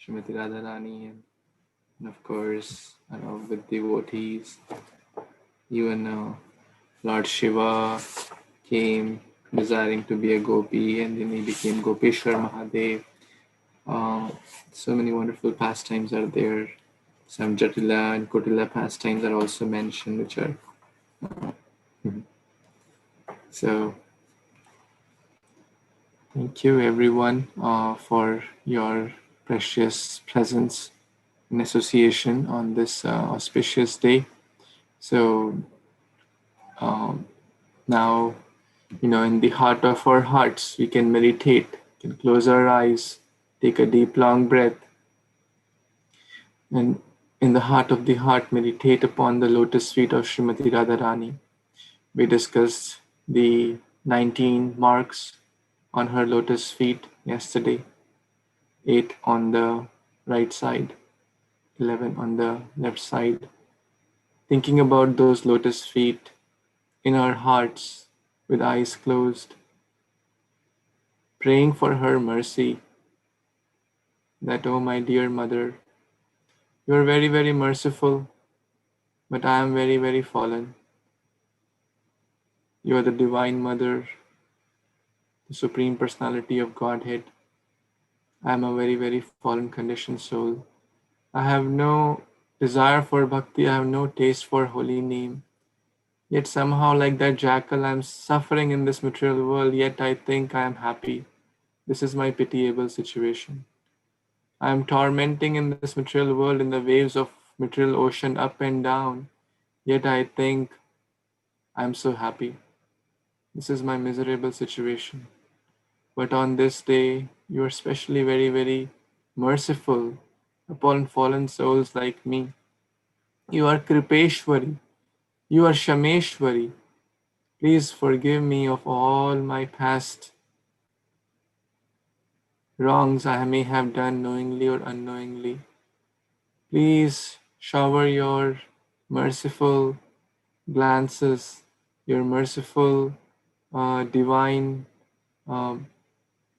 Srimati Radharani and of course with devotees. Even Lord Shiva came desiring to be a gopi, and then he became Gopeshwar Mahadev. So many wonderful pastimes are there. Some Jatila and Kotila pastimes are also mentioned, which are so. Thank you, everyone, for your precious presence and association on this auspicious day. So now, in the heart of our hearts, we can meditate, can close our eyes, take a deep, long breath, and in the heart of the heart, meditate upon the lotus feet of Srimati Radharani. We discussed the 19 marks on her lotus feet yesterday, 8 on the right side, 11 on the left side. Thinking about those lotus feet in our hearts with eyes closed, praying for her mercy that, oh my dear mother, you are very, very merciful, but I am very, very fallen. You are the Divine Mother, the Supreme Personality of Godhead. I am a very, very fallen, conditioned soul. I have no desire for bhakti, I have no taste for holy name. Yet somehow, like that jackal, I am suffering in this material world, yet I think I am happy. This is my pitiable situation. I am tormenting in this material world in the waves of material ocean up and down, yet I think I am so happy. This is my miserable situation. But on this day, you are especially very, very merciful upon fallen souls like me. You are Kripeshwari. You are Shameshwari. Please forgive me of all my past wrongs I may have done knowingly or unknowingly. Please shower your merciful glances, your merciful divine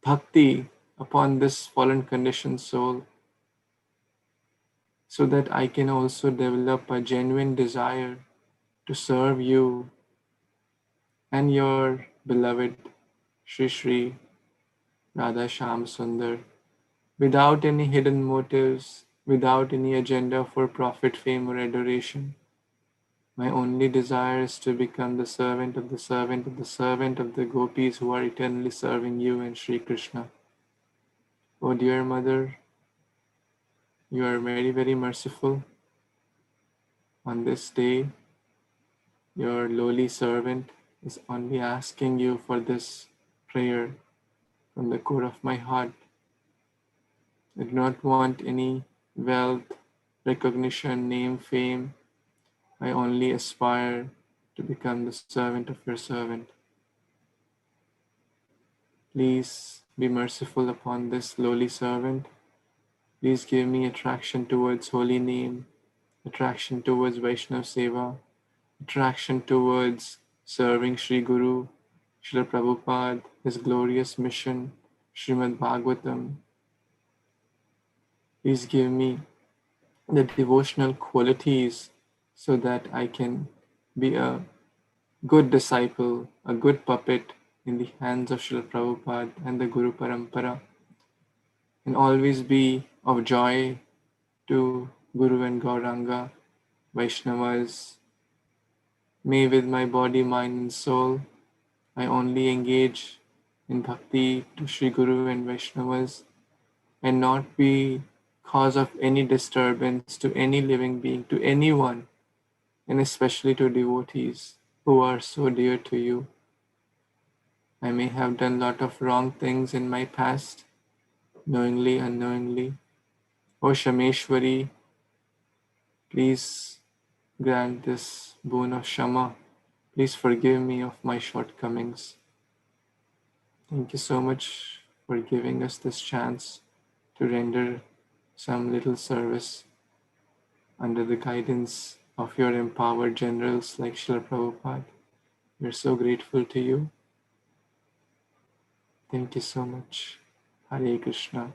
bhakti upon this fallen conditioned soul, so that I can also develop a genuine desire to serve you and your beloved Shri Shri Radha Sham Sundar without any hidden motives, without any agenda for profit, fame, or adoration. My only desire is to become the servant of the servant of the servant of the gopis who are eternally serving you and Sri Krishna. Oh dear mother, you are very, very merciful. On this day, your lowly servant is only asking you for this prayer from the core of my heart. I do not want any wealth, recognition, name, fame. I only aspire to become the servant of your servant. Please be merciful upon this lowly servant. Please give me attraction towards holy name, attraction towards Vaishnav Seva, attraction towards serving Sri Guru, Srila Prabhupada, his glorious mission, Śrīmad-Bhāgavatam. Please give me the devotional qualities so that I can be a good disciple, a good puppet in the hands of Srila Prabhupada and the Guru Parampara, and always be of joy to Guru and Gauranga, Vaishnavas. May with my body, mind and soul, I only engage in bhakti to Sri Guru and Vaishnavas and not be cause of any disturbance to any living being, to anyone, and especially to devotees. who are so dear to you. I may have done a lot of wrong things in my past, knowingly, unknowingly. O Shameshwari, please grant this boon of Shama. Please forgive me of my shortcomings. Thank you so much for giving us this chance to render some little service under the guidance of your empowered generals like Srila Prabhupada. We're so grateful to you. Thank you so much. Hare Krishna.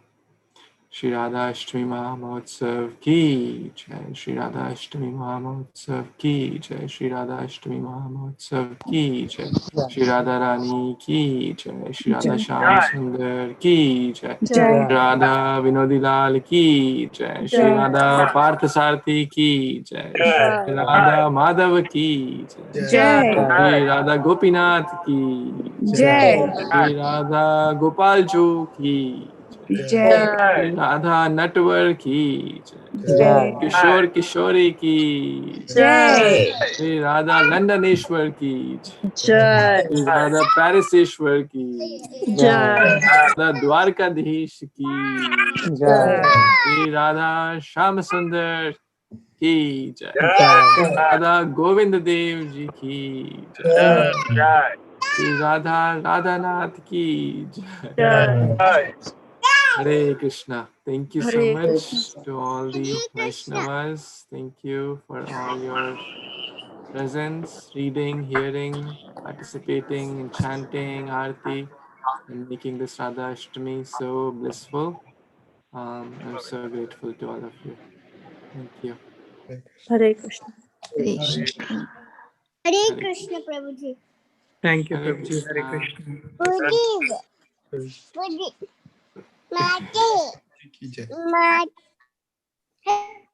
Shri Radha Ashtami Mahamotsav ki jai. Shri Radha Ashtami Mahamotsav ki jai. Shri Radha Ashtami Mahamotsav ki jai. Shri Radharani ki jai. Shri Radha Shyam Sundar ki jai. Jai. Shri Radha Vinodilal ki jai. Shri Jai. Radha Parthasarthi ki jai. Shri Radha Madhav ki jai. Jai. Shri Radha Gopinath ki Jai. Shri Radha Gopal Ju ki Jai. Shri Radha Natwar ki Jai. Kishore Kishori ki Jai. Shri Radha Nandaneshwar ki Jai. Shri Radha Pariseshwar ki Jai. Radha Dwarkadhish ki Jai. Shri Radha Sham Sundar ki Shri Radha Govind Dev ji ki Shri Radha Radhanath ki Jai. Hare Krishna. Thank you so Hare much to all the Vaishnavas. Thank you for all your presence, reading, hearing, participating in chanting, arti, and making this Radha Ashtami so blissful. I'm so grateful to all of you. Thank you. Hare Krishna. Hare Krishna. Hare Krishna, Prabhuji. Thank you, Hare Prabhuji. Hare Krishna.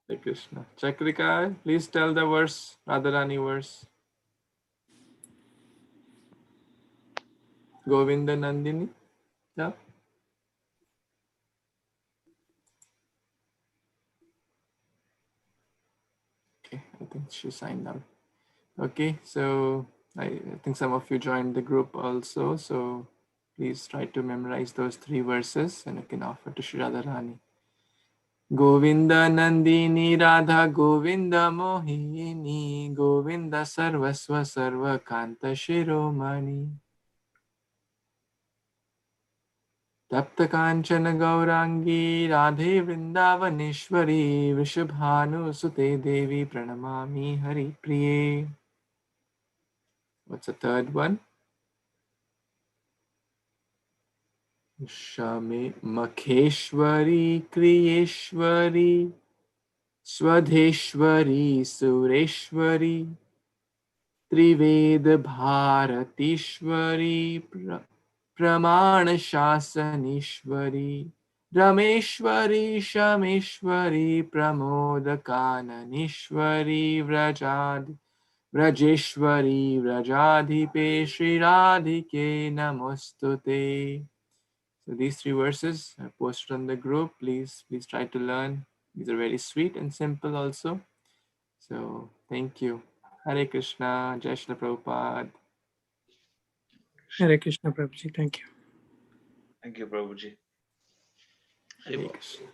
Hare Krishna. Chakrika, please tell the verse, Radharani verse. Govinda Nandini. Yeah. Okay, I think she signed out. Okay, so I think some of you joined the group also. So please try to memorize those 3 verses and you can offer to Shri Radharani. Govinda Nandini Radha Govinda Mohini Govinda Sarvasva Sarva Kanta Shiromani Tapta Kanchana Gaurangi Radhe Vrindavaneshwari Vishabhanu Sute Devi Pranamami Hari Priye. What's the third one? Shame Makheshwari Kriyeshwari Swadheshwari Sureshwari Triveda Bharatishwari Pramana Shasanishwari Rameshwari Shameshwari Pramoda Kananishwari Vrajeshwari Vrajadhipe Shri Radhike Namostute. So these 3 verses are posted on the group. Please try to learn. These are very sweet and simple also. So thank you. Hare Krishna, Jai Shri Prabhupada. Hare Krishna, Prabhuji. Thank you. Thank you, Prabhuji. Hare Krishna.